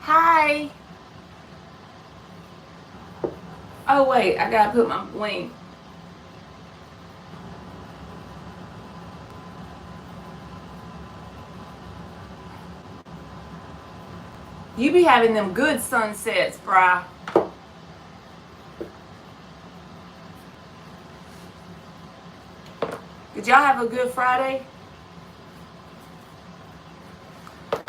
Hi. Oh wait, I gotta put my link. You be having them good sunsets, Bri. Did y'all have a good Friday?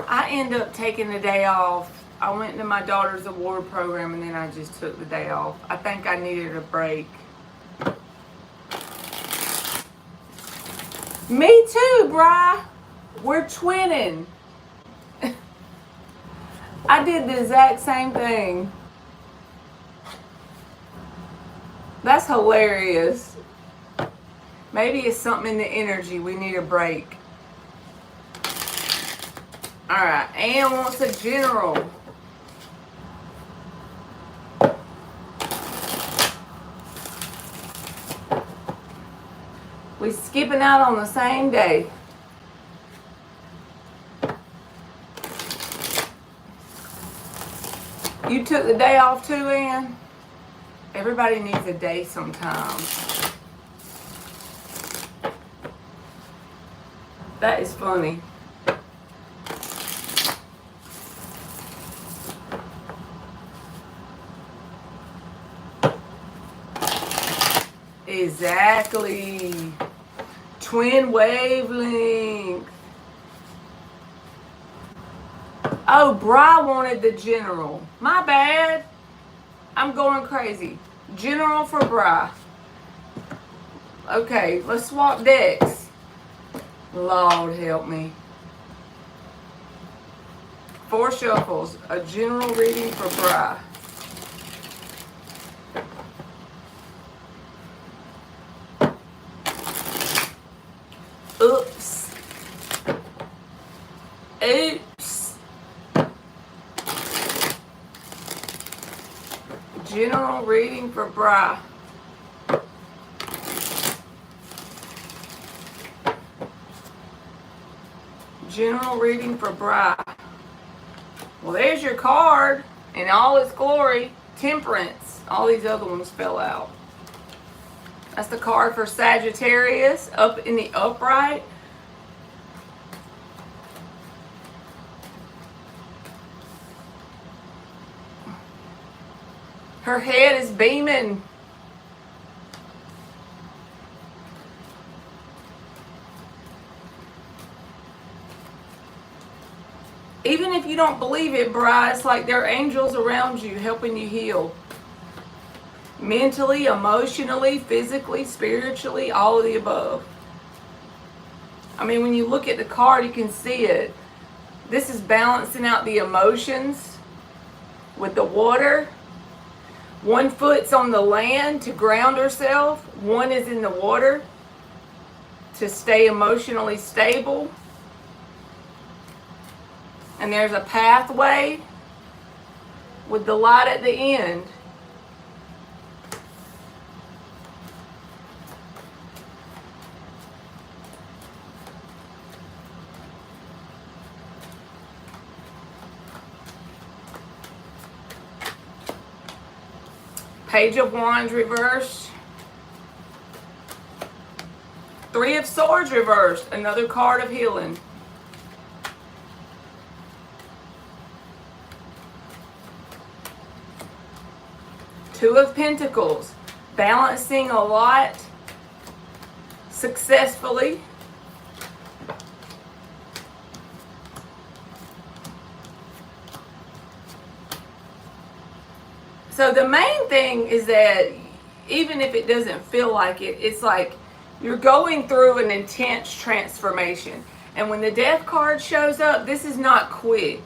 I end up taking the day off. I went to my daughter's award program and then I just took the day off. I think I needed a break. Me too, Bri. We're twinning. I did the exact same thing. That's hilarious. Maybe it's something in the energy. We need a break. Alright, Ann wants a general. We skipping out on the same day. You took the day off too, Ann? Everybody needs a day sometimes. That is funny. Exactly. Twin wavelength. Oh, Bri wanted the general. My bad. I'm going crazy. General for Bri. Okay, let's swap decks. Lord help me. 4 shuffles. A general reading for Bri. Oops. Oops. General reading for Bri. General reading for Bri. Well, there's your card in all its glory. Temperance. All these other ones fell out. That's the card for Sagittarius up in the upright. Her head is beaming. Even if you don't believe it, Bri, it's like there are angels around you helping you heal. Mentally, emotionally, physically, spiritually, all of the above. I mean, when you look at the card, you can see it. This is balancing out the emotions with the water. One foot's on the land to ground herself. One is in the water to stay emotionally stable. And there's a pathway with the light at the end. Page of Wands reversed. 3 of Swords reversed. Another card of healing. Two of Pentacles. Balancing a lot successfully. So the main thing is that even if it doesn't feel like it, it's like you're going through an intense transformation. And when the Death card shows up, this is not quick.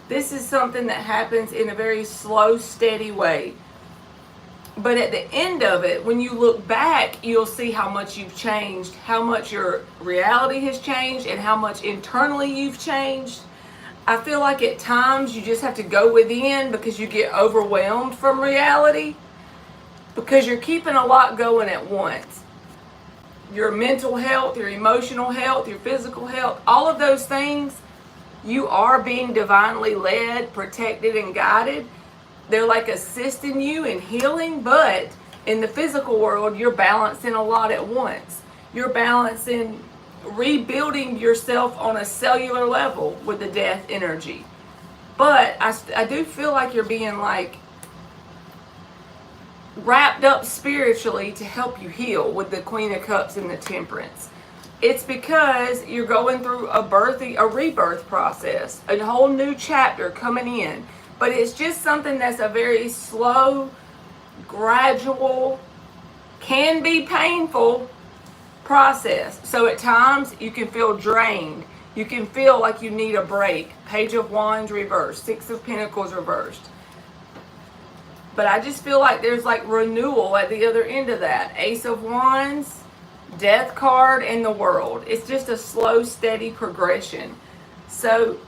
This is something that happens in a very slow, steady way. But at the end of it, when you look back, you'll see how much you've changed, how much your reality has changed, and how much internally you've changed. I feel like at times you just have to go within because you get overwhelmed from reality because you're keeping a lot going at once. Your mental health, your emotional health, your physical health, all of those things You are being divinely led, protected, and guided. They're like assisting you in healing, but in the physical world, you're balancing a lot at once. You're balancing rebuilding yourself on a cellular level with the death energy. But I do feel like you're being like wrapped up spiritually to help you heal with the Queen of Cups and the Temperance. It's because you're going through a rebirth process, a whole new chapter coming in. But it's just something that's a very slow, gradual, can be painful process. So at times you can feel drained. You can feel like you need a break. Page of Wands reversed, Six of Pentacles reversed. But I just feel like there's like renewal at the other end of that. Ace of Wands, Death card, and the World. It's just a slow, steady progression. So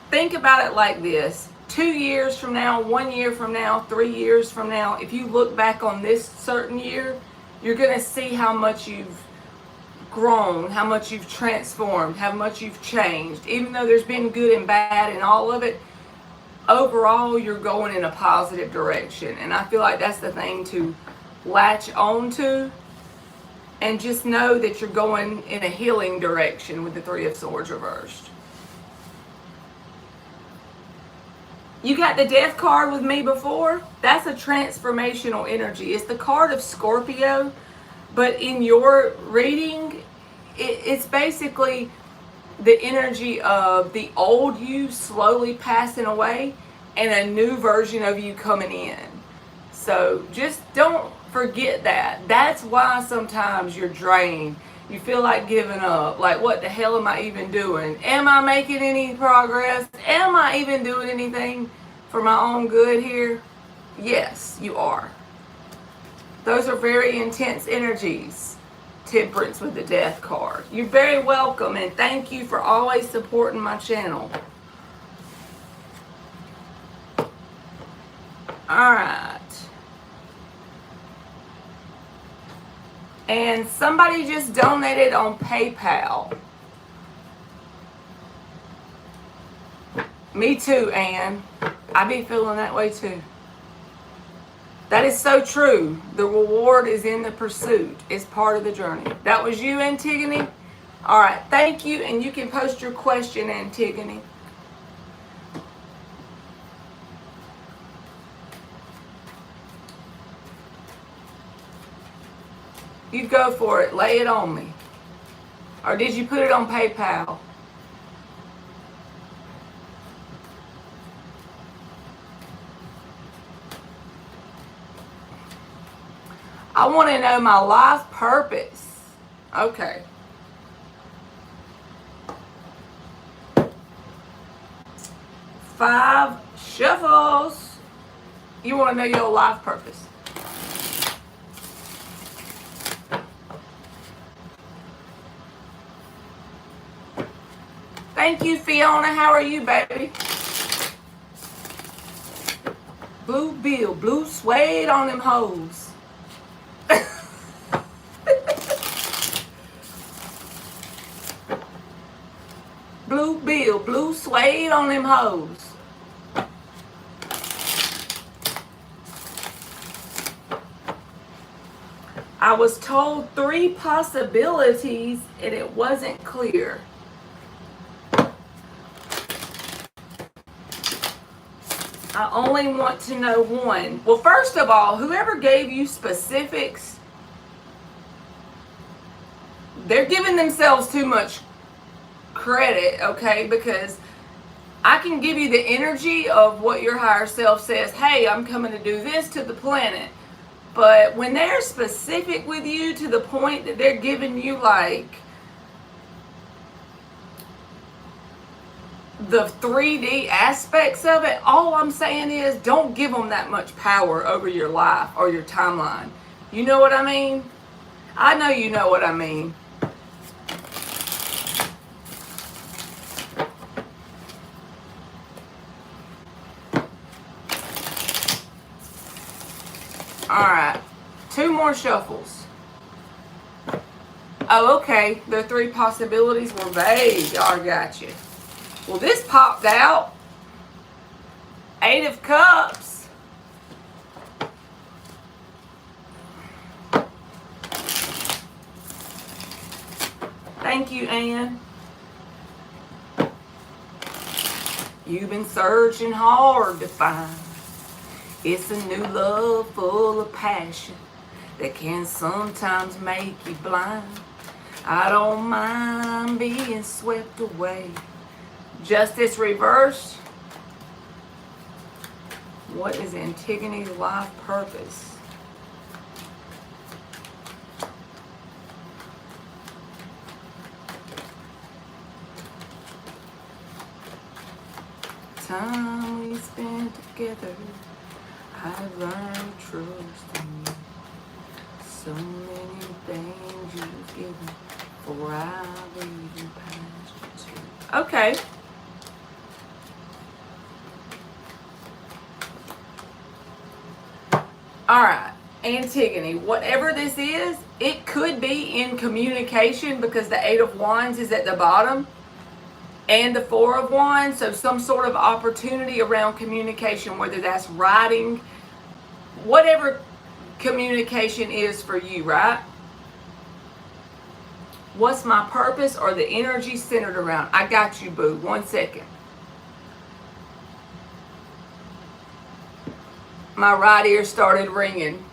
think about it like this. 2 years from now, 1 year from now, 3 years from now, if you look back on this certain year, you're going to see how much you've grown, how much you've transformed, how much you've changed. Even though there's been good and bad in all of it, overall you're going in a positive direction. And I feel like that's the thing to latch on to, and just know that you're going in a healing direction with the Three of Swords reversed. You got the Death card with me before. That's a transformational energy. It's the card of Scorpio, but in your reading, it's basically the energy of the old you slowly passing away and a new version of you coming in. So just don't forget that. That's why sometimes you're drained. You feel like giving up. Like, what the hell am I even doing? Am I making any progress? Am I even doing anything for my own good here? Yes, you are. Those are very intense energies. Temperance with the Death card. You're very welcome, and thank you for always supporting my channel. Alright. And somebody just donated on PayPal. Me too, Anne. I be feeling that way too. That is so true. The reward is in the pursuit. It's part of the journey. That was you, Antigone? All right. Thank you. And you can post your question, Antigone. You go for it. Lay it on me. Or did you put it on PayPal? I want to know my life purpose. Okay. Five shuffles. You want to know your life purpose. Thank you, Fiona. How are you, baby? Blue Bill, blue suede on them hoes. Blue Bill, blue suede on them hoes. I was told 3 possibilities and it wasn't clear. I only want to know one. Well, first of all, whoever gave you specifics, they're giving themselves too much credit, okay? Because I can give you the energy of what your higher self says. Hey, I'm coming to do this to the planet. But when they're specific with you to the point that they're giving you like the 3D aspects of it, all I'm saying is don't give them that much power over your life or your timeline. You know what I mean? I know you know what I mean. Alright, 2 more shuffles. Oh, okay. The 3 possibilities were vague. I got you. Well, this popped out. 8 of Cups. Thank you, Anne. You've been searching hard to find. It's a new love full of passion that can sometimes make you blind. I don't mind being swept away. Justice reversed. What is Antigone's life purpose? Time we spent together, I've learned trust in you. So many things you've given, for I've even passed you. Okay. All right, Antigone, whatever this is, it could be in communication because the 8 of Wands is at the bottom and the 4 of Wands. So some sort of opportunity around communication, whether that's writing, whatever communication is for you, right? What's my purpose or the energy centered around? I got you, boo. 1 second. My right ear started ringing.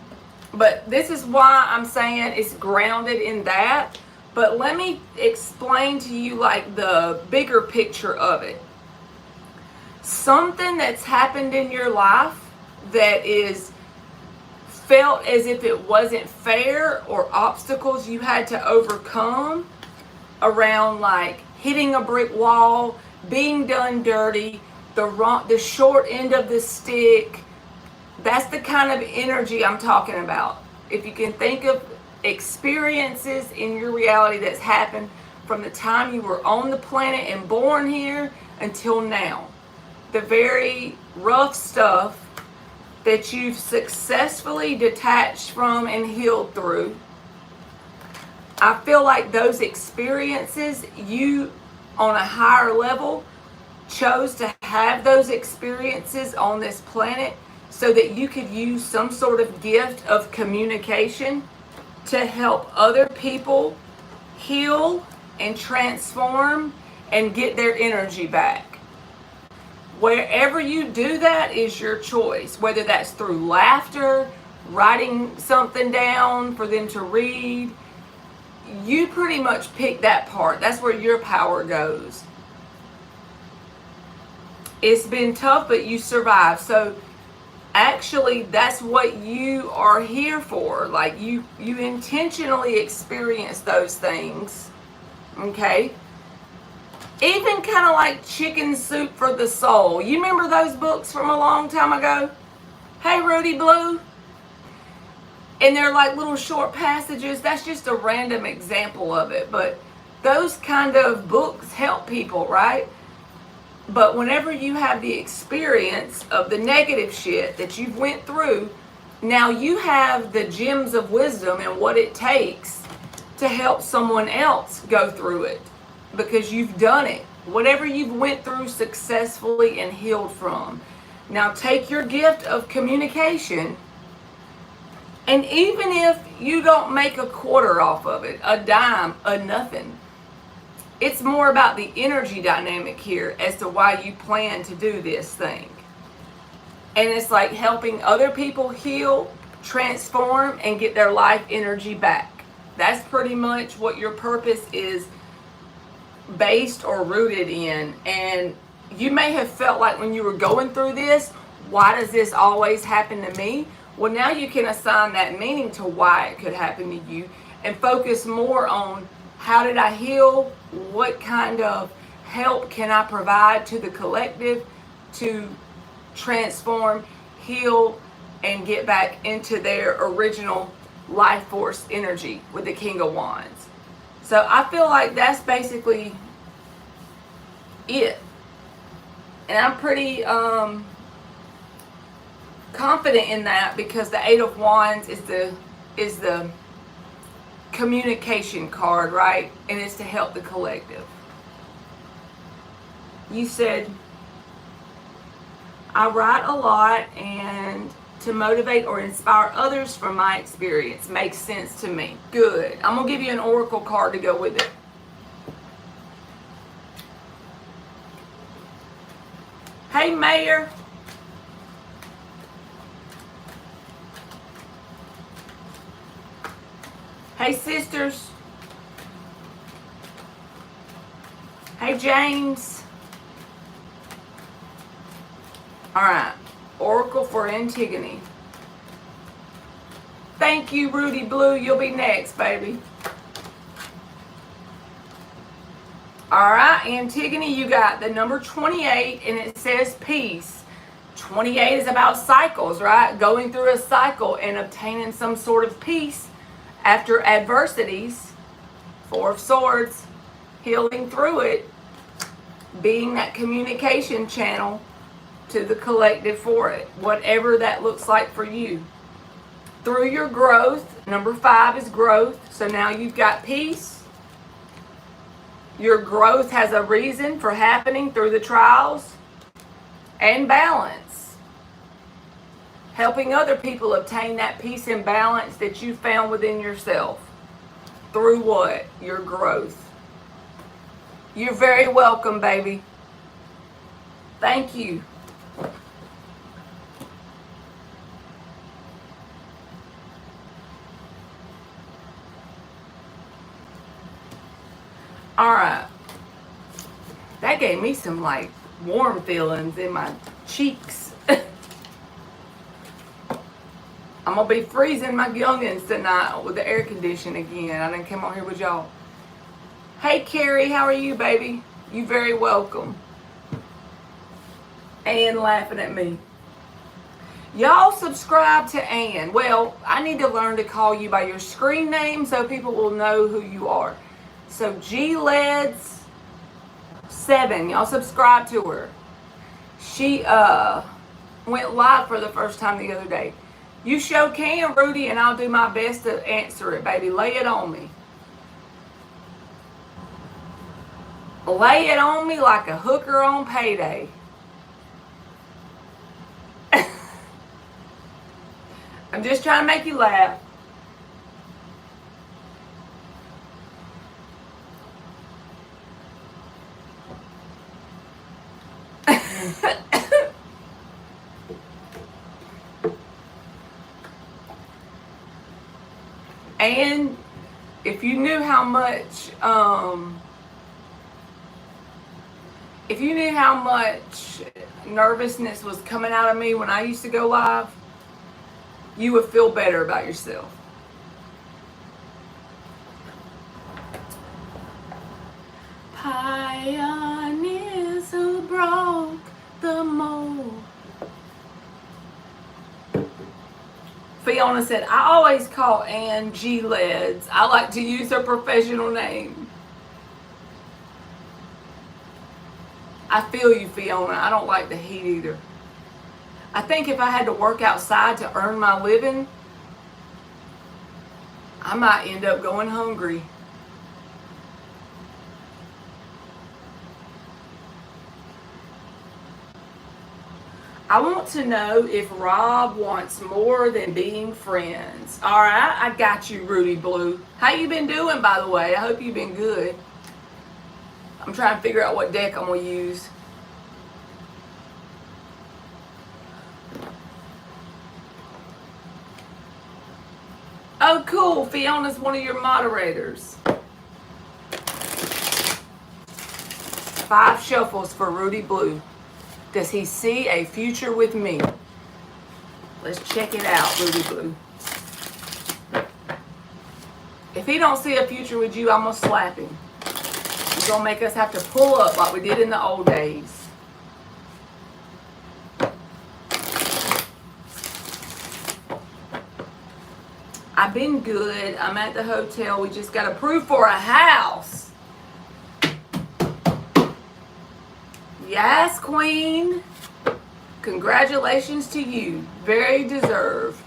But this is why I'm saying it's grounded in that. But let me explain to you like the bigger picture of it. Something that's happened in your life that is felt as if it wasn't fair, or obstacles you had to overcome around like hitting a brick wall, being done dirty, the short end of the stick. That's the kind of energy I'm talking about. If you can think of experiences in your reality that's happened from the time you were on the planet and born here until now. The very rough stuff that you've successfully detached from and healed through. I feel like those experiences, you on a higher level chose to have those experiences on this planet so that you could use some sort of gift of communication to help other people heal and transform and get their energy back. Wherever you do that is your choice, whether that's through laughter, writing something down for them to read. You pretty much pick that part. That's where your power goes. It's been tough, but you survived. So actually, that's what you are here for. Like you intentionally experience those things. Okay? Even kind of like Chicken Soup for the Soul. You remember those books from a long time ago? Hey, Rudy Blue. And they're like little short passages. That's just a random example of it. But those kind of books help people, right? But whenever you have the experience of the negative shit that you've went through, now you have the gems of wisdom and what it takes to help someone else go through it. Because you've done it. Whatever you've went through successfully and healed from. Now take your gift of communication, and even if you don't make a quarter off of it, a dime, a nothing, it's more about the energy dynamic here as to why you plan to do this thing. And it's like helping other people heal, transform, and get their life energy back. That's pretty much what your purpose is based or rooted in. And you may have felt like when you were going through this, why does this always happen to me? Well, now you can assign that meaning to why it could happen to you and focus more on how did I heal? What kind of help can I provide to the collective to transform, heal, and get back into their original life force energy with the King of Wands. So I feel like that's basically it. And I'm pretty confident in that because the 8 of Wands is the communication card, right? And it's to help the collective. You said, I write a lot and to motivate or inspire others from my experience. Makes sense to me. Good. I'm going to give you an oracle card to go with it. Hey, Mayor. Hey, sisters. Hey, James. All right. Oracle for Antigone. Thank you, Rudy Blue. You'll be next, baby. All right, Antigone, you got the number 28, and it says peace. 28 is about cycles, right? Going through a cycle and obtaining some sort of peace after adversities. 4 of Swords, healing through it, being that communication channel to the collective for it, whatever that looks like for you. Through your growth, number 5 is growth. So now you've got peace. Your growth has a reason for happening through the trials, and balance. Helping other people obtain that peace and balance that you found within yourself. Through what? Your growth. You're very welcome, baby. Thank you. All right. That gave me some like warm feelings in my cheeks. I'm going to be freezing my youngins tonight with the air conditioning again. I didn't come on here with y'all. Hey, Carrie, how are you, baby? You very welcome. Ann laughing at me. Y'all subscribe to Ann. Well, I need to learn to call you by your screen name so people will know who you are. So GLEDS7, y'all subscribe to her. She went live for the first time the other day. You sure can, Rudy, and I'll do my best to answer it, baby. Lay it on me. Lay it on me like a hooker on payday. I'm just trying to make you laugh. And if you knew how much nervousness was coming out of me when I used to go live, you would feel better about yourself. Pioneers who broke the mold. Fiona said, I always call Ann GLEDS. I like to use her professional name. I feel you, Fiona. I don't like the heat either. I think if I had to work outside to earn my living, I might end up going hungry. I want to know if Rob wants more than being friends. All right, I got you, Rudy Blue. How you been doing, by the way? I hope you've been good. I'm trying to figure out what deck I'm going to use. Oh, cool. Fiona's one of your moderators. 5 shuffles for Rudy Blue. Does he see a future with me? Let's check it out, Rudy Blue. If he don't see a future with you, I'm going to slap him. He's going to make us have to pull up like we did in the old days. I've been good. I'm at the hotel. We just got approved for a house. Yes, Queen. Congratulations to you. Very deserved.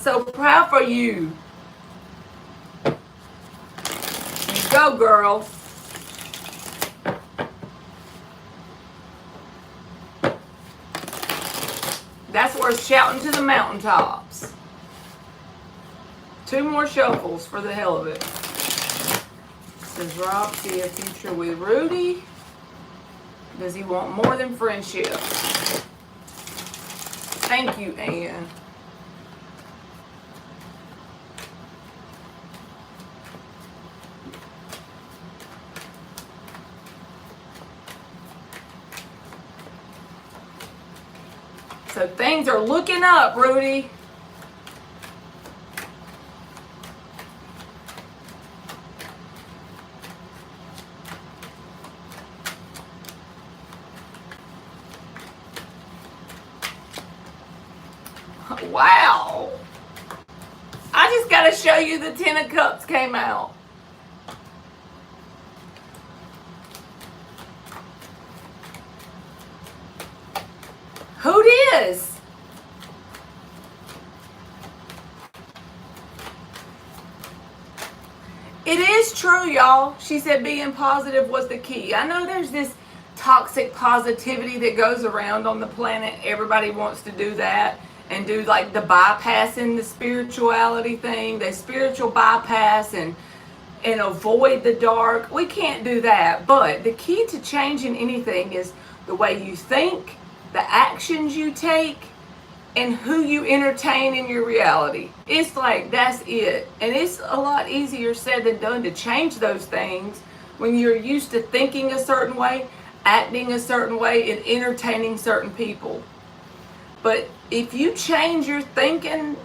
so proud for you. Go, girl. That's worth shouting to the mountaintops. 2 more shuffles for the hell of it. Does Rob see a future with Rudy? Does he want more than friendship? Thank you, Ann. So things are looking up, Rudy. Wow. I just got to show you the 10 of Cups came out. Who is? It is true, y'all. She said being positive was the key. I know there's this toxic positivity that goes around on the planet. Everybody wants to do that and do like the bypassing the spirituality thing, the spiritual bypass and avoid the dark. We can't do that. But the key to changing anything is the way you think, the actions you take, and who you entertain in your reality. It's like, that's it. And it's a lot easier said than done to change those things when you're used to thinking a certain way, acting a certain way, and entertaining certain people. But if you change your thinking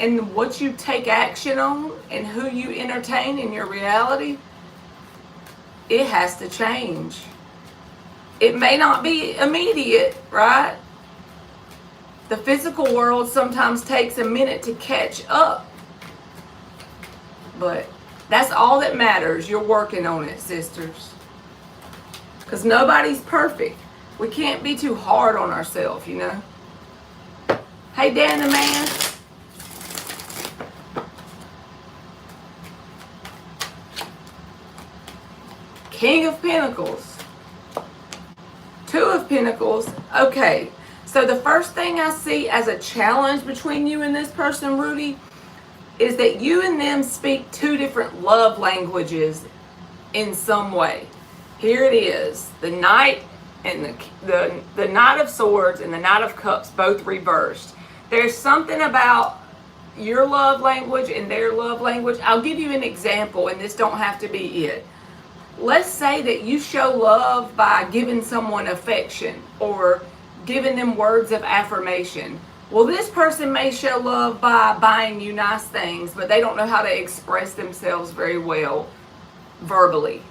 and what you take action on and who you entertain in your reality, it has to change. It may not be immediate, right? The physical world sometimes takes a minute to catch up. But that's all that matters. You're working on it, sisters. Because nobody's perfect. We can't be too hard on ourselves, you know. Hey, Dan the man. King of Pentacles. 2 of Pentacles. Okay. So the first thing I see as a challenge between you and this person, Rudy, is that you and them speak 2 different love languages in some way. Here it is. The Knight and the Knight of Swords and the Knight of Cups, both reversed. There's something about your love language and their love language. I'll give you an example, and this don't have to be it. Let's say that you show love by giving someone affection or giving them words of affirmation. Well, this person may show love by buying you nice things, but they don't know how to express themselves very well verbally.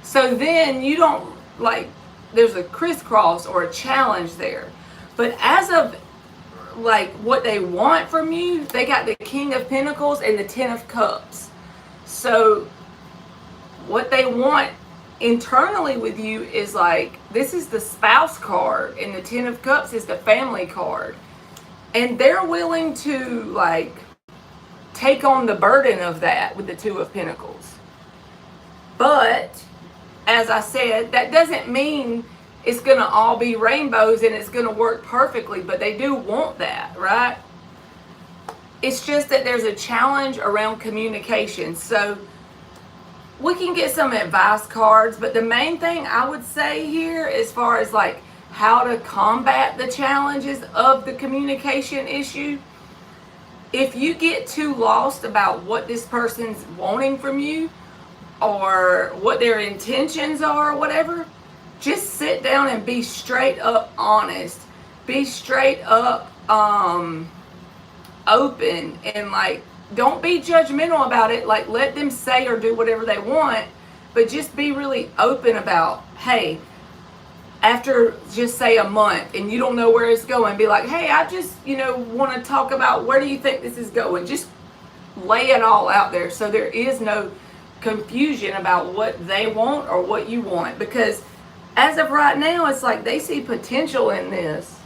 So then you don't, like, there's a crisscross or a challenge there. But as of like what they want from you, they got the King of Pentacles and the 10 of Cups. So what they want internally with you is like, this is the spouse card and the 10 of Cups is the family card. And they're willing to like take on the burden of that with the 2 of Pentacles. But as I said, that doesn't mean it's going to all be rainbows and it's going to work perfectly, but they do want that, right? It's just that there's a challenge around communication. So we can get some advice cards, but the main thing I would say here as far as like how to combat the challenges of the communication issue, if you get too lost about what this person's wanting from you or what their intentions are or whatever, just sit down and be straight up honest. Be straight up open and like, don't be judgmental about it. Like, let them say or do whatever they want, but just be really open about, hey, after just say a month and you don't know where it's going, be like, hey, I just, want to talk about where do you think this is going? Just lay it all out there so there is no confusion about what they want or what you want. Because as of right now, it's like they see potential in this.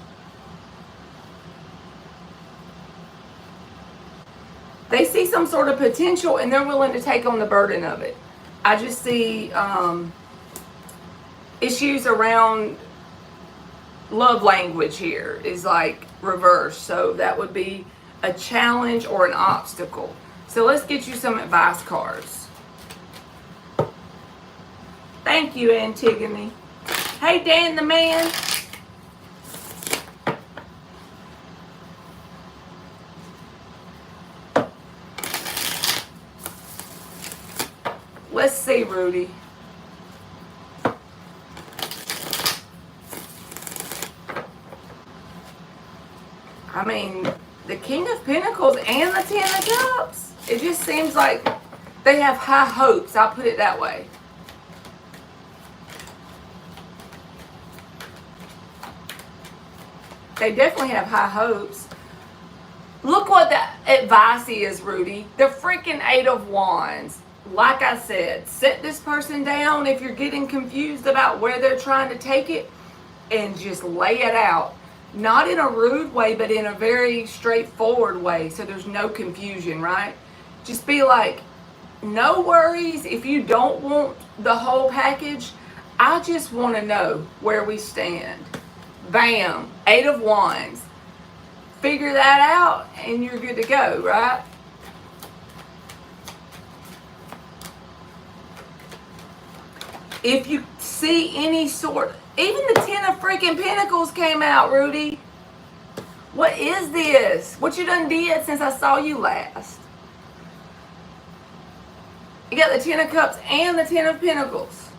some sort of potential and they're willing to take on the burden of it. I just see issues around love language here is like reversed. So that would be a challenge or an obstacle. So let's get you some advice cards. Thank you, Antigone. Hey, Dan the man. Let's see, Rudy. I mean, the King of Pentacles and the Ten of Cups. It just seems like they have high hopes. I'll put it that way. They definitely have high hopes. Look what the advice is, Rudy. The freaking Eight of Wands. Like I said, set this person down if you're getting confused about where they're trying to take it and just lay it out. Not in a rude way, but in a very straightforward way so there's no confusion, right? Just be like, no worries if you don't want the whole package. I just want to know where we stand. Bam. Eight of Wands. Figure that out and you're good to go, right? If you see any sort, even the Ten of freaking Pentacles came out, Rudy. What is this? What you done did since I saw you last? You got the Ten of Cups and the Ten of Pentacles.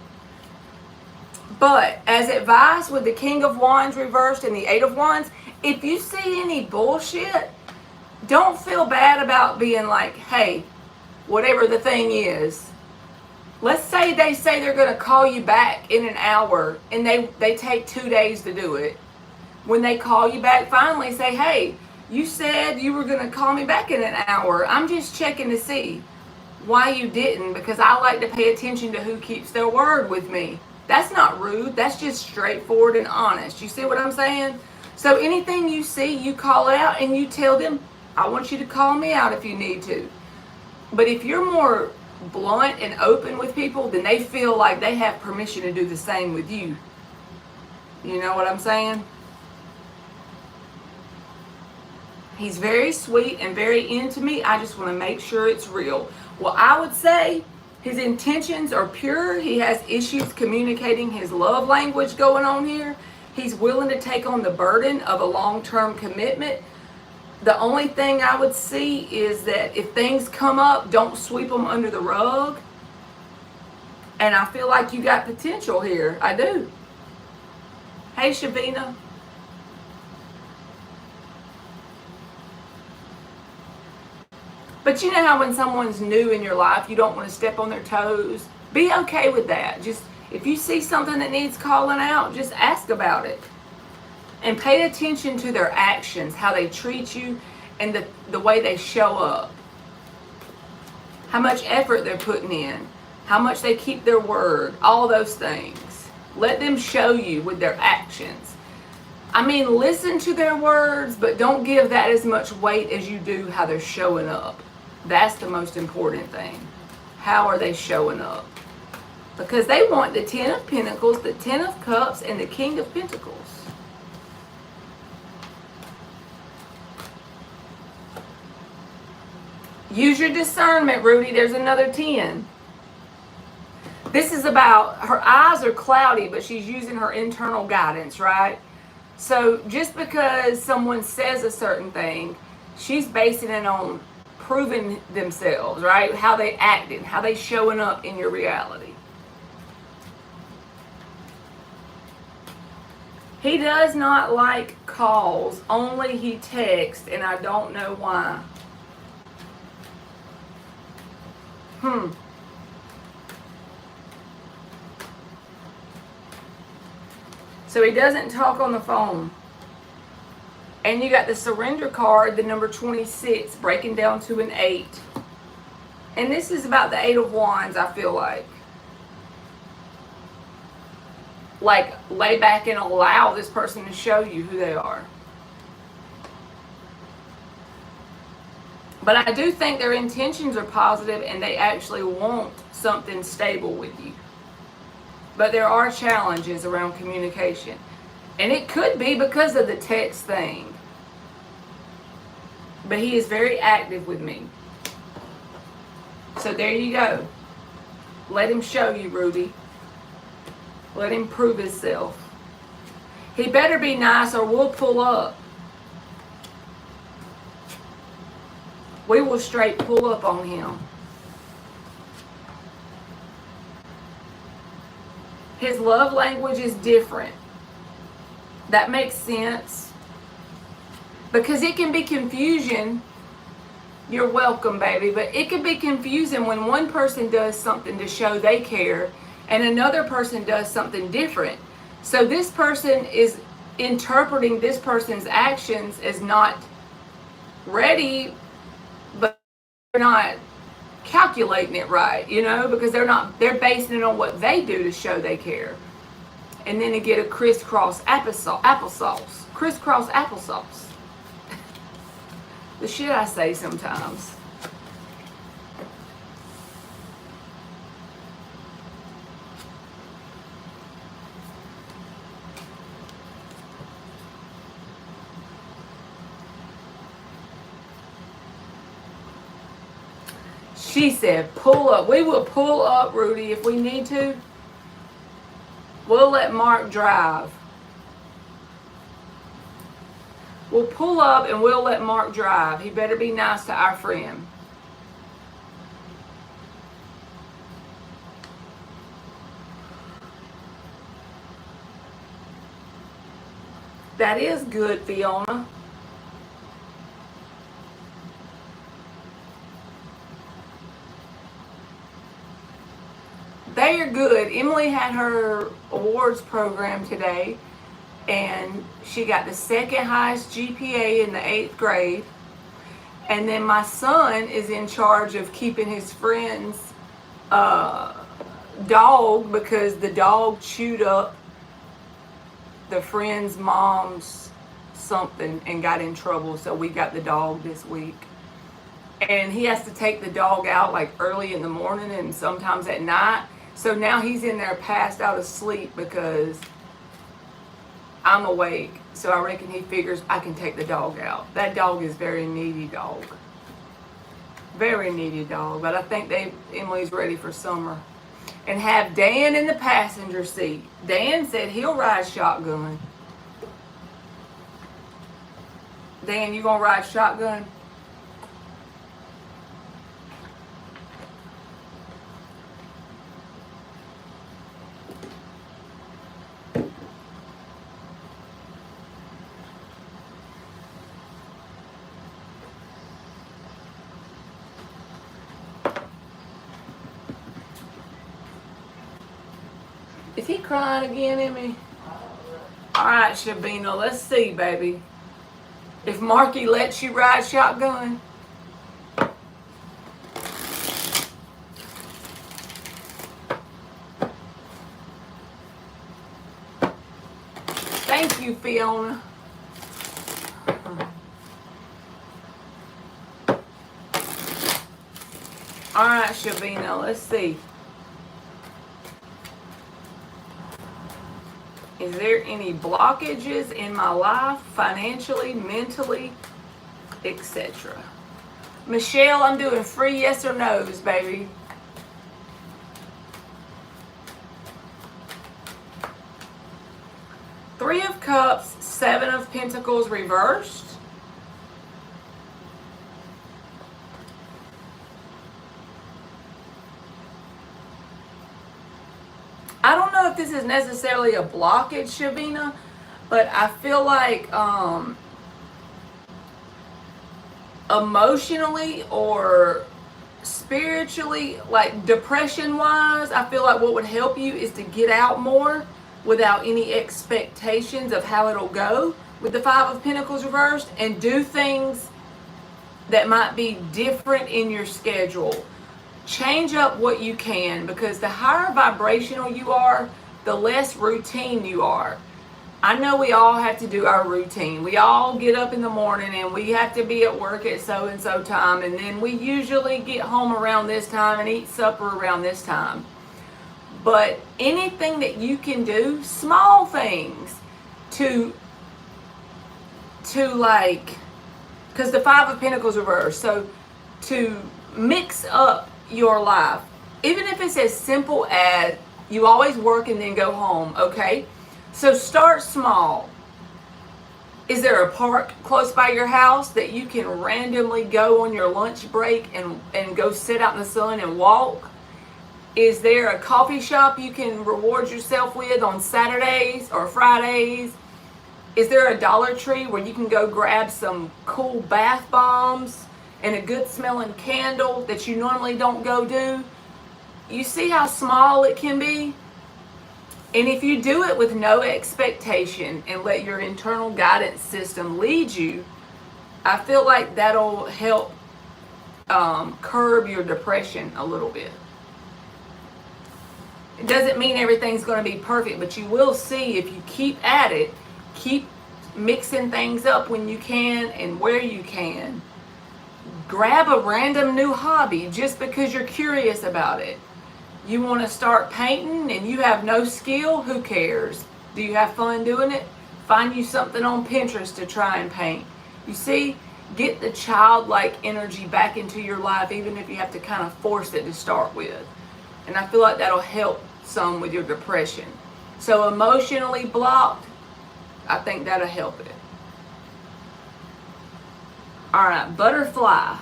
But as advised with the King of Wands reversed and the Eight of Wands, if you see any bullshit, don't feel bad about being like, hey, whatever the thing is. Let's say they're going to call you back in an hour and they take 2 days to do it. When they call you back finally, say, hey, you said you were going to call me back in an hour. I'm just checking to see why you didn't, because I like to pay attention to who keeps their word with me. That's not rude. That's just straightforward and honest. You see what I'm saying? So anything you see, you call out and you tell them, I want you to call me out if you need to. But if you're more blunt and open with people, then they feel like they have permission to do the same with you. You know what I'm saying? He's very sweet and very into me. I just want to make sure it's real. Well, I would say his intentions are pure. He has issues communicating his love language going on here. He's willing to take on the burden of a long-term commitment. The only thing I would see is that if things come up, don't sweep them under the rug. And I feel like you got potential here. I do. Hey, Shavina. But you know how when someone's new in your life, you don't want to step on their toes? Be okay with that. Just if you see something that needs calling out, just ask about it. And pay attention to their actions, how they treat you, and the way they show up. How much effort they're putting in. How much they keep their word. All those things. Let them show you with their actions. I mean, listen to their words, but don't give that as much weight as you do how they're showing up. That's the most important thing. How are they showing up? Because they want the Ten of Pentacles, the Ten of Cups, and the King of Pentacles. Use your discernment, Rudy. There's another 10. This is about, her eyes are cloudy, but she's using her internal guidance, right? So just because someone says a certain thing, she's basing it on proving themselves, right? How they acting, how they showing up in your reality. He does not like calls, only he texts, and I don't know why. So he doesn't talk on the phone. And you got the surrender card, the number 26, breaking down to an 8. And this is about the 8 of Wands, I feel like. Like, lay back and allow this person to show you who they are. But I do think their intentions are positive and they actually want something stable with you. But there are challenges around communication. And it could be because of the text thing. But he is very active with me. So there you go. Let him show you, Ruby. Let him prove himself. He better be nice or we'll pull up. We will straight pull up on him. His love language is different. That makes sense. Because it can be confusion. You're welcome, baby. But it can be confusing when one person does something to show they care and another person does something different. So this person is interpreting this person's actions as not ready, but they're not calculating it right, you know, because they're basing it on what they do to show they care. And then they get a crisscross applesauce. Crisscross applesauce. The shit I say sometimes. She said, pull up. We will pull up, Rudy, if we need to. We'll let Mark drive. We'll pull up and we'll let Mark drive. He better be nice to our friend. That is good, Fiona. They are good. Emily had her awards program today, and she got the second highest GPA in the 8th grade. And then my son is in charge of keeping his friend's dog because the dog chewed up the friend's mom's something and got in trouble. So we got the dog this week. And he has to take the dog out like early in the morning and sometimes at night. So now he's in there passed out asleep because I'm awake. So I reckon he figures I can take the dog out. That dog is very needy dog. Very needy dog. But I think Emily's ready for summer. And have Dan in the passenger seat. Dan said he'll ride shotgun. Dan, you gonna ride shotgun? Is he crying again, Emmy? All right, Shabina, let's see, baby. If Marky lets you ride shotgun. Thank you, Fiona. All right, Shabina, let's see. Is there any blockages in my life, financially, mentally, etc.? Michelle, I'm doing free yes or no's, baby. Three of Cups, Seven of Pentacles reversed. I don't know if this is necessarily a blockage, Shavina, but I feel like emotionally or spiritually, like depression-wise, I feel like what would help you is to get out more without any expectations of how it'll go with the Five of Pentacles reversed, and do things that might be different in your schedule. Change up what you can, because the higher vibrational you are, the less routine you are. I know we all have to do our routine. We all get up in the morning and we have to be at work at so and so time, and then we usually get home around this time and eat supper around this time. But anything that you can do, small things to like, because the Five of Pentacles reversed, so to mix up your life, even if it's as simple as you always work and then go home, okay? So start small. Is there a park close by your house that you can randomly go on your lunch break and go sit out in the sun and walk? Is there a coffee shop you can reward yourself with on Saturdays or Fridays? Is there a Dollar Tree where you can go grab some cool bath bombs and a good smelling candle that you normally don't go do? You see how small it can be? And if you do it with no expectation and let your internal guidance system lead you, I feel like that'll help curb your depression a little bit. It doesn't mean everything's going to be perfect, but you will see if you keep at it, keep mixing things up when you can and where you can. Grab a random new hobby just because you're curious about it. You want to start painting and you have no skill? Who cares? Do you have fun doing it? Find you something on Pinterest to try and paint. You see, get the childlike energy back into your life, even if you have to kind of force it to start with. And I feel like that'll help some with your depression. So emotionally blocked, I think that'll help it. All right, butterfly.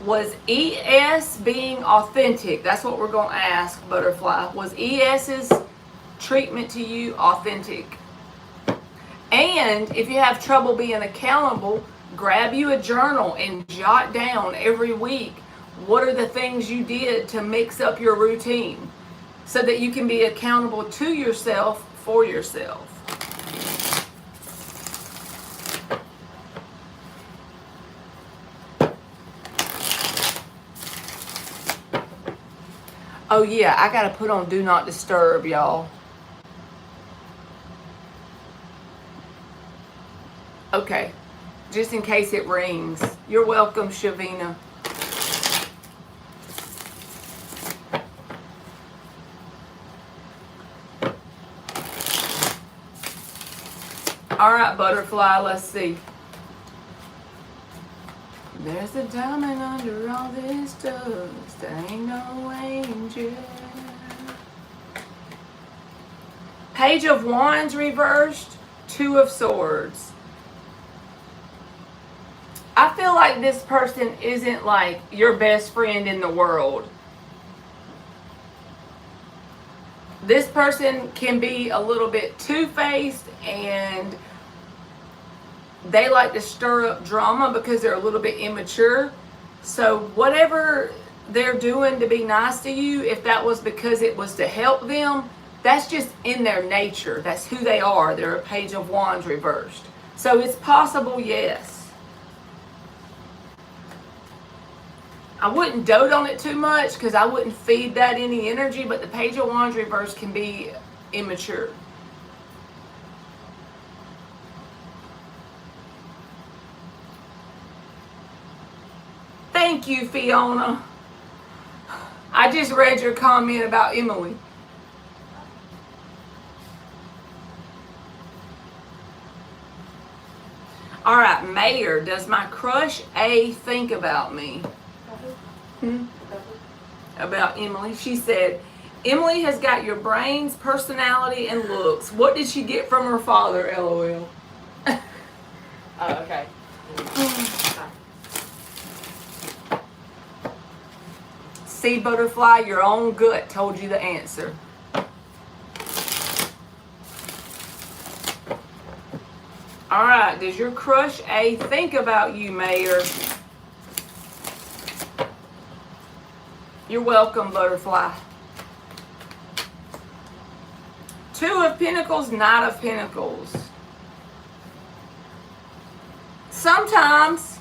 Was ES being authentic? That's what we're going to ask, butterfly. Was ES's treatment to you authentic? And if you have trouble being accountable, grab you a journal and jot down every week what are the things you did to mix up your routine so that you can be accountable to yourself for yourself. Oh yeah, I gotta put on Do Not Disturb, y'all. Okay, just in case it rings. You're welcome, Shavina. All right, butterfly, let's see. There's a diamond under all this dust. There ain't no angel. Page of Wands reversed. Two of Swords. I feel like this person isn't like your best friend in the world. This person can be a little bit two-faced and they like to stir up drama because they're a little bit immature. So whatever they're doing to be nice to you, if that was because it was to help them, that's just in their nature. That's who they are. They're a Page of Wands reversed. So it's possible, yes. I wouldn't dote on it too much because I wouldn't feed that any energy, but the Page of Wands reversed can be immature. Thank you, Fiona. I just read your comment about Emily. All right, Mayor, does my crush A think about me? About Emily. She said, Emily has got your brains, personality, and looks. What did she get from her father, LOL? Oh, okay. See, butterfly, your own gut told you the answer. All right, does your crush A think about you, Mayor? You're welcome, butterfly. Two of Pentacles, Knight of Pentacles. Sometimes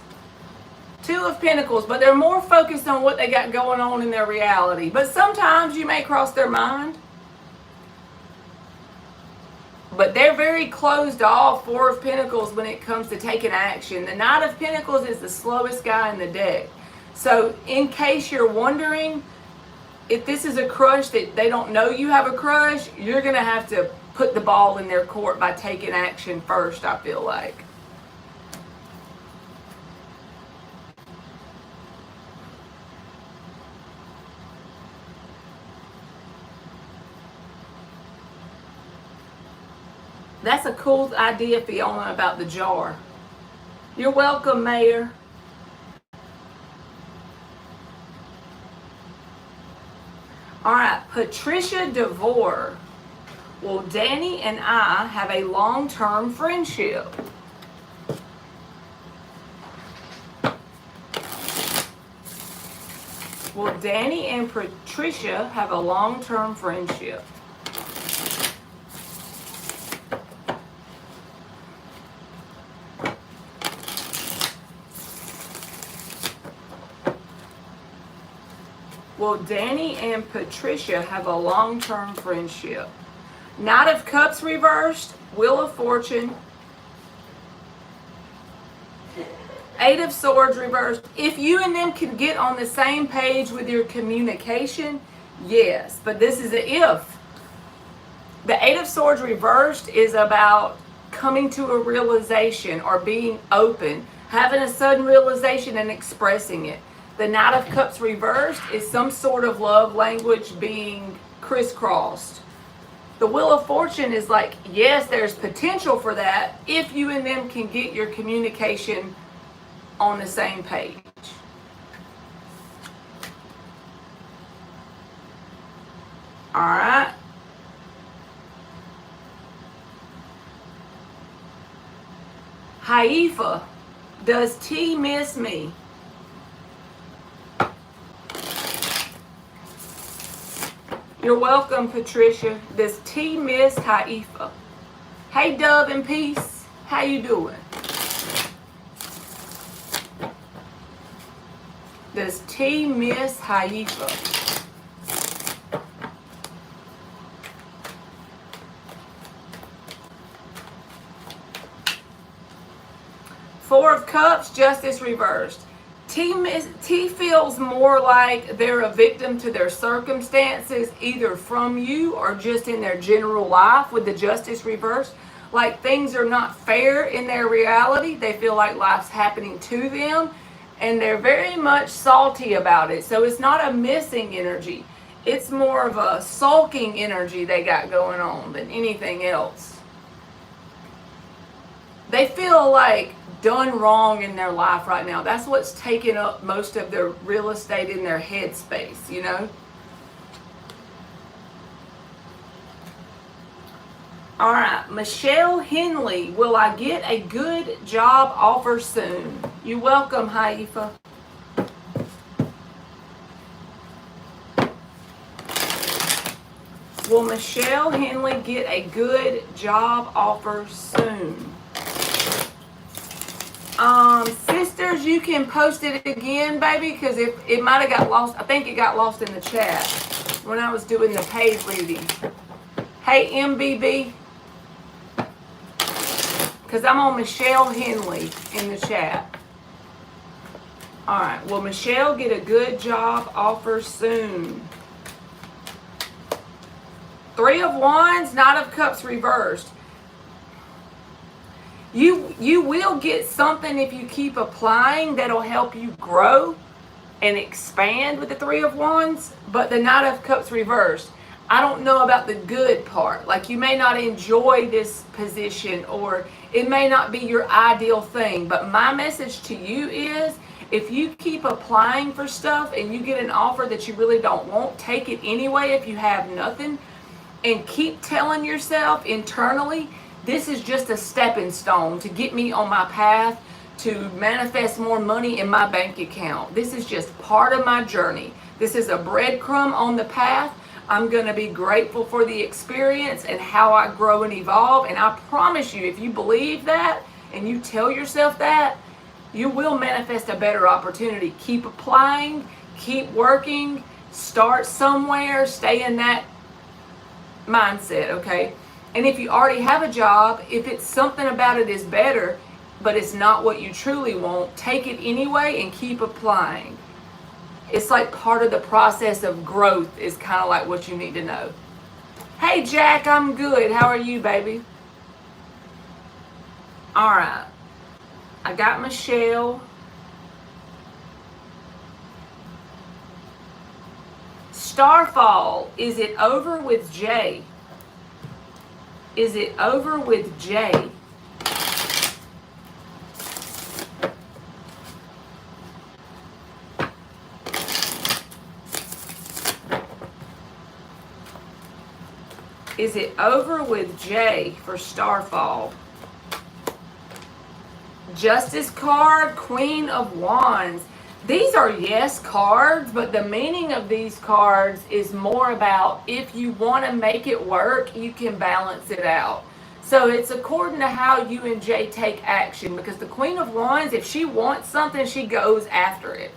Two of Pentacles, but they're more focused on what they got going on in their reality. But sometimes you may cross their mind. but they're very closed off. Four of Pentacles when it comes to taking action. The Knight of Pentacles is the slowest guy in the deck. So in case you're wondering if this is a crush that they don't know you have a crush, you're going to have to put the ball in their court by taking action first, I feel like. That's a cool idea, Fiona, about the jar. You're welcome, Mayor. All right, Patricia DeVore. Will Danny and I have a long-term friendship? Will Danny and Patricia have a long-term friendship? Will Danny and Patricia have a long-term friendship? Knight of Cups reversed, Wheel of Fortune, Eight of Swords reversed. If you and them can get on the same page with your communication, yes, but this is an if. The Eight of Swords reversed is about coming to a realization or being open, having a sudden realization and expressing it. The Knight of Cups reversed is some sort of love language being crisscrossed. The Wheel of Fortune is like, yes, there's potential for that if you and them can get your communication on the same page. All right. Haifa, does T miss me? You're welcome, Patricia. Does T miss Haifa? Hey, Dove and Peace. How you doing? Does T miss Haifa? Four of Cups, Justice reversed. T feels more like they're a victim to their circumstances, either from you or just in their general life with the Justice reversed. Like things are not fair in their reality. They feel like life's happening to them and they're very much salty about it. So it's not a missing energy. It's more of a sulking energy they got going on than anything else. They feel like done wrong in their life right now. That's what's taking up most of their real estate in their head space, you know? All right, Michelle Henley, will I get a good job offer soon? You're welcome, Haifa. Will Michelle Henley get a good job offer soon? Sisters, you can post it again, baby, because it might have got lost. I think it got lost in the chat when I was doing the paid reading. Hey, MBB, because I'm on Michelle Henley in the chat. All right, will Michelle get a good job offer soon? Three of Wands, Knight of Cups reversed. You will get something if you keep applying that'll help you grow and expand with the Three of Wands, but the Knight of Cups reversed. I don't know about the good part. Like you may not enjoy this position or it may not be your ideal thing, but my message to you is if you keep applying for stuff and you get an offer that you really don't want, take it anyway if you have nothing and keep telling yourself internally, this is just a stepping stone to get me on my path to manifest more money in my bank account. This is just part of my journey. This is a breadcrumb on the path. I'm going to be grateful for the experience and how I grow and evolve. And I promise you, if you believe that and you tell yourself that, you will manifest a better opportunity. Keep applying, keep working, start somewhere, stay in that mindset, okay? And if you already have a job, if it's something about it is better, but it's not what you truly want, take it anyway and keep applying. It's like part of the process of growth is kind of like what you need to know. Hey Jack, I'm good. How are you, baby? All right. I got Michelle. Starfall, is it over with Jay? Is it over with Jay? Is it over with Jay for Starfall? Justice card, Queen of Wands. These are yes cards, but the meaning of these cards is more about if you want to make it work, you can balance it out. So it's according to how you and Jay take action, because the Queen of Wands, if she wants something, she goes after it.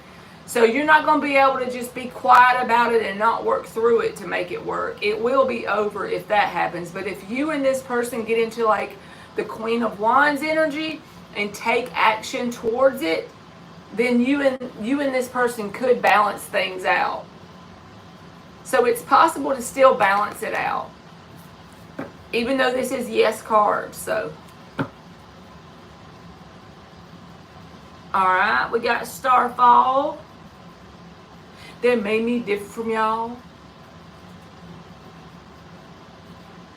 So you're not going to be able to just be quiet about it and not work through it to make it work. It will be over if that happens. But if you and this person get into like the Queen of Wands energy and take action towards it, then you and this person could balance things out. So it's possible to still balance it out, even though this is yes cards. So, all right, we got Starfall. That made me different from y'all.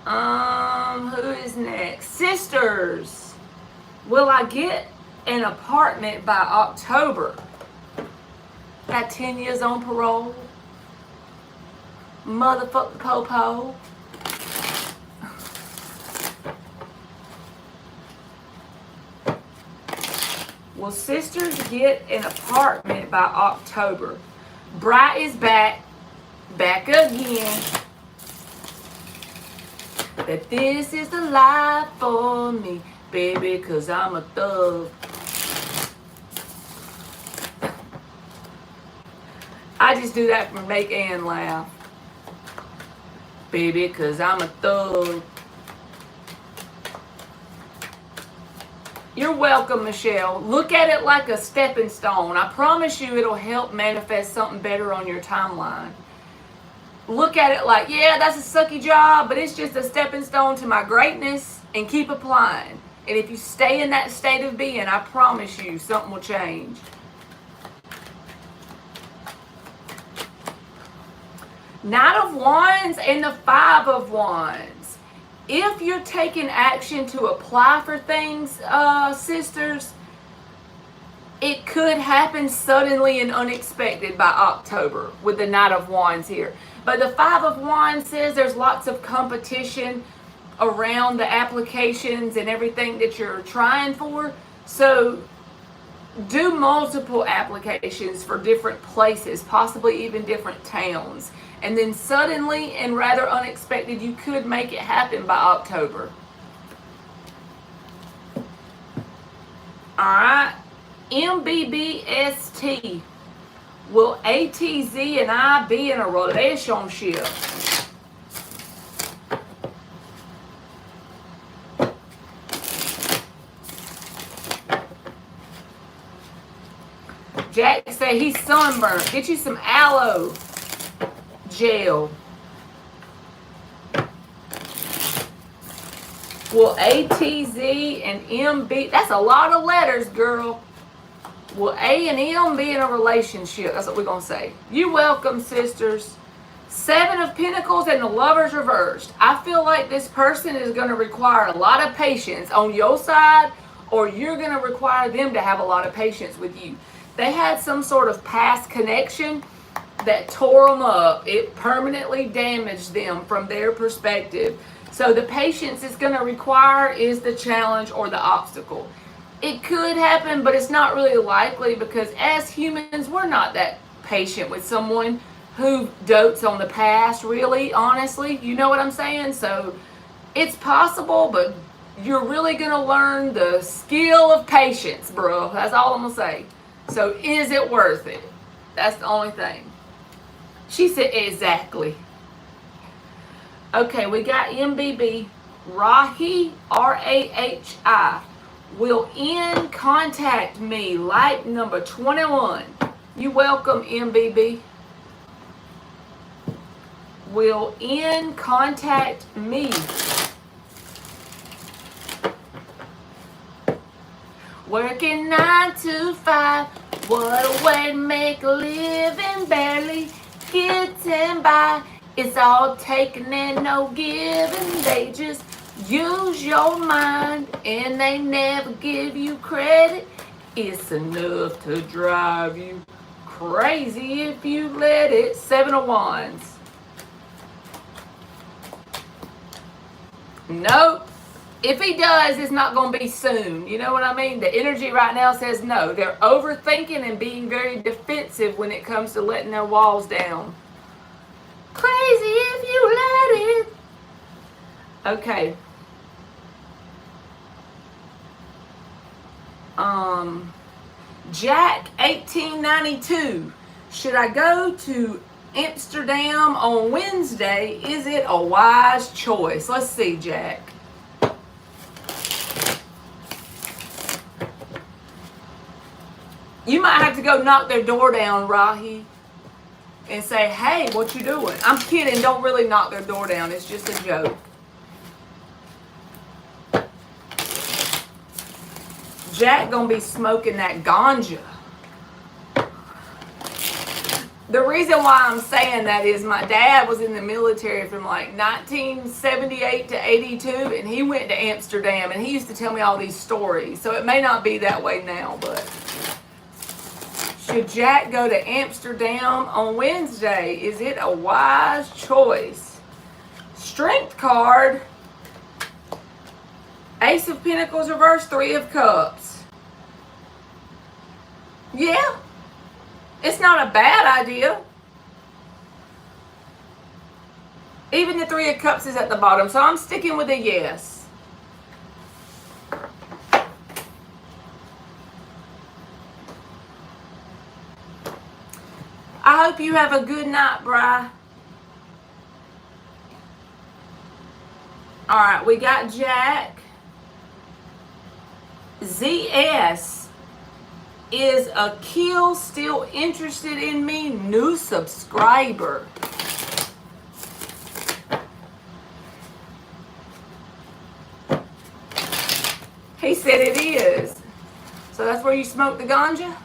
Who is next? Sisters. Will I get an apartment by October? Got 10 years on parole. Motherfucker po-po. Will sisters get an apartment by October? Bright is back again. That this is the life for me, baby, 'cause I'm a thug. I just do that to make Ann laugh. Baby, 'cause I'm a thug. You're welcome, Michelle. Look at it like a stepping stone. I promise you it'll help manifest something better on your timeline. Look at it like, yeah, that's a sucky job, but it's just a stepping stone to my greatness, and keep applying. And if you stay in that state of being, I promise you something will change. Knight of Wands and the Five of Wands. If you're taking action to apply for things, sisters, it could happen suddenly and unexpected by October with the Knight of Wands here. But the Five of Wands says there's lots of competition around the applications and everything that you're trying for. So do multiple applications for different places, possibly even different towns. And then suddenly and rather unexpected, you could make it happen by October. All right. MBBST. Will ATZ and I be in a relationship? Jack said he's sunburned. Get you some aloe gel. Will ATZ and MB, that's a lot of letters, girl. Will A and M be in a relationship? That's what we're going to say. You're welcome, sisters. Seven of Pentacles and the Lovers reversed. I feel like this person is going to require a lot of patience on your side, or you're going to require them to have a lot of patience with you. They had some sort of past connection that tore them up. It permanently damaged them from their perspective. So the patience it's going to require is the challenge or the obstacle. It could happen, but it's not really likely, because as humans, we're not that patient with someone who dotes on the past, really, honestly. You know what I'm saying? So it's possible, but you're really going to learn the skill of patience, bro. That's all I'm going to say. So is it worth it? That's the only thing. She said exactly. Okay, we got MBB. Rahi, R-A-H-I, will end contact me, like number 21. You welcome, MBB. Will end contact me. Working 9 to 5, what a way to make a living, barely getting by. It's all taking and no giving. They just use your mind and they never give you credit. It's enough to drive you crazy if you let it. 7 of Wands. Nope. If he does, it's not going to be soon. You know what I mean? The energy right now says no. They're overthinking and being very defensive when it comes to letting their walls down. Crazy if you let it. Okay. Jack 1892. Should I go to Amsterdam on Wednesday? Is it a wise choice? Let's see, Jack. You might have to go knock their door down, Rahi, and say, hey, what you doing? I'm kidding. Don't really knock their door down. It's just a joke. Jack gonna be smoking that ganja. The reason why I'm saying that is my dad was in the military from like 1978 to 82, and he went to Amsterdam, and he used to tell me all these stories. So it may not be that way now, but should Jack go to Amsterdam on Wednesday? Is it a wise choice? Strength card. Ace of Pentacles reverse, 3 of Cups. Yeah. It's not a bad idea. Even the 3 of Cups is at the bottom, so I'm sticking with a yes. I hope you have a good night, Bri. All right, we got Jack. ZS is a kill, still interested in me, new subscriber. He said it is. So that's where you smoke the ganja?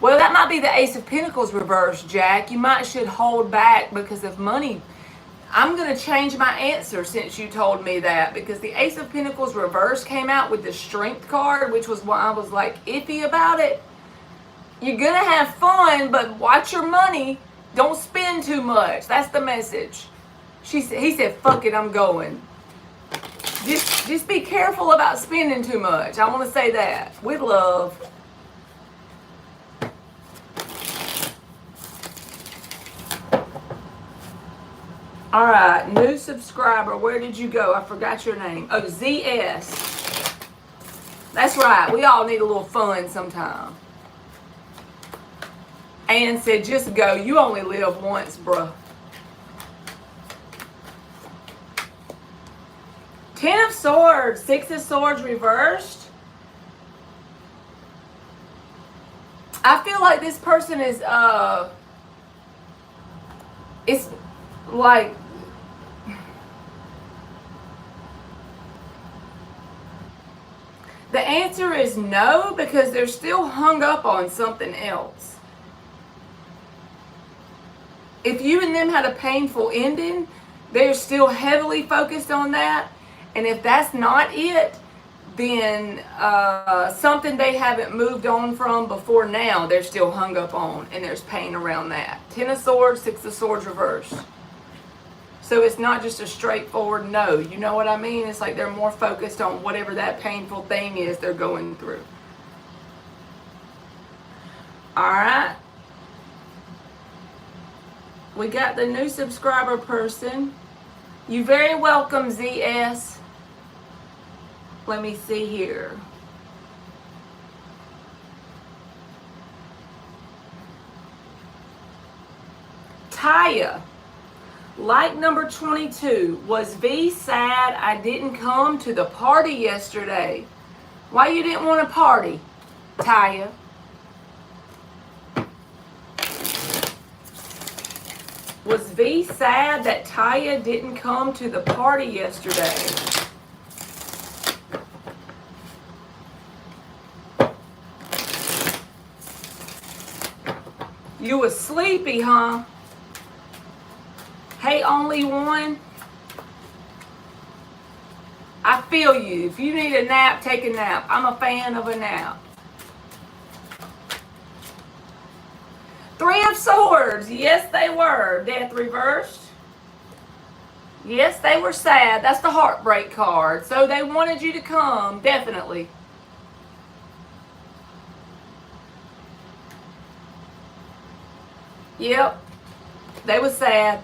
Well, that might be the Ace of Pentacles reverse, Jack. You might should hold back because of money. I'm going to change my answer since you told me that, because the Ace of Pentacles reverse came out with the Strength card, which was why I was like iffy about it. You're going to have fun, but watch your money. Don't spend too much. That's the message. He said, fuck it, I'm going. Just be careful about spending too much. I want to say that. With love. All right, new subscriber. Where did you go? I forgot your name. Oh, ZS. That's right. We all need a little fun sometime. Ann said, just go. You only live once, bruh. 10 of Swords. 6 of Swords reversed. I feel like this person is, it's like, the answer is no, because they're still hung up on something else. If you and them had a painful ending, they're still heavily focused on that. And if that's not it, then something they haven't moved on from before now, they're still hung up on, and there's pain around that. 10 of Swords, 6 of Swords reversed. So it's not just a straightforward no. You know what I mean? It's like they're more focused on whatever that painful thing is they're going through. All right. We got the new subscriber person. You very welcome, ZS. Let me see here. Taya. Like number 22, was V sad I didn't come to the party yesterday? Why you didn't want to party, Taya? Was V sad that Taya didn't come to the party yesterday? You was sleepy, huh? Hey, only one. I feel you. If you need a nap, take a nap. I'm a fan of a nap. Three of Swords. Yes, they were. Death reversed. Yes, they were sad. That's the heartbreak card. So they wanted you to come, definitely. Yep. They were sad.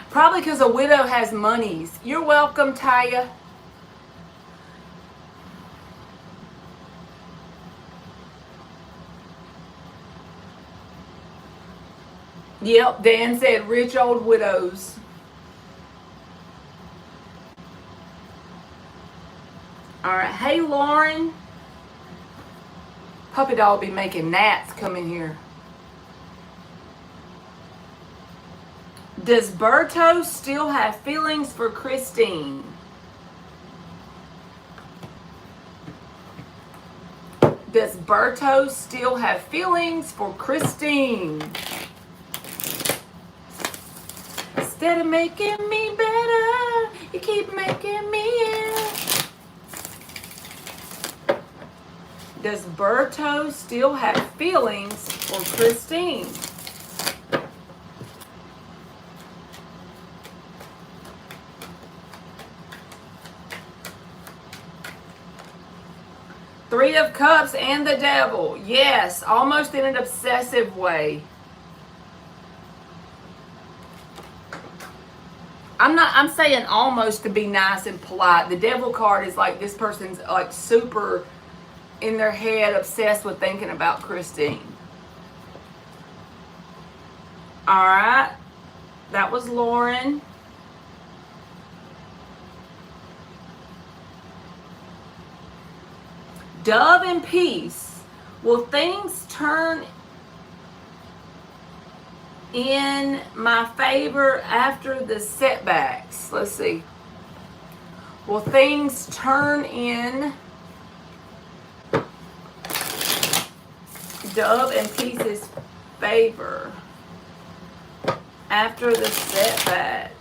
Probably because a widow has monies. You're welcome, Taya. Yep, Dan said rich old widows. All right. Hey, Lauren. Puppy dog be making gnats come in here. Does Berto still have feelings for Christine? Does Berto still have feelings for Christine? Instead of making me better, you keep making me ill. Does Berto still have feelings for Christine? Three of Cups and the Devil. Yes, almost in an obsessive way. I'm saying almost to be nice and polite. The Devil card is like this person's like super in their head obsessed with thinking about Christine. All right. That was Lauren. Dove and Peace. Will things turn in my favor after the setbacks? Let's see. Will things turn in Dove and Peace's favor after the setbacks?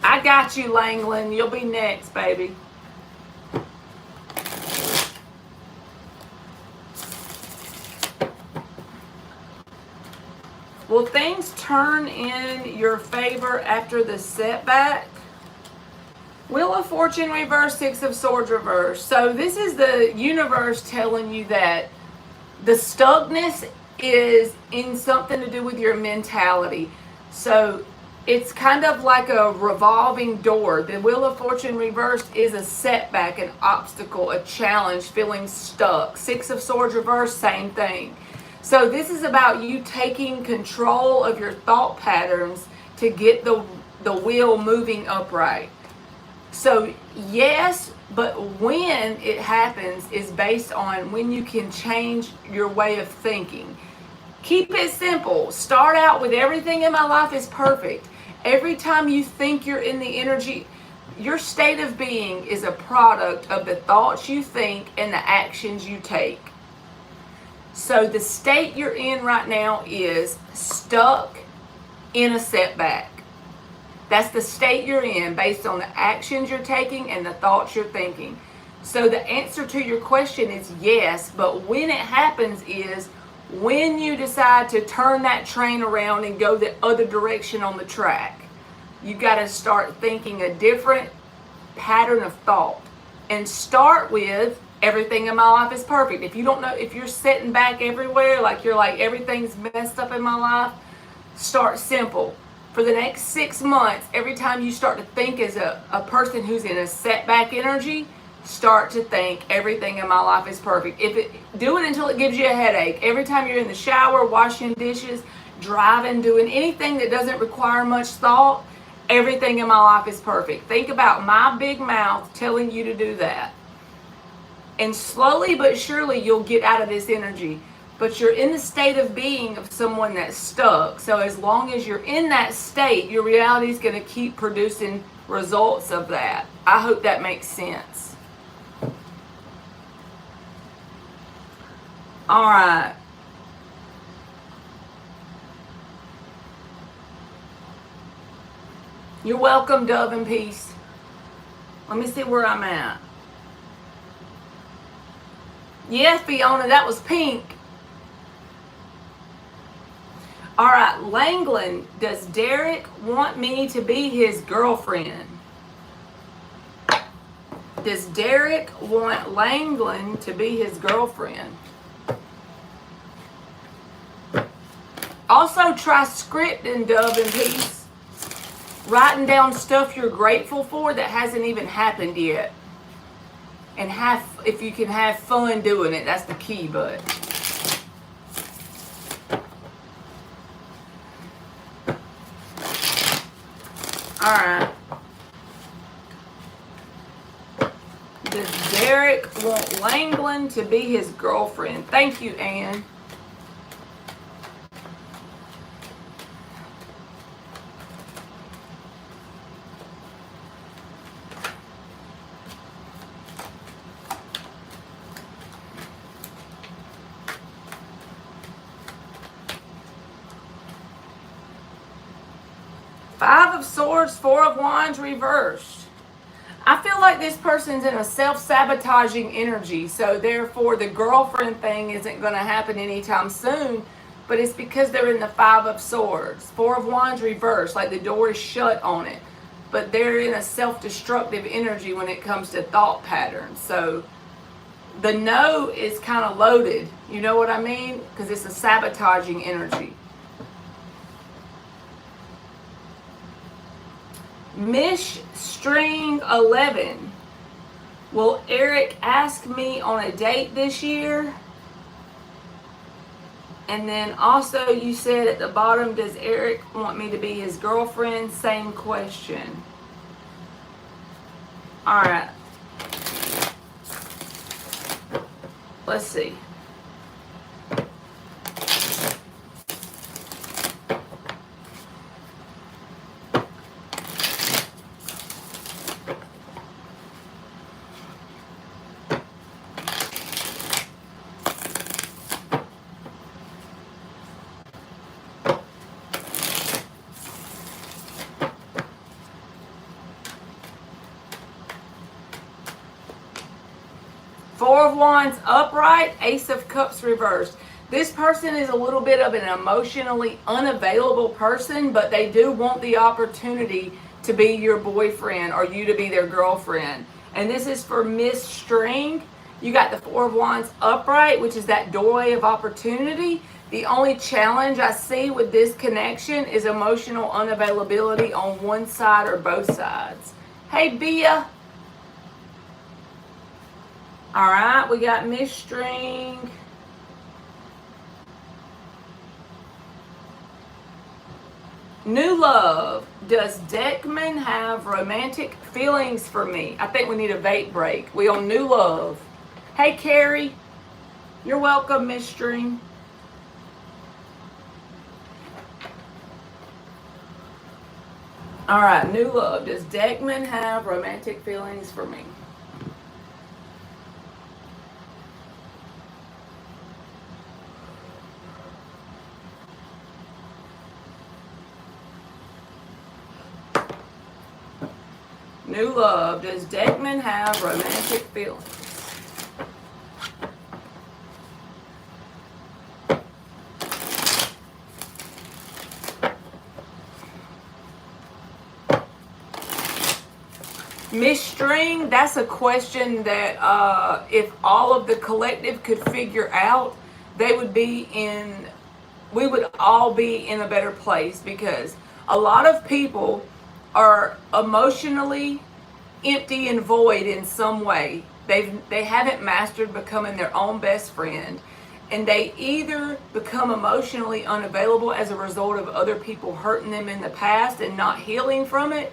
I got you, Langland. You'll be next, baby. Will things turn in your favor after the setback? Wheel of Fortune reverse, Six of Swords reverse. So this is the universe telling you that the stuckness is in something to do with your mentality. So it's kind of like a revolving door. The Wheel of Fortune reversed is a setback, an obstacle, a challenge, feeling stuck. Six of Swords reversed, same thing. So this is about you taking control of your thought patterns to get the wheel moving upright. So yes, but when it happens is based on when you can change your way of thinking. Keep it simple. Start out with everything in my life is perfect. Every time you think you're in the energy, your state of being is a product of the thoughts you think and the actions you take. So the state you're in right now is stuck in a setback. That's the state you're in based on the actions you're taking and the thoughts you're thinking. So the answer to your question is yes, but when it happens is when you decide to turn that train around and go the other direction on the track. You've got to start thinking a different pattern of thought and start with everything in my life is perfect. If you don't know, if you're sitting back everywhere, like you're like everything's messed up in my life, start simple. For the next 6 months, every time you start to think as a person who's in a setback energy, start to think everything in my life is perfect. Do it until it gives you a headache. Every time you're in the shower, washing dishes, driving, doing anything that doesn't require much thought, everything in my life is perfect. Think about my big mouth telling you to do that. And slowly but surely you'll get out of this energy. But you're in the state of being of someone that's stuck. So as long as you're in that state, your reality is going to keep producing results of that. I hope that makes sense. All right. You're welcome, Dove and Peace. Let me see where I'm at. Yes, Fiona, that was pink. All right, Langland, does Derek want me to be his girlfriend? Does Derek want Langland to be his girlfriend? Also, try scripting, Dove and Peace. Writing down stuff you're grateful for that hasn't even happened yet. And if you can have fun doing it, that's the key, but. All right. Does Derek want Langland to be his girlfriend? Thank you, Anne. Five of Swords, Four of Wands reversed. I feel like this person's in a self-sabotaging energy, so therefore the girlfriend thing isn't going to happen anytime soon, but it's because they're in the Five of Swords. Four of Wands reversed, like the door is shut on it, but they're in a self-destructive energy when it comes to thought patterns. So the no is kind of loaded, you know what I mean? Because it's a sabotaging energy. Mish String 11. Will Eric ask me on a date this year? And then also you said at the bottom, does Eric want me to be his girlfriend? Same question. All right. Let's see. Four of Wands upright, Ace of Cups reversed. This person is a little bit of an emotionally unavailable person, but they do want the opportunity to be your boyfriend or you to be their girlfriend. And this is for Miss String. You got the Four of Wands upright, which is that doorway of opportunity. The only challenge I see with this connection is emotional unavailability on one side or both sides. Hey, Bia. All right, we got Miss String. New love. Does Deckman have romantic feelings for me? I think we need a vape break. We on new love. Hey, Carrie. You're welcome, Miss String. All right, new love. Does Deckman have romantic feelings for me? New love. Does Deckman have romantic feelings? Miss String, that's a question that if all of the collective could figure out, we would all be in a better place, because A lot of people are emotionally empty and void in some way. They haven't mastered becoming their own best friend, and they either become emotionally unavailable as a result of other people hurting them in the past and not healing from it,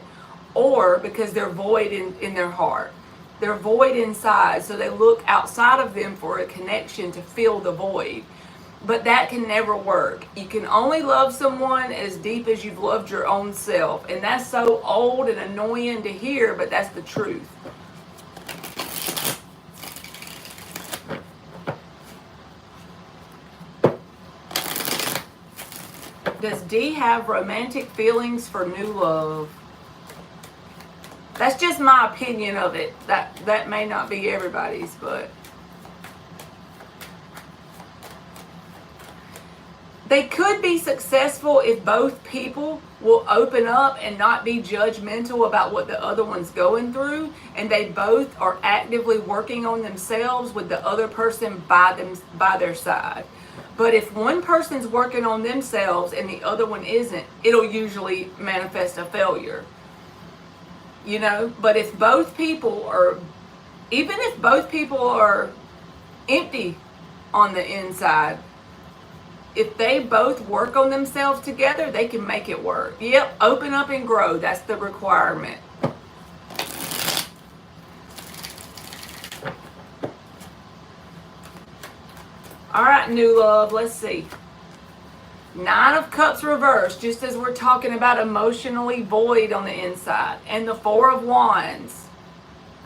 or because they're void in their heart. They're void inside, so they look outside of them for a connection to fill the void. But that can never work. You can only love someone as deep as you've loved your own self. And that's so old and annoying to hear, but that's the truth. Does D have romantic feelings for new love? That's just my opinion of it. That may not be everybody's, but they could be successful if both people will open up and not be judgmental about what the other one's going through, and they both are actively working on themselves with the other person by their side. But if one person's working on themselves and the other one isn't, it'll usually manifest a failure. You know, but if both people are, even if both people are empty on the inside, if they both work on themselves together, they can make it work. Yep, open up and grow. That's the requirement. All right, new love, let's see. 9 of Cups reversed, just as we're talking about emotionally void on the inside. And the 4 of Wands.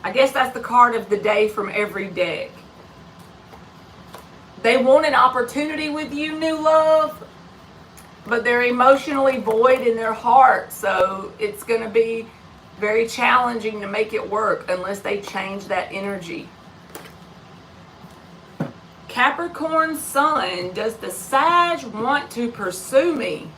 I guess that's the card of the day from every deck. They want an opportunity with you, new love, but they're emotionally void in their heart. So it's going to be very challenging to make it work unless they change that energy. Capricorn Sun, does the Sag want to pursue me?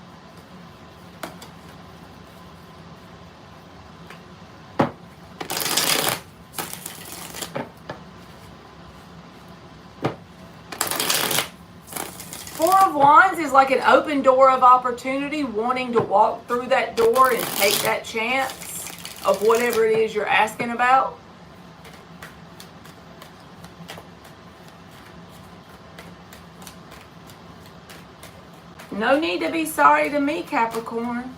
Four of Wands is like an open door of opportunity, wanting to walk through that door and take that chance of whatever it is you're asking about. No need to be sorry to me, Capricorn.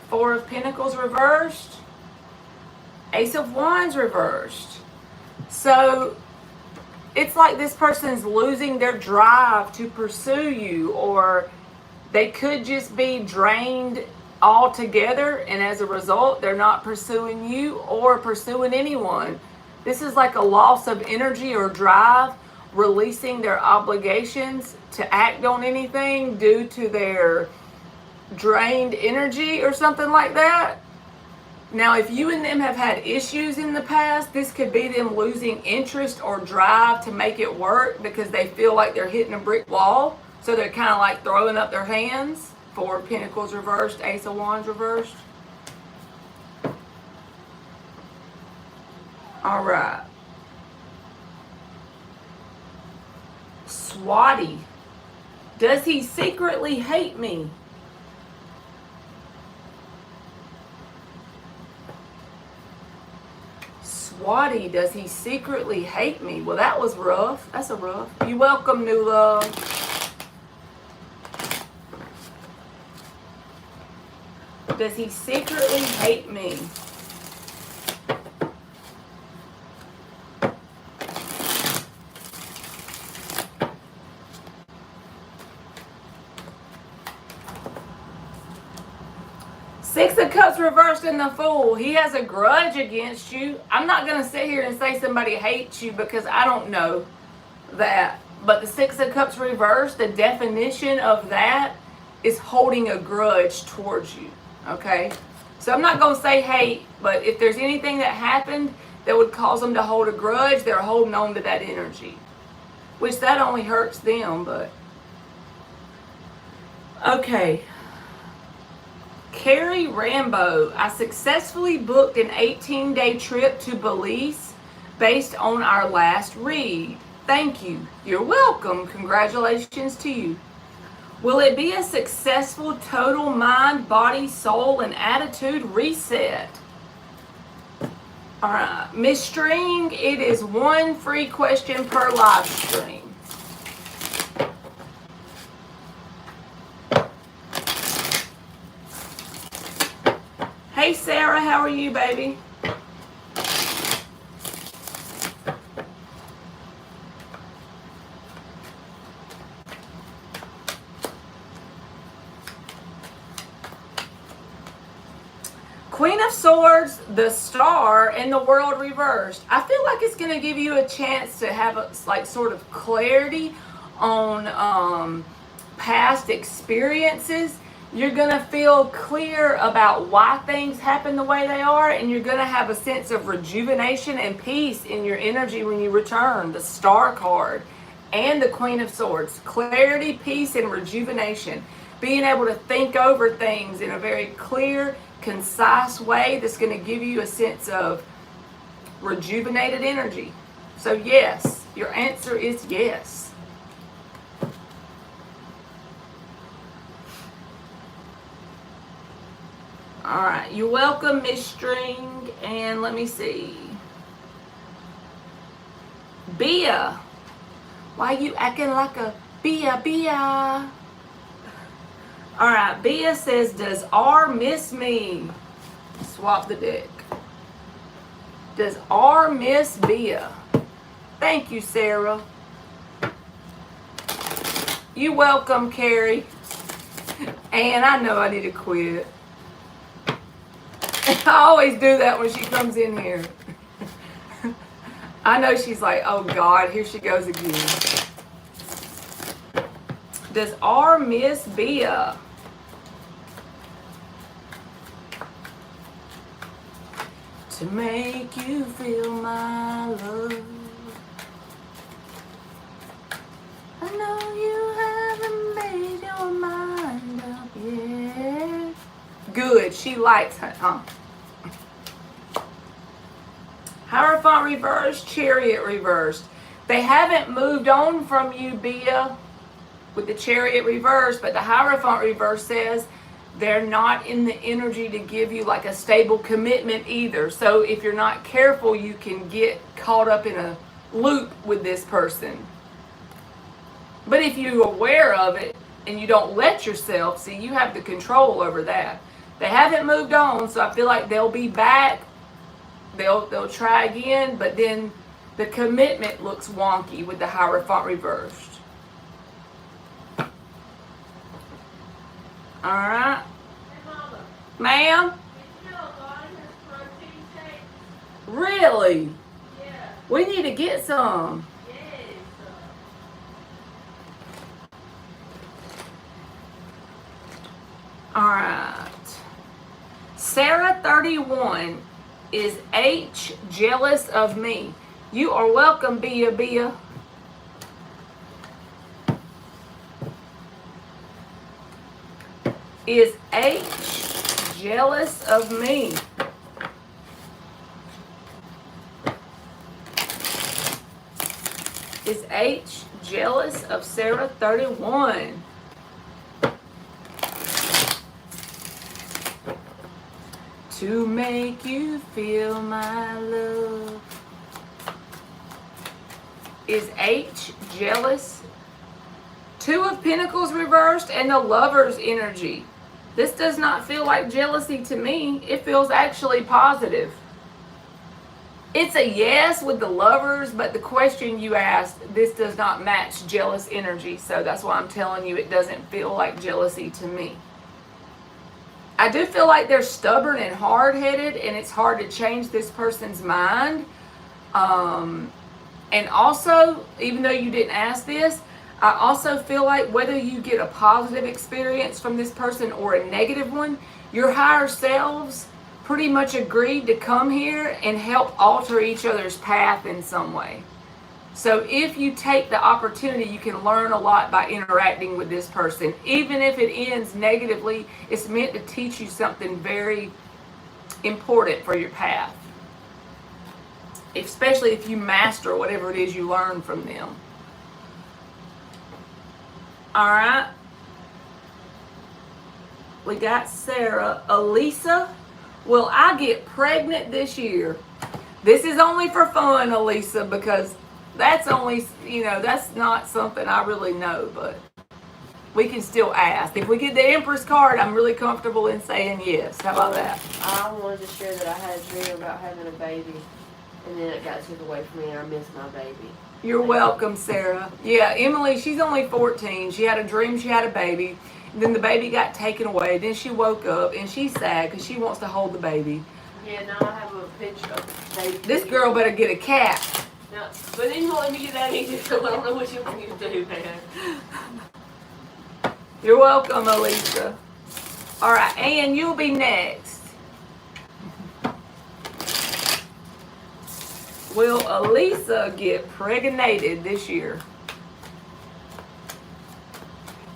4 of Pentacles reversed. Ace of Wands reversed. So it's like this person's losing their drive to pursue you, or they could just be drained altogether, and as a result, they're not pursuing you or pursuing anyone. This is like a loss of energy or drive, releasing their obligations to act on anything due to their drained energy or something like that. Now, if you and them have had issues in the past, this could be them losing interest or drive to make it work because they feel like they're hitting a brick wall. So they're kind of like throwing up their hands. 4 of Pentacles reversed, Ace of Wands reversed. All right. Swati, does he secretly hate me? Swati, does he secretly hate me? Well, that was rough. That's a rough. You're welcome, new love. Does he secretly hate me? Six of Cups reversed in the Fool. He has a grudge against you. I'm not going to sit here and say somebody hates you because I don't know that. But the Six of Cups reversed, the definition of that is holding a grudge towards you. Okay? So I'm not going to say hate, but if there's anything that happened that would cause them to hold a grudge, they're holding on to that energy. Which that only hurts them, but... Okay. Carrie Rambo, I successfully booked an 18-day trip to Belize based on our last read. Thank you. You're welcome. Congratulations to you. Will it be a successful total mind, body, soul, and attitude reset? All right, Miss String, it is one free question per live stream. Hey Sarah, how are you, baby? Queen of Swords, the Star, and the World reversed. I feel like it's going to give you a chance to have a, like, sort of clarity on past experiences. You're going to feel clear about why things happen the way they are, and you're going to have a sense of rejuvenation and peace in your energy when you return. The Star card and the Queen of Swords. Clarity, peace, and rejuvenation. Being able to think over things in a very clear, concise way that's going to give you a sense of rejuvenated energy. So yes, your answer is yes. All right, you're welcome, Miss String. And let me see. Bia, why you acting like a Bia? All right, Bia says, does R miss me? Swap the deck. Does R miss Bia? Thank you, Sarah. You welcome, Carrie. And I know I need to quit. I always do that when she comes in here. I know she's like, oh God, here she goes again. Does R miss Bia? To make you feel my love. I know you haven't made your mind up yet. Good, she likes it, huh? Hierophant reversed, Chariot reversed. They haven't moved on from you, Bia, with the Chariot reversed, but the Hierophant reverse says they're not in the energy to give you like a stable commitment either. So if you're not careful, you can get caught up in a loop with this person. But if you're aware of it and you don't let yourself, see, you have the control over that. They haven't moved on, so I feel like they'll be back. They'll try again, but then the commitment looks wonky with the Hierophant reversed. All right. Hey, Mama. Ma'am? Did you know God has protein shakes? Really? Yeah. We need to get some. Yes. All right. Sarah 31 is H jealous of me. You are welcome, Bia. Is H jealous of me? Is H jealous of Sarah 31? To make you feel my love. Is H jealous? Two of Pentacles reversed and the Lover's energy. This does not feel like jealousy to me. It feels actually positive. It's a yes with the Lovers, but the question you asked, this does not match jealous energy. So that's why I'm telling you it doesn't feel like jealousy to me. I do feel like they're stubborn and hard-headed, and it's hard to change this person's mind. And also, even though you didn't ask this, I also feel like whether you get a positive experience from this person or a negative one, your higher selves pretty much agreed to come here and help alter each other's path in some way. So if you take the opportunity, you can learn a lot by interacting with this person. Even if it ends negatively, it's meant to teach you something very important for your path. Especially if you master whatever it is you learn from them. All right. We got Sarah. Elisa, will I get pregnant this year? This is only for fun, Elisa, because that's only, that's not something I really know, but we can still ask. If we get the Empress card, I'm really comfortable in saying yes. How about that? I wanted to share that I had a dream about having a baby, and then it got taken away from me, and I missed my baby. You're welcome, Sarah. Yeah, Emily, she's only 14. She had a dream she had a baby. Then the baby got taken away. Then she woke up, and she's sad because she wants to hold the baby. Yeah, now I have a picture of the baby. This girl better get a cat. No, but then you won't let me get that easy, so I don't know what you want me to do, man. You're welcome, Elisa. All right, Ann, you'll be next. Will Elisa get pregnated this year?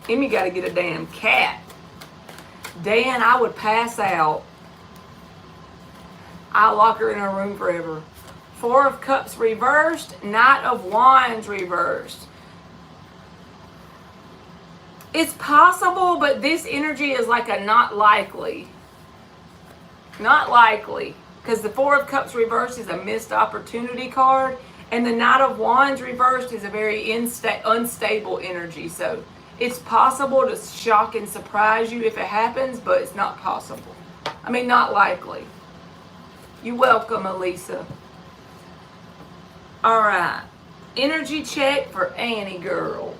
Emmy got to get a damn cat. Dan, I would pass out. I'll lock her in her room forever. Four of Cups reversed. Knight of Wands reversed. It's possible, but this energy is like a not likely. Not likely. Because the Four of Cups reversed is a missed opportunity card. And the Knight of Wands reversed is a very unstable energy. So it's possible to shock and surprise you if it happens, but it's not possible. I mean, not likely. You're welcome, Elisa. All right. Energy check for Annie girl.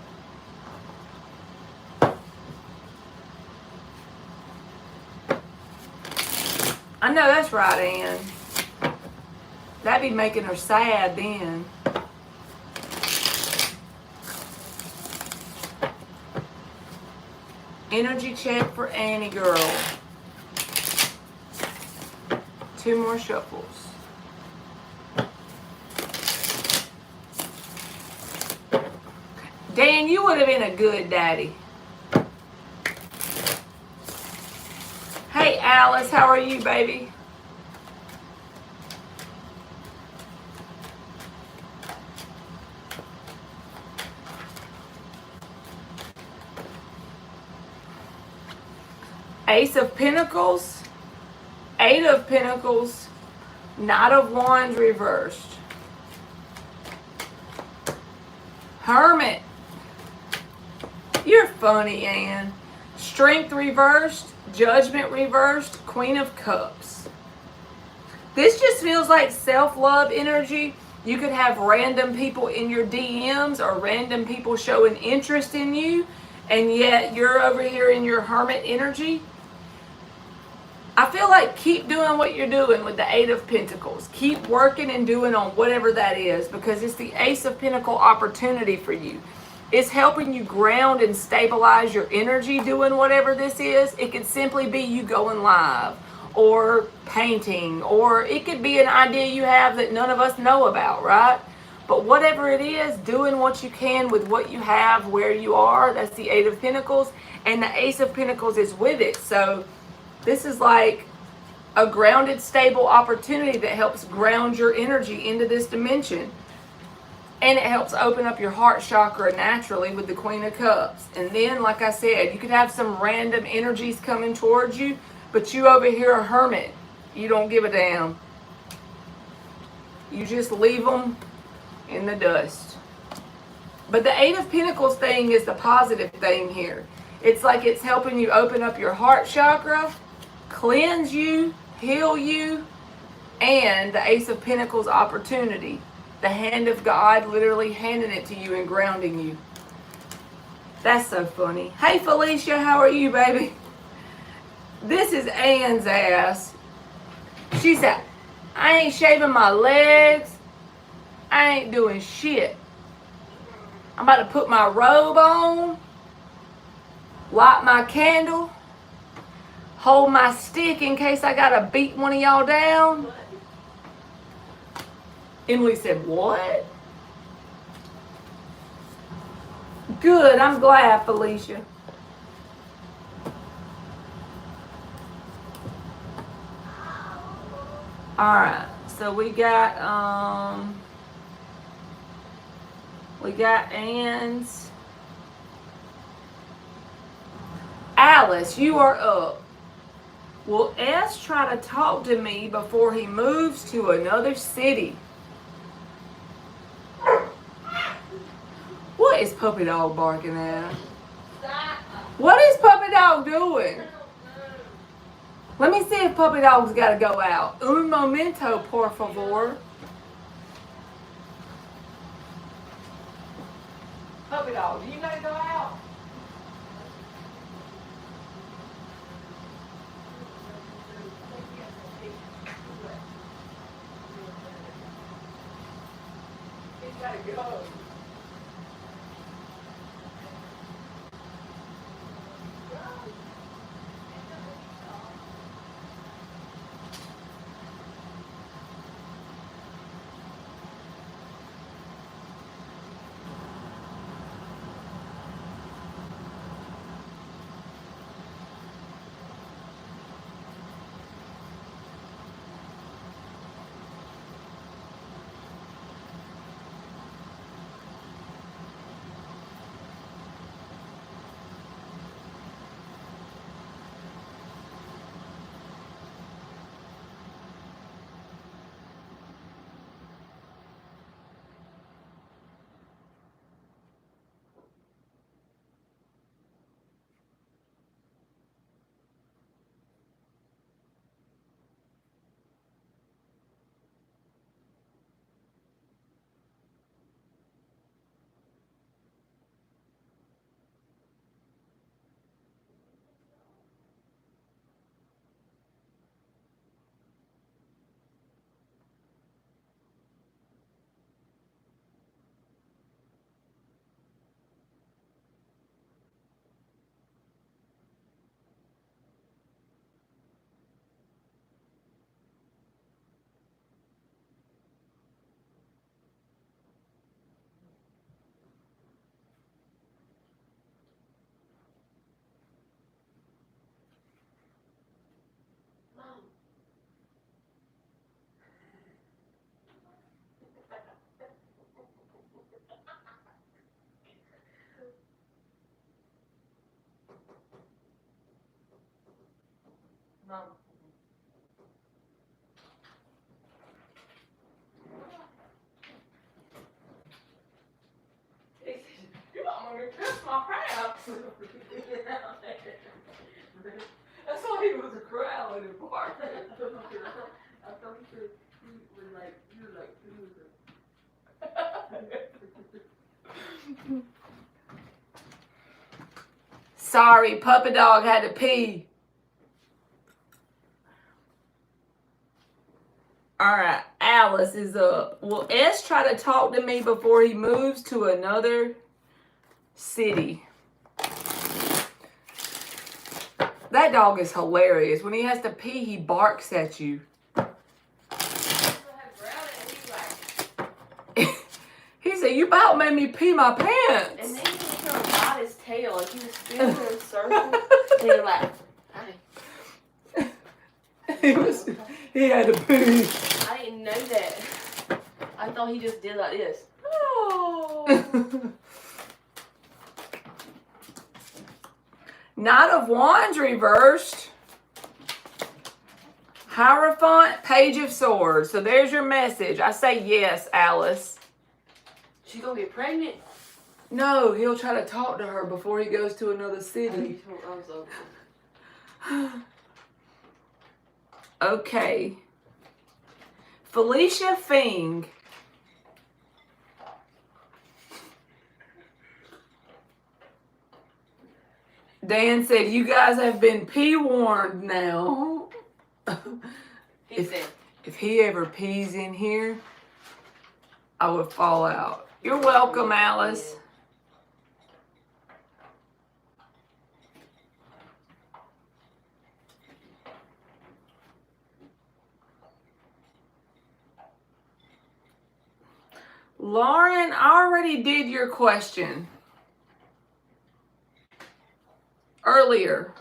I know that's right, Ann. That'd be making her sad then. Energy check for Annie girl. 2 more shuffles. Dan, you would have been a good daddy. Hey, Alice, how are you, baby? Ace of Pentacles, 8 of Pentacles, Knight of Wands reversed. Hermit. You're funny, Ann. Strength reversed, Judgment reversed, Queen of Cups. This just feels like self-love energy. You could have random people in your DMs or random people showing interest in you, and yet you're over here in your hermit energy. I feel like keep doing what you're doing with the 8 of Pentacles. Keep working and doing on whatever that is, because it's the Ace of Pentacle opportunity for you. It's helping you ground and stabilize your energy doing whatever this is. It could simply be you going live or painting, or it could be an idea you have that none of us know about, right? But whatever it is, doing what you can with what you have where you are. That's the 8 of Pentacles, and the Ace of Pentacles is with it. So this is like a grounded, stable opportunity that helps ground your energy into this dimension. And it helps open up your heart chakra naturally with the Queen of Cups. And then, like I said, you could have some random energies coming towards you, but you over here a hermit. You don't give a damn. You just leave them in the dust. But the 8 of Pentacles thing is the positive thing here. It's like it's helping you open up your heart chakra, cleanse you, heal you, and the Ace of Pentacles opportunity. The hand of God literally handing it to you and grounding you. That's so funny. Hey, Felicia, how are you, baby? This is Ann's ass. She said, I ain't shaving my legs. I ain't doing shit. I'm about to put my robe on, light my candle, hold my stick in case I gotta beat one of y'all down. Emily said, what? Good, I'm glad, Felicia. Alright, so we got Ann's. Alice, you are up. Will S try to talk to me before he moves to another city? What is Puppy Dog barking at? Stop. What is Puppy Dog doing? I don't know. Let me see if Puppy Dog's got to go out. Un momento, por favor. Puppy Dog, do you know to go out? He's got to go. Mom. You want me to kiss my pants? That's why he was growling and barking. I thought you were like, Sorry, Puppy Dog had to pee. Alright, Alice is up. Will S try to talk to me before he moves to another city? That dog is hilarious. When he has to pee, he barks at you. He said, you about made me pee my pants. and then he was trying to bite his tail, like he was spinning in a circle. And he was like, He had to pee. I didn't know that. I thought he just did like this. Oh. Knight of Wands reversed. Hierophant, Page of Swords. So there's your message. I say yes, Alice. She's gonna get pregnant. No, he'll try to talk to her before he goes to another city. I was over. Okay. Felicia Fing. Dan said, you guys have been warned now. He said, If he ever pees in here, I would fall out. You're welcome, Alice. Lauren, I already did your question earlier.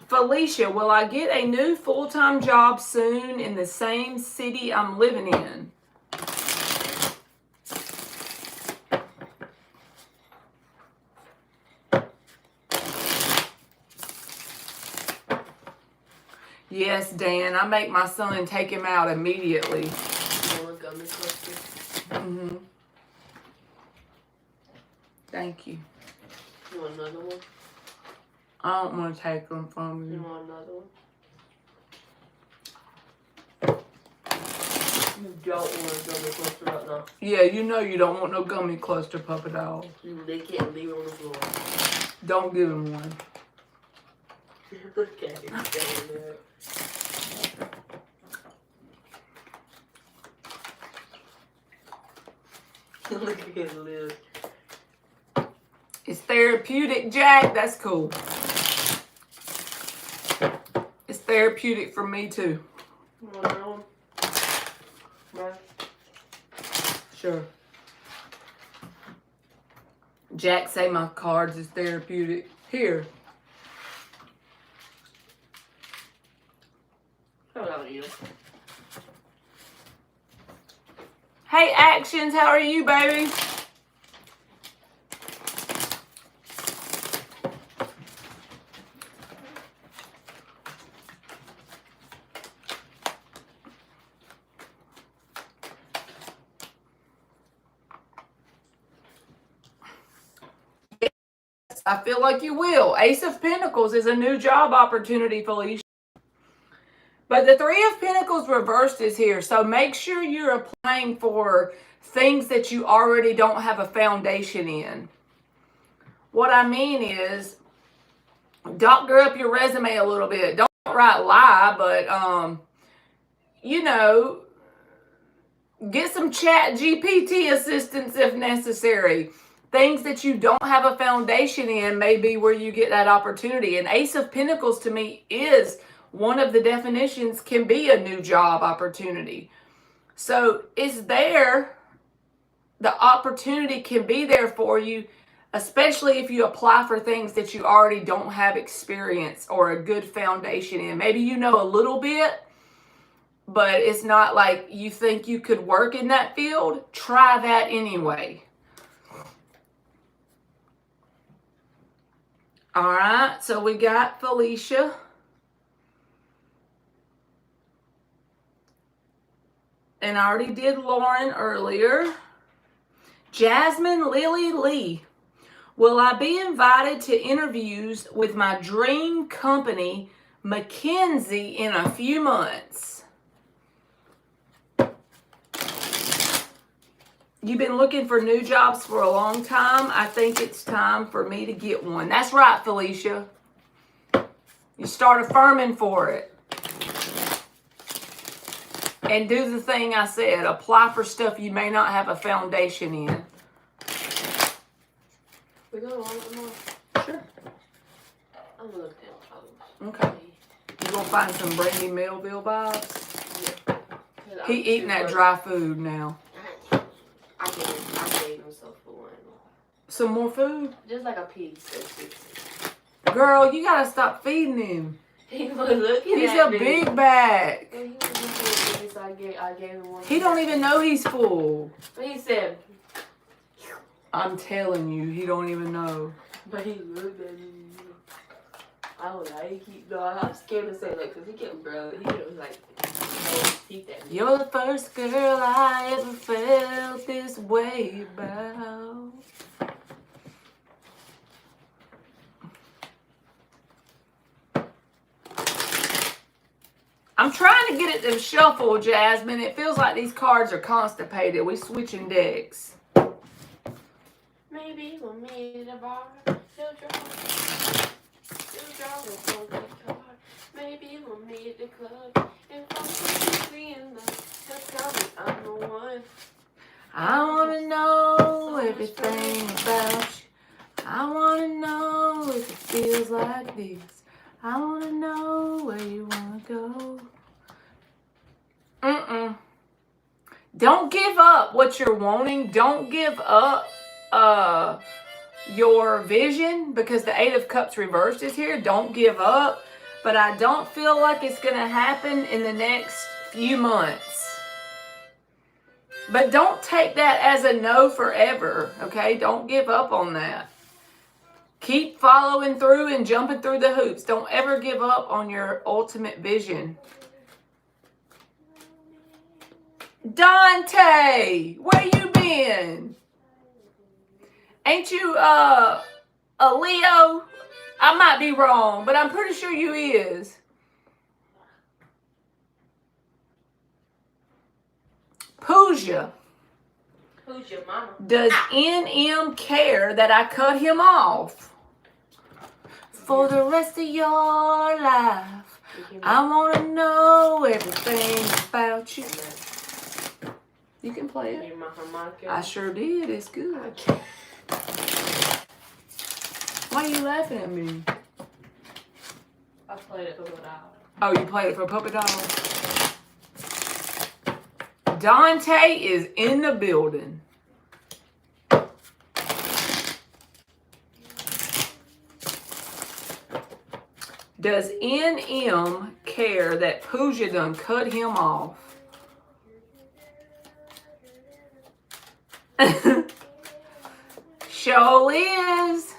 Felicia, will I get a new full-time job soon in the same city I'm living in? Yes, Dan. I make my son take him out immediately. You want a gummy cluster? Mm-hmm. Thank you. You want another one? I don't want to take them from You you. want another one? You don't want a gummy cluster right now. Yeah, you know you don't want no gummy cluster, Papa Dog. You lick it and leave it on the floor. Don't give him one. Look at him standing there. Look at his lips. It's therapeutic, Jack. That's cool. It's therapeutic for me too. You want another one? Right. Sure. Jack say my cards is therapeutic. Here. How about you? Hey, Actions, how are you, baby? I feel like you will. Ace of Pentacles is a new job opportunity, Felicia. But the Three of Pentacles reversed is here. So make sure you're applying for things that you already don't have a foundation in. What I mean is, doctor up your resume a little bit. Don't write lie, but, you know, get some Chat GPT assistance if necessary. Things that you don't have a foundation in may be where you get that opportunity. And Ace of Pentacles to me is one of the definitions, can be a new job opportunity. So it's there. The opportunity can be there for you, especially if you apply for things that you already don't have experience or a good foundation in. Maybe you know a little bit, but it's not like you think you could work in that field. Try that anyway. All right, so we got Felicia. And I already did Lauren earlier. Jasmine Lily Lee. Will I be invited to interviews with my dream company, McKinsey, in a few months? You've been looking for new jobs for a long time. I think it's time for me to get one. That's right, Felicia. You start affirming for it. And do the thing I said. Apply for stuff you may not have a foundation in. We got one more. Sure. I'm gonna look down close. Okay. You gonna find some Brandy Melville vibes? Yeah. He eating that dry food now. I gave him some food. Some more food? Just like a piece. Girl, you gotta stop feeding him. He was looking He's at a me. big bag. He was looking at me, so I gave him one. He don't even know he's full. But he said, I'm telling you, he don't even know. but he looked at me. I was like, I'm scared to say that because he kept growling. He was like, teeth at me. You're the first girl I ever felt this way about. I'm trying to get it to shuffle, Jasmine. It feels like these cards are constipated. We switching decks. Maybe we'll meet at a bar. He'll draw a funky card. Maybe we'll meet at the club. And funky in the tell me I'm the one. I want to know everything about you. I want to know if it feels like this. I want to know where you want to go. Don't give up what you're wanting. Don't give up your vision, because the Eight of Cups reversed is here. Don't give up. But I don't feel like it's going to happen in the next few months. But don't take that as a no forever, okay? Don't give up on that. Keep following through and jumping through the hoops. Don't ever give up on your ultimate vision. Dante, where you been? Ain't you a Leo? I might be wrong, but I'm pretty sure you is. Pooja. Who's your mama? Does NM care that I cut him off? For the rest of your life, I want to know everything about you. You can play it. I sure did. It's good. Why are you laughing at me? I played it for a while. Oh, you played it for Puppet Doll? Dante is in the building. Does NM care that Pooja done cut him off? Sure is.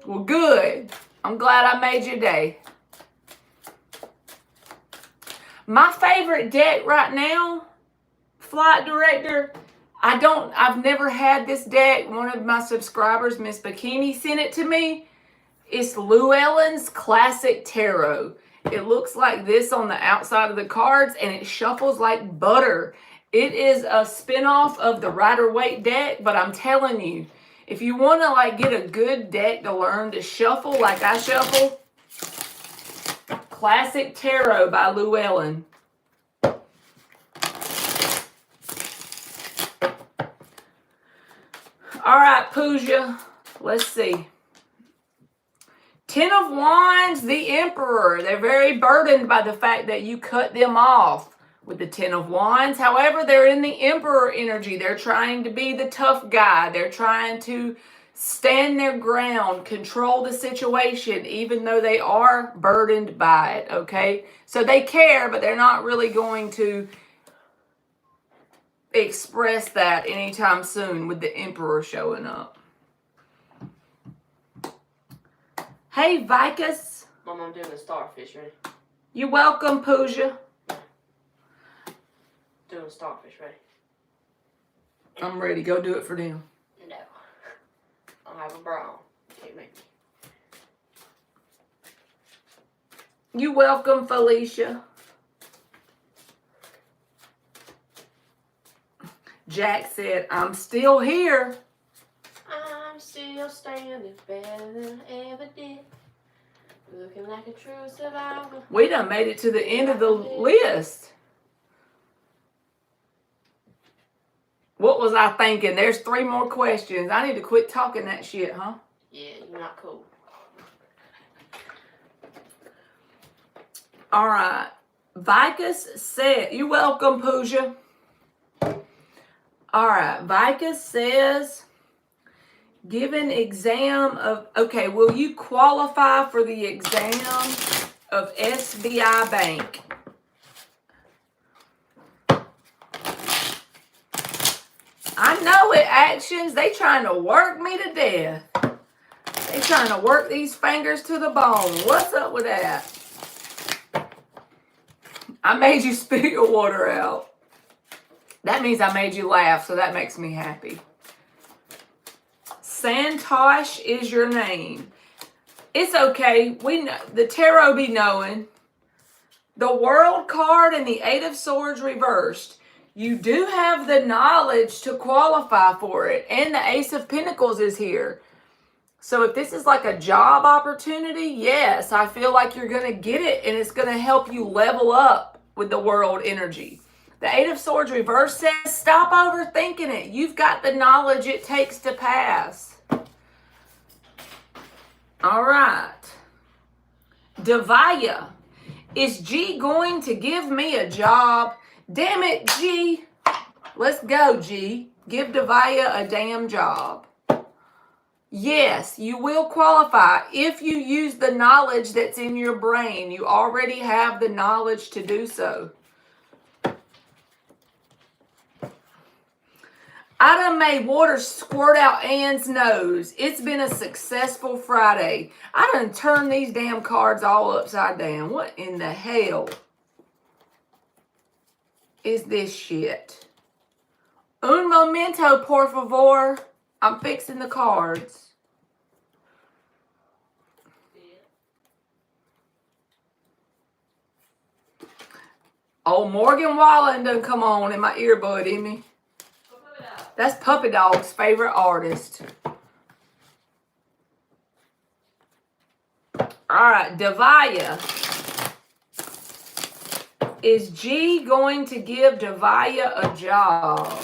Well, good. I'm glad I made your day. My favorite deck right now, Flight Director, I've never had this deck. One of my subscribers, Miss Bikini, sent it to me. It's Llewellyn's Classic Tarot. It looks like this on the outside of the cards, and it shuffles like butter. It is a spinoff of the Rider-Waite deck, but I'm telling you, if you want to like get a good deck to learn to shuffle like I shuffle, Classic Tarot by Llewellyn. All right, Pooja, let's see. Ten of Wands, the Emperor. They're very burdened by the fact that you cut them off with the Ten of Wands. However, they're in the Emperor energy. They're trying to be the tough guy. They're trying to stand their ground, control the situation, even though they are burdened by it, okay? So they care, but they're not really going to express that anytime soon with the Emperor showing up. Hey, Vicus. Mom, I'm doing a starfish, ready? You're welcome, Pooja. Doing a starfish, ready? I'm ready. Go do it for them. No. I'll have a bra on. Can't make me. You're welcome, Felicia. Jack said, I'm still here. I'm still standing better than I ever did. Looking like a true survivor. We done made it to the end of the list. What was I thinking? There's 3 more questions. I need to quit talking that shit, huh? Yeah, you're not cool. All right. Vicus said, you're welcome, Pooja. All right. Vicus says, give an exam of, okay, will you qualify for the exam of SBI Bank? I know it, Actions. They trying to work me to death. They trying to work these fingers to the bone. What's up with that? I made you spit your water out. That means I made you laugh, so that makes me happy. Santosh is your name. It's okay. We know the tarot be knowing. The World card and the 8 of Swords reversed. You do have the knowledge to qualify for it. And the Ace of Pentacles is here. So if this is like a job opportunity, yes, I feel like you're going to get it. And it's going to help you level up with the World energy. The 8 of Swords reverse says, stop overthinking it. You've got the knowledge it takes to pass. All right. Devaya. Is G going to give me a job? Damn it, G. Let's go, G. Give Devaya a damn job. Yes, you will qualify if you use the knowledge that's in your brain. You already have the knowledge to do so. I done made water squirt out Ann's nose. It's been a successful Friday. I done turned these damn cards all upside down. What in the hell is this shit? Un momento, por favor. I'm fixing the cards. Oh, Morgan Wallen done come on in my earbud, isn't he? That's Puppy Dog's favorite artist. Alright, Devaya. Is G going to give Devaya a job?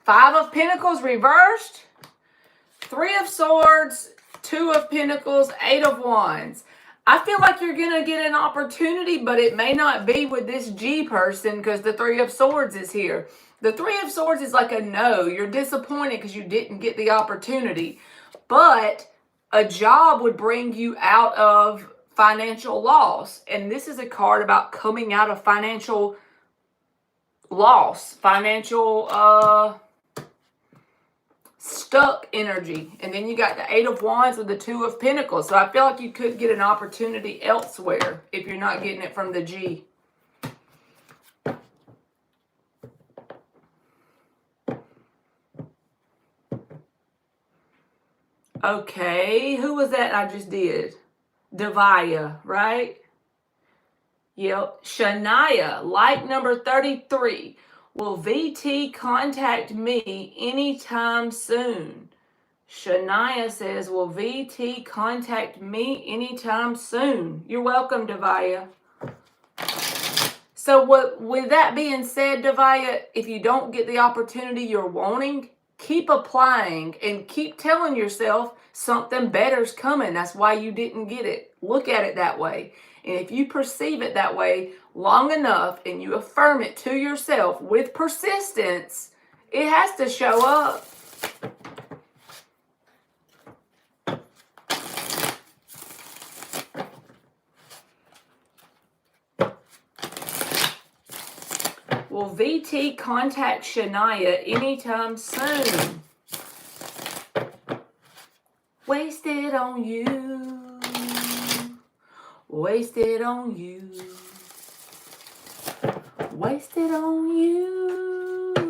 Five of Pentacles reversed. Three of Swords. Two of Pentacles. Eight of Wands. I feel like you're going to get an opportunity, but it may not be with this G person because the Three of Swords is here. The Three of Swords is like a no. You're disappointed because you didn't get the opportunity. But a job would bring you out of financial loss. And this is a card about coming out of financial loss. Financial, stuck energy. And then you got the Eight of Wands with the Two of Pentacles. So I feel like you could get an opportunity elsewhere if you're not getting it from the G. Okay, who was that I just did? Devaya, right? Yep. Shania, like number 33. Will VT contact me anytime soon? Shania says, will VT contact me anytime soon? You're welcome, Devaya. So with that being said, Devaya, if you don't get the opportunity you're wanting, keep applying and keep telling yourself something better's coming. That's why you didn't get it. Look at it that way. And if you perceive it that way long enough and you affirm it to yourself with persistence, it has to show up. Will VT contact Shania anytime soon? Wasted on you. Wasted on you. Wasted on you.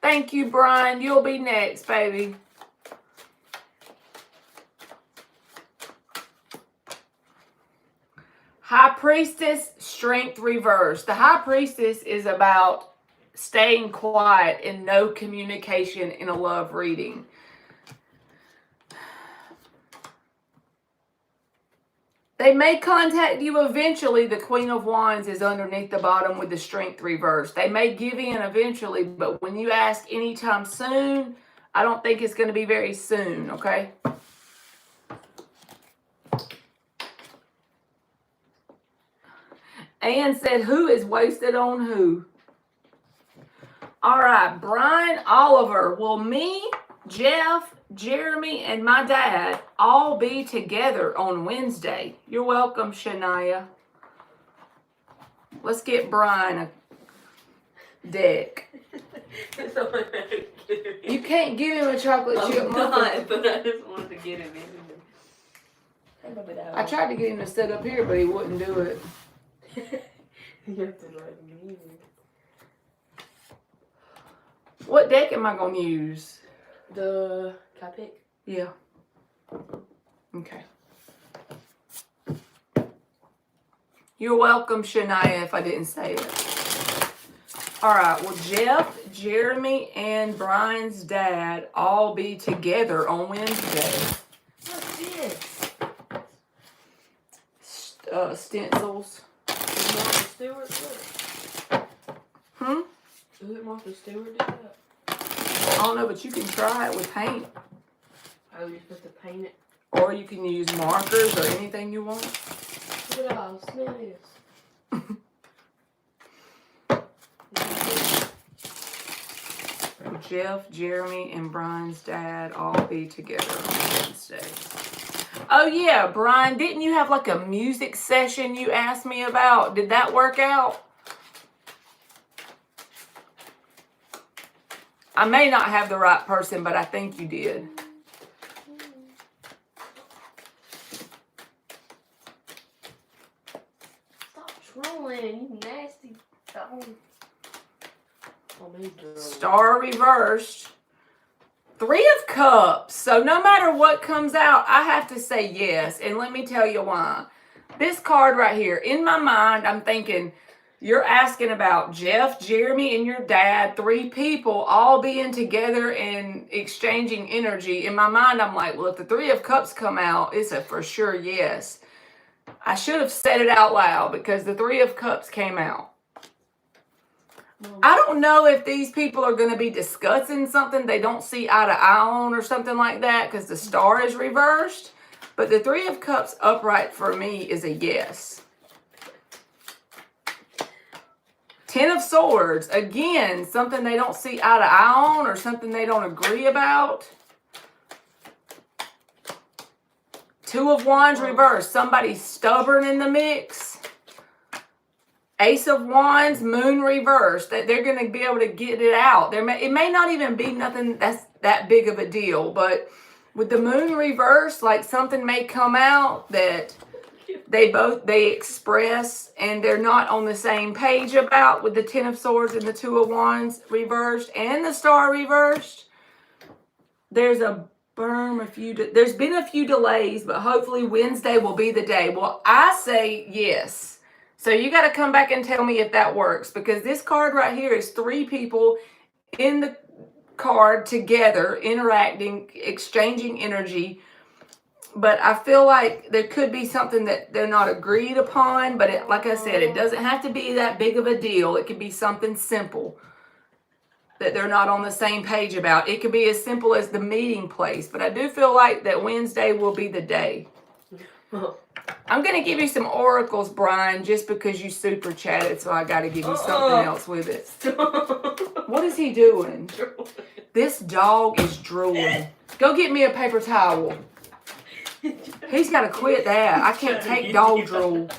Thank you, Brian. You'll be next, baby. High Priestess, Strength Reversed. The High Priestess is about staying quiet and no communication in a love reading. They may contact you eventually. The Queen of Wands is underneath the bottom with the Strength Reversed. They may give in eventually, but when you ask anytime soon, I don't think it's going to be very soon, okay? Ann said, who is wasted on who? All right, Brian Oliver. Will me, Jeff, Jeremy, and my dad all be together on Wednesday? You're welcome, Shania. Let's get Brian a deck. You can't give him a chocolate chip muffin. But I just wanted to get him in. I tried to get him to sit up here, but he wouldn't do it. You have to like leave it. What deck am I going to use? The Capic? Yeah. Okay. You're welcome, Shania, if I didn't say it. All right. Will Jeff, Jeremy, and Brian's dad all be together on Wednesday? What's this? Stencils. Martha Stewart? Hmm? Is it Martha Stewart did that? I don't know, but you can try it with paint. Are we supposed to paint it? Or you can use markers or anything you want. Look at all, smell this. Jeff, Jeremy, and Brian's dad all be together on Wednesday. Oh yeah, Brian, didn't you have like a music session you asked me about? Did that work out? I may not have the right person, but I think you did. Stop trolling, you nasty dog. Star reversed. 3 of Cups. So no matter what comes out, I have to say yes. And let me tell you why. This card right here, in my mind, I'm thinking, you're asking about Jeff, Jeremy, and your dad, 3 people all being together and exchanging energy. In my mind, I'm like, well, if the 3 of Cups come out, it's a for sure yes. I should have said it out loud because the 3 of Cups came out. I don't know if these people are going to be discussing something they don't see eye to eye on or something like that because the star is reversed. But the 3 of Cups upright for me is a yes. 10 of Swords, again, something they don't see eye to eye on or something they don't agree about. 2 of Wands reversed, somebody stubborn in the mix. Ace of Wands, Moon reversed, that they're going to be able to get it out. It may not even be nothing that's that big of a deal, but with the Moon reversed, like something may come out that they express and they're not on the same page about, with the 10 of Swords and the 2 of Wands reversed and the Star reversed. There's there's been a few delays, but hopefully Wednesday will be the day. Well, I say yes. So you got to come back and tell me if that works, because this card right here is 3 people in the card together, interacting, exchanging energy. But I feel like there could be something that they're not agreed upon. But like I said, it doesn't have to be that big of a deal. It could be something simple that they're not on the same page about. It could be as simple as the meeting place. But I do feel like that Wednesday will be the day. I'm going to give you some oracles, Brian, just because you super chatted, so I got to give you something else with it. What is he doing? This dog is drooling. Go get me a paper towel. He's got to quit that. I can't take dog drool.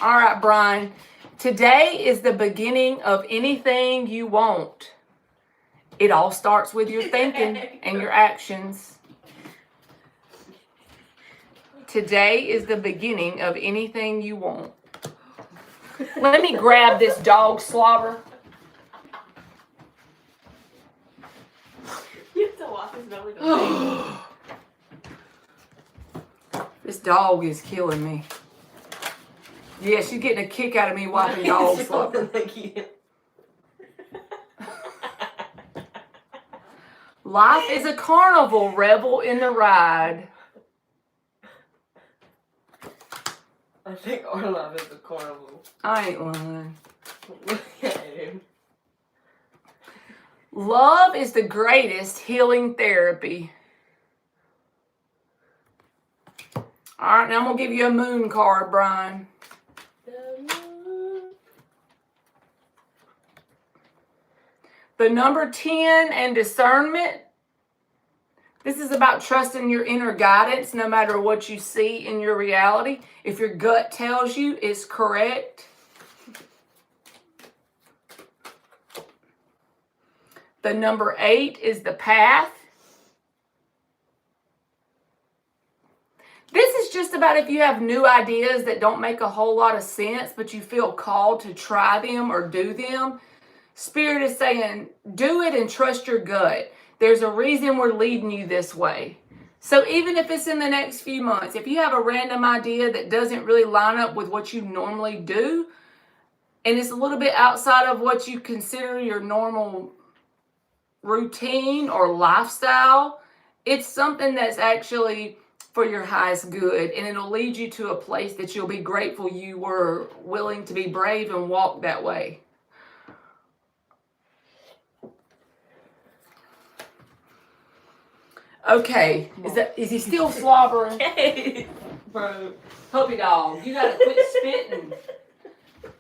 All right, Brian. Today is the beginning of anything you want. It all starts with your thinking and your actions. Today is the beginning of anything you want. Let me grab this dog slobber. You have to walk his belly. This dog is killing me. Yeah, she's getting a kick out of me wiping dog slobber. Life is a carnival, revel in the ride. I think our life is a carnival. I ain't lying. Look at him. Love is the greatest healing therapy. All right, now I'm going to give you a moon card, Brian. The number 10 and discernment. This is about trusting your inner guidance no matter what you see in your reality. If your gut tells you it's correct. The number 8 is the path. This is just about if you have new ideas that don't make a whole lot of sense, but you feel called to try them or do them. Spirit is saying, do it and trust your gut. There's a reason we're leading you this way. So even if it's in the next few months, if you have a random idea that doesn't really line up with what you normally do, and it's a little bit outside of what you consider your normal routine or lifestyle, it's something that's actually for your highest good, and it'll lead you to a place that you'll be grateful you were willing to be brave and walk that way. Okay, is he still slobbering? Bro, puppy dog, you gotta quit spitting.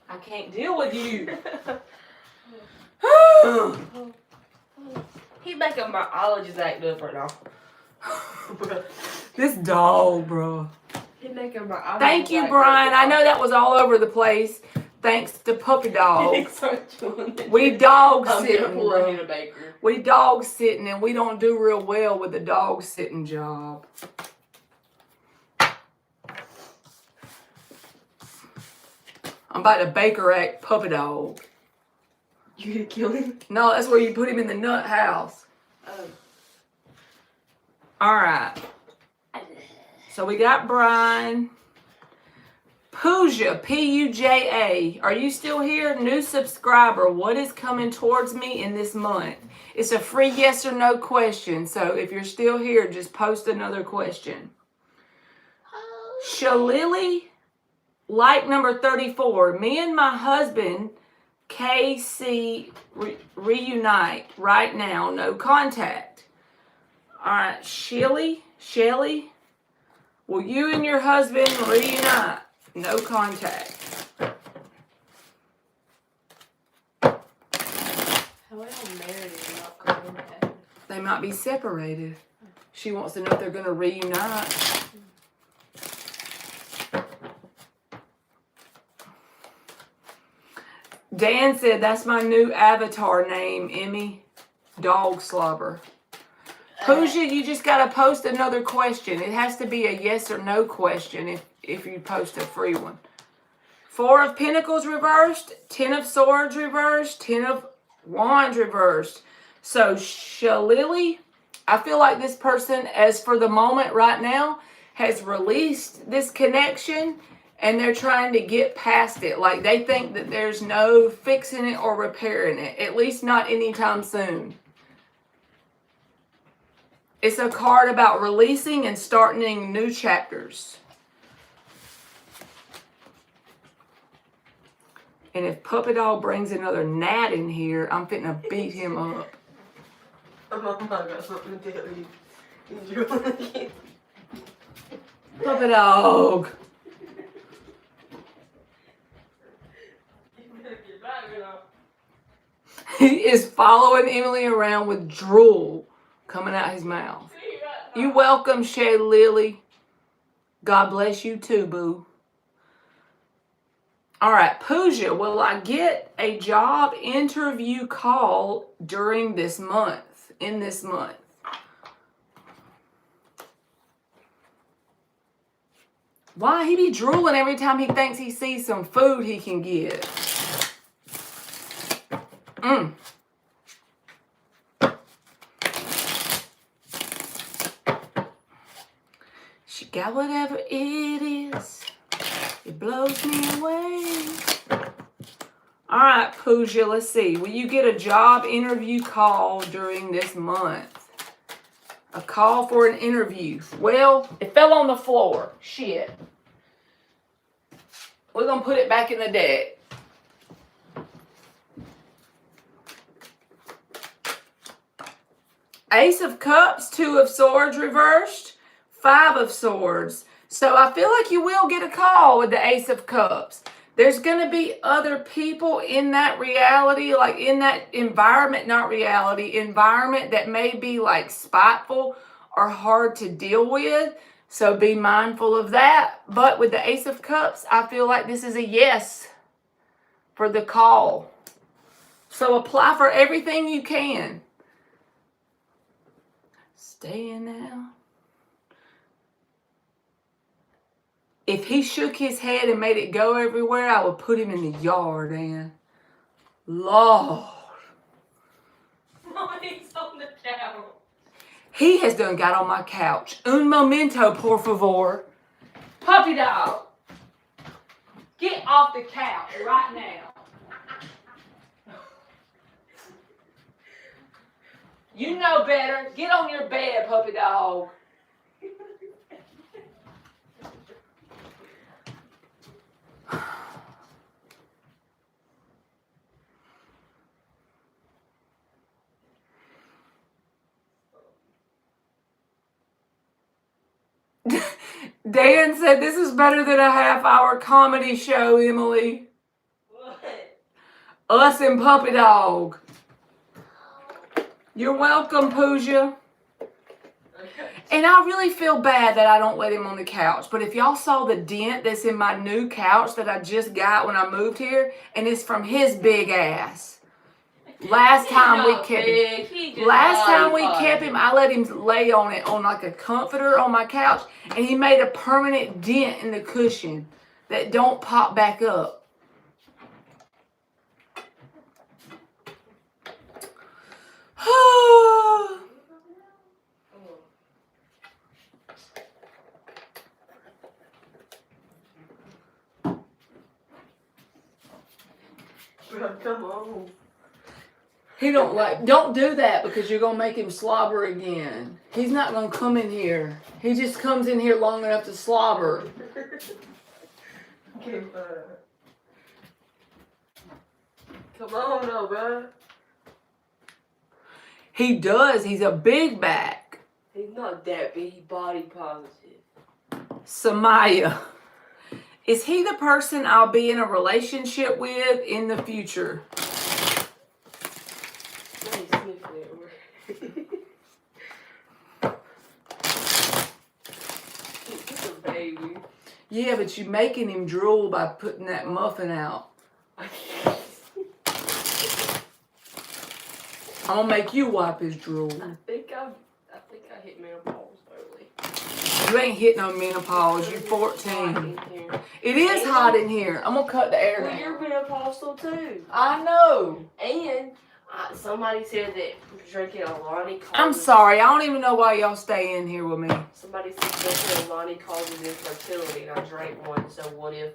I can't deal with you. He making my allergies act up right now. This dog, bro. He making my allergies Thank you, act Brian. up. I know that was all over the place. Thanks to puppy dog. We We dog I'm sitting, gonna pull bro. in a baker. We dog sitting, and we don't do real well with the dog sitting job. I'm about to Baker Act puppy dog. You gonna kill him? No, that's where you put him in the nut house. Oh. All right. So we got Brian. Pooja, P-U-J-A. Are you still here? New subscriber. What is coming towards me in this month? It's a free yes or no question. So if you're still here, just post another question. Shalili, like number 34. Me and my husband, KC, reunite right now. No contact. All right, Shelly, will you and your husband reunite? No contact. How are they married and not contact? They might be separated. She wants to know if they're going to reunite. Dan said that's my new avatar name, Emmy. Dog slobber. Pooja, you just got to post another question. It has to be a yes or no question if you post a free one. 4 of Pentacles reversed, 10 of Swords reversed, 10 of Wands reversed. So, Shalili, I feel like this person, as for the moment right now, has released this connection and they're trying to get past it. Like they think that there's no fixing it or repairing it, at least not anytime soon. It's a card about releasing and starting new chapters. And if Puppy Dog brings another gnat in here, I'm fitting to beat him up. Oh my God, got something to tell you. You drooling again? Puppy Dog. He is following Emily around with drool coming out his mouth. You welcome, Shay Lily. God bless you too, boo. All right, Pooja, will I get a job interview call during this month, in this month? Why? He be drooling every time he thinks he sees some food he can get. She got whatever it is. It blows me away. All right, Pooja, let's see. Will you get a job interview call during this month? A call for an interview. Well, it fell on the floor. Shit. We're going to put it back in the deck. Ace of Cups, 2 of Swords reversed, 5 of Swords. So I feel like you will get a call with the Ace of Cups. There's going to be other people in that reality, like in that environment, not reality, environment that may be like spiteful or hard to deal with. So be mindful of that. But with the Ace of Cups, I feel like this is a yes for the call. So apply for everything you can. Staying now. If he shook his head and made it go everywhere, I would put him in the yard, Ann. Lord. Mommy's on the couch. He has done got on my couch. Un momento, por favor. Puppy dog. Get off the couch right now. You know better. Get on your bed, puppy dog. Dan said this is better than a half-hour comedy show, Emily. What? Us and Puppy Dog. You're welcome, Pooja. Okay. And I really feel bad that I don't let him on the couch. But if y'all saw the dent that's in my new couch that I just got when I moved here, and it's from his big ass. Last time we kept him, I let him lay on it on like a comforter on my couch, and he made a permanent dent in the cushion that don't pop back up. Bro, come on. Don't do that because you're going to make him slobber again. He's not going to come in here. He just comes in here long enough to slobber. Okay, come on, though, bro. He does. He's a big back. He's not that big. He's body positive. Samaya. Is he the person I'll be in a relationship with in the future? He's a baby. Yeah, but you're making him drool by putting that muffin out. I'm gonna make you wipe his drool. I think I hit menopause early. You ain't hit no menopause. You're 14. It is hot in here. I'm gonna cut the air Well, down. you're menopausal too. I know. And somebody said that drinking Alani causes... I'm sorry. I don't even know why y'all stay in here with me. Somebody said drinking Alani causes infertility, and I drank one. So what if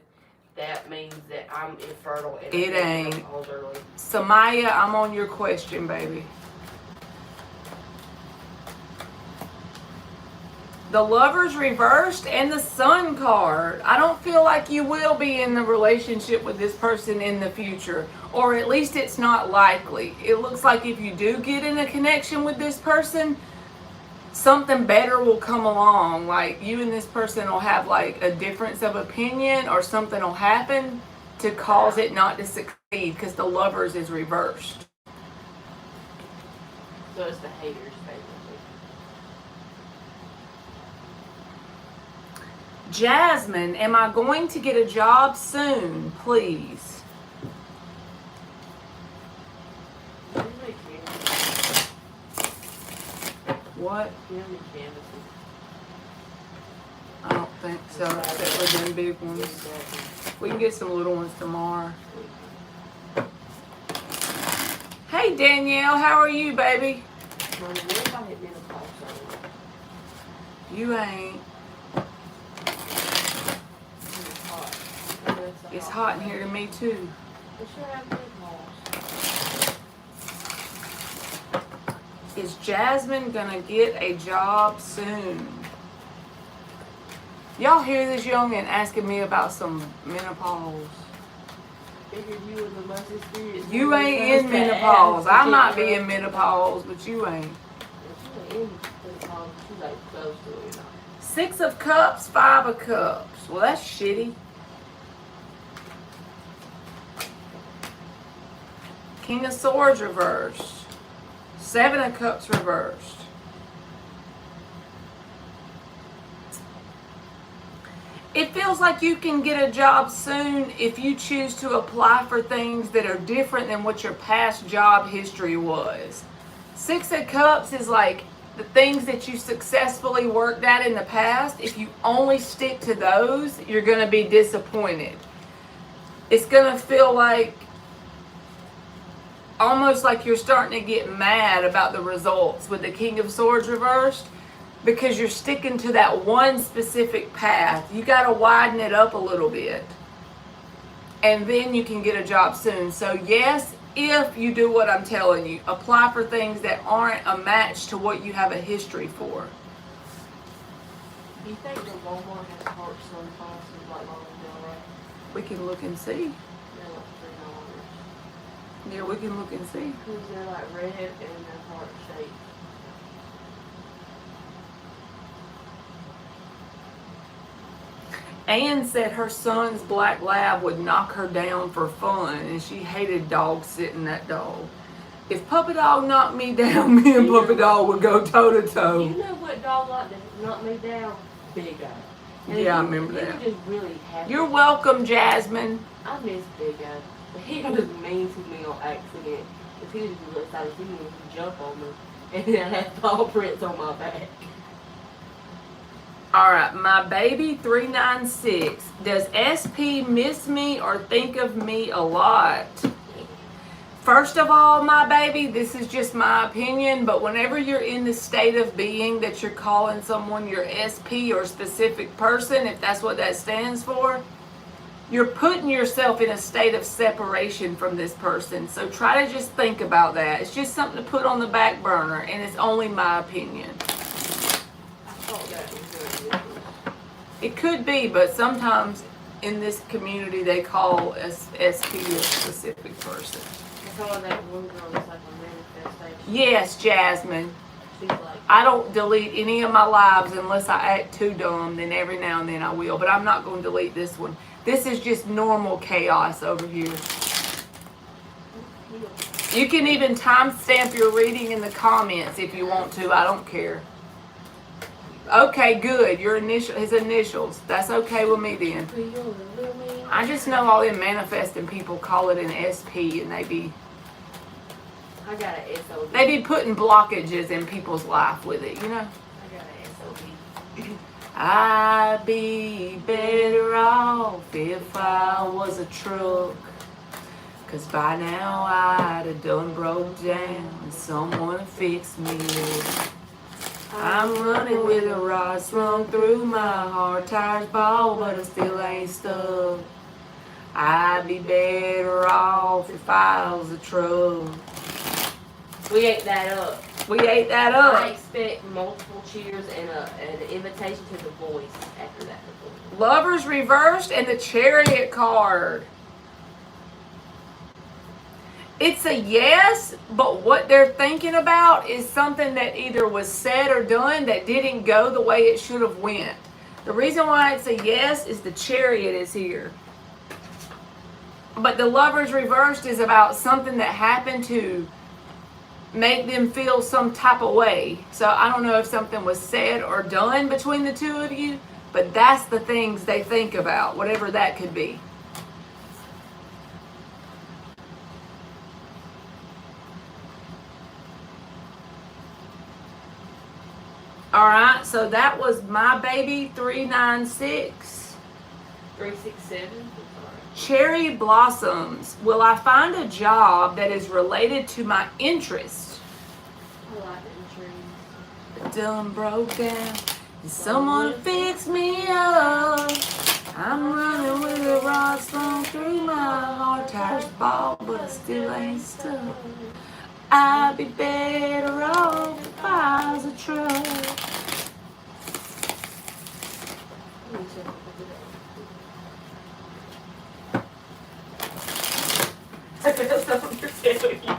that means that I'm infertile and It I ain't. menopause early? Samaya, I'm on your question, baby. The Lovers reversed and the Sun card. I don't feel like you will be in the relationship with this person in the future. Or at least it's not likely. It looks like if you do get in a connection with this person, something better will come along. Like you and this person will have like a difference of opinion or something will happen to cause it not to succeed because the Lovers is reversed. So it's the haters, basically. Jasmine, am I going to get a job soon, please? What? I don't think so, except for them big ones. We can get some little ones tomorrow. Hey Danielle, how are you, baby? What if I hit menopause early? You ain't. It's hot in here to me too. Is Jasmine gonna get a job soon? Y'all hear this youngin asking me about some menopause. Figured you was the most experienced. You ain't in menopause. I might be in menopause, but you ain't. She ain't in menopause. She's like close to it, you know. 6 of Cups, 5 of Cups. Well, that's shitty. King of Swords reversed. 7 of Cups reversed. It feels like you can get a job soon if you choose to apply for things that are different than what your past job history was. 6 of Cups is like the things that you successfully worked at in the past. If you only stick to those, you're going to be disappointed. It's going to feel like almost like you're starting to get mad about the results with the King of Swords reversed because you're sticking to that one specific path. You got to widen it up a little bit. And then you can get a job soon. So yes, if you do what I'm telling you, apply for things that aren't a match to what you have a history for. Do you think the Walmart has heart sun classes like Lawrence, right? We can look and see. They're like $3. Yeah, we can look and see. Because they're like red and they're heart shaped. Anne said her son's black lab would knock her down for fun, and she hated dogs sitting that dog. If Puppy Dog knocked me down, me and Puppy Dog would go toe to toe. You know what dog like to knock me down? Big Guy. And Yeah, I remember he that. was just really happy. You're welcome, Jasmine. I miss Big Guy. But he was mean to me on accident. Because he was just really excited to see me when he jump on me. And then I had paw prints on my back. All right, my baby 396. Does SP miss me or think of me a lot? First of all, my baby, this is just my opinion, but whenever you're in the state of being that you're calling someone your SP or specific person, if that's what that stands for, you're putting yourself in a state of separation from this person. So try to just think about that. It's just something to put on the back burner, and it's only my opinion. It could be, but sometimes in this community they call SP a specific person. I saw that one girl was like a manifestation. Yes, Jasmine. She's like, I don't delete any of my lives unless I act too dumb, then every now and then I will. But I'm not going to delete this one. This is just normal chaos over here. You can even timestamp your reading in the comments if you want to. I don't care. Okay, good. His initials. That's okay with me then. I just know all them manifesting people call it an SP, and they be got an SOB. they be putting blockages in people's life with it, you know. I got an SOB. I'd be better off if I was a truck, 'cause by now I'd have done broke down and someone fix me up. I'm running with a rod slung through my heart, tires bald but I still ain't stuck. I'd be better off if I was a truck. We ate that up. We ate that I up. expect multiple cheers and an invitation to the voice after that. Lovers reversed and the Chariot card. It's a yes, but what they're thinking about is something that either was said or done that didn't go the way it should have went. The reason why it's a yes is the Chariot is here. But the Lovers reversed is about something that happened to make them feel some type of way. So I don't know if something was said or done between the two of you, but that's the things they think about, whatever that could be. Alright, so that was my baby 396. 367. I'm sorry. Cherry blossoms. Will I find a job that is related to my interest? I like insurance. Done broke down. And someone fix me up. I'm running with a rod slung through my heart. Tires bald, but I still ain't stuck. I'd be better off if I was a truck. Let me check if I did that. That's not what you're telling you.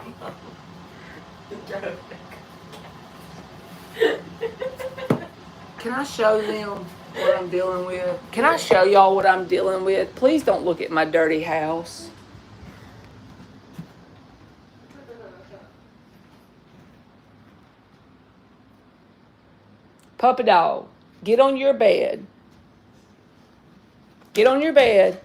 Can I show them what I'm dealing with? Can I show y'all what I'm dealing with? Please don't look at my dirty house. Puppy Dog, get on your bed. Get on your bed.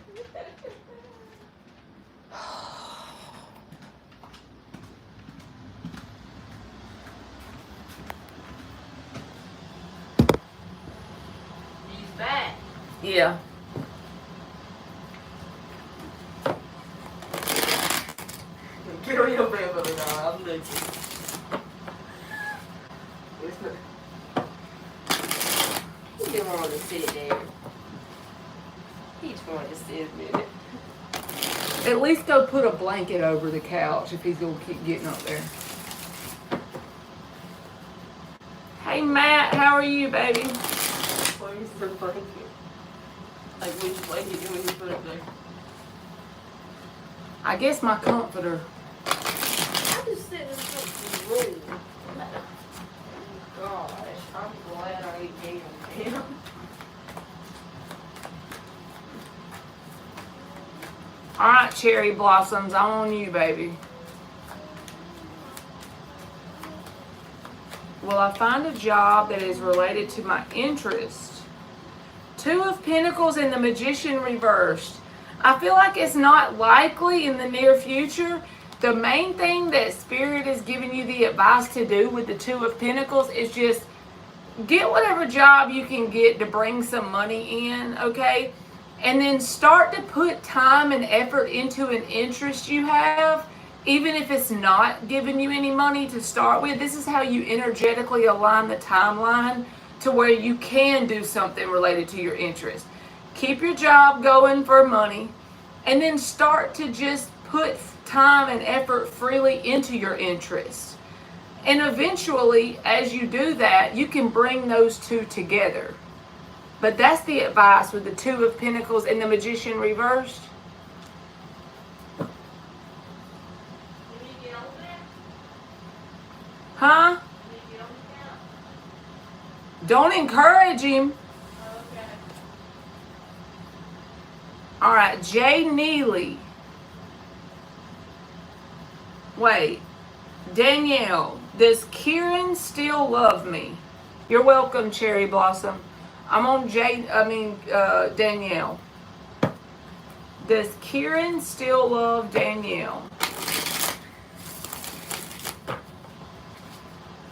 He's back. Yeah. Get on your bed, baby dog. I'm looking. He didn't want to sit there. He just wanted to sit a minute. At least go put a blanket over the couch if he's going to keep getting up there. Hey, Matt, how are you, baby? Or he's the blanket. Like which blanket do we put up there? I guess my comforter. I just sit in the room. Gosh, I'm glad I ate damn. All right, cherry blossoms, I'm on you, baby. Will I find a job that is related to my interest? Two of Pentacles and the Magician reversed. I feel like it's not likely in the near future. The main thing that Spirit is giving you the advice to do with the Two of Pentacles is just get whatever job you can get to bring some money in, okay? And then start to put time and effort into an interest you have, even if it's not giving you any money to start with. This is how you energetically align the timeline to where you can do something related to your interest. Keep your job going for money, and then start to just put time and effort freely into your interest. And eventually, as you do that, you can bring those two together. But that's the advice with the Two of Pentacles and the Magician reversed. You need to get over that? Huh? You need to get over that? Don't encourage him. Okay. All right, Jay Neely. Wait, Danielle, does Kieran still love me? You're welcome, Cherry Blossom. I'm on Danielle. Does Kieran still love Danielle?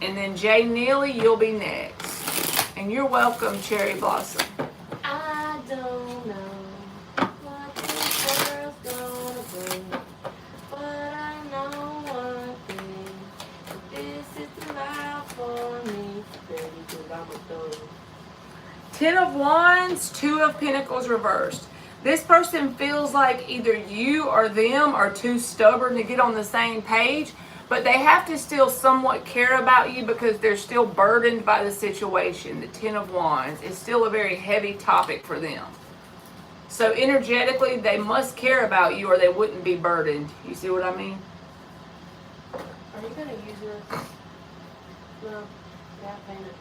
And then Jay Neely, you'll be next. And you're welcome, Cherry Blossom. I don't know what this world's gonna bring, but I know one thing. This is the life for me, baby, 'cause I'm a thug. Ten of Wands, Two of Pentacles reversed. This person feels like either you or them are too stubborn to get on the same page, but they have to still somewhat care about you because they're still burdened by the situation. The Ten of Wands is still a very heavy topic for them. So energetically, they must care about you or they wouldn't be burdened. You see what I mean? Are you gonna use yours? No. Yeah, paint it.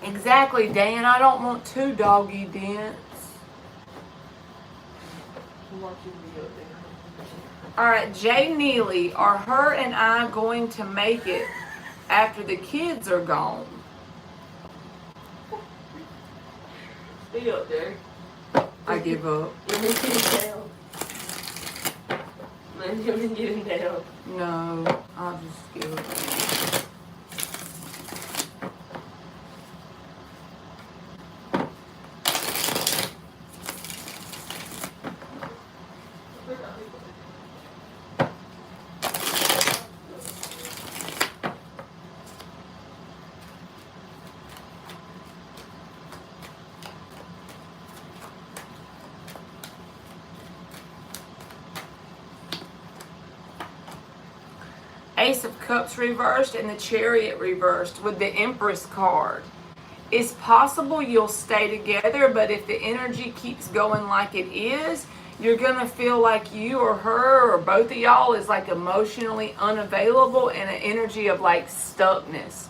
Exactly, Dan. I don't want two doggy dents. Watch you be up there. All right, Jay Neely, are her and I going to make it after the kids are gone? Stay up there. I give up. Let me get it down. Let me get it down. No, I'll just give up. Ace of Cups reversed and the Chariot reversed with the Empress card. It's possible you'll stay together, but if the energy keeps going like it is, you're going to feel like you or her or both of y'all is like emotionally unavailable and an energy of like stuckness.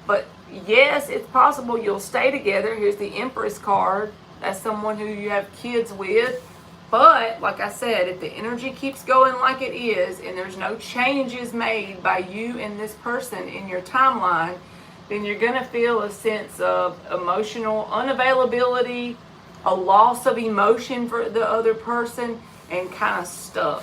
But yes, it's possible you'll stay together. Here's the Empress card. That's someone who you have kids with. But, like I said, if the energy keeps going like it is and there's no changes made by you and this person in your timeline, then you're going to feel a sense of emotional unavailability, a loss of emotion for the other person, and kind of stuck.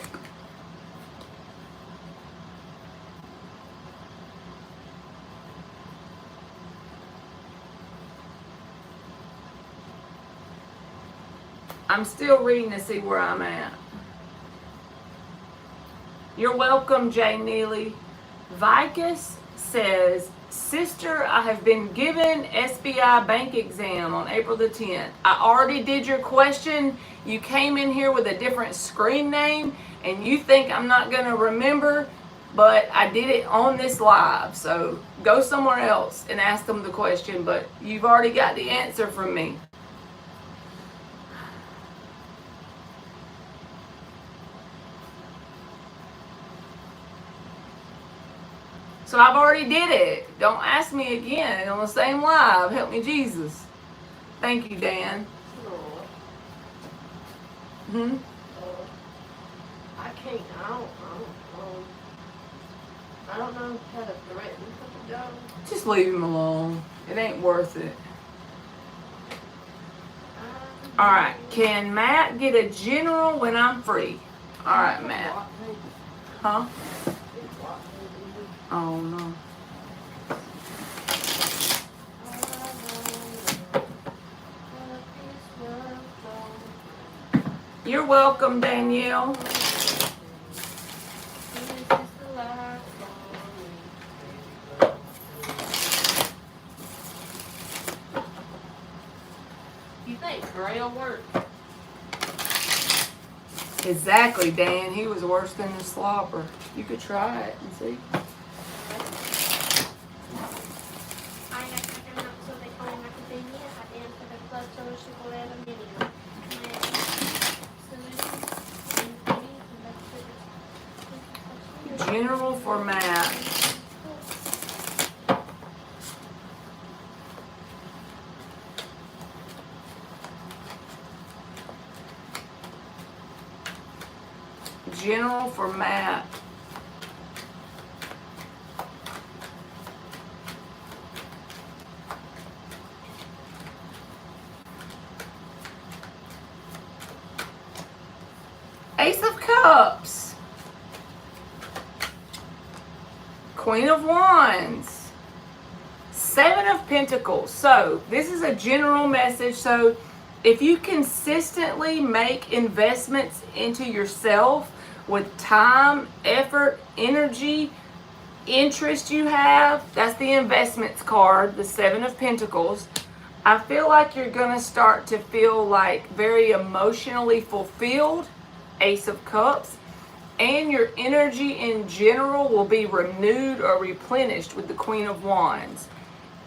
I'm still reading to see where I'm at. You're welcome, Jay Neely. Vicus says, Sister, I have been given SBI bank exam on April the 10th. I already did your question. You came in here with a different screen name, and you think I'm not going to remember, but I did it on this live. So go somewhere else and ask them the question, but you've already got the answer from me. So I've already did it. Don't ask me again on the same live. Help me, Jesus. Thank you, Dan. Lord. Hmm? I can't. I don't know how to threaten the dog. Just leave him alone. It ain't worth it. All right. Can Matt get a general when I'm free? All right, Matt. Huh? Oh, no. You're welcome, Danielle. You think Gray will work? Exactly, Dan. He was worse than the slobber. You could try it and see. General for Matt. General for Matt. Ace of Cups. Queen of Wands. Seven of Pentacles. So this is a general message. So if you consistently make investments into yourself with time, effort, energy, interest you have, that's the investments card, the Seven of Pentacles. I feel like you're going to start to feel like very emotionally fulfilled, Ace of Cups, and your energy in general will be renewed or replenished with the Queen of Wands.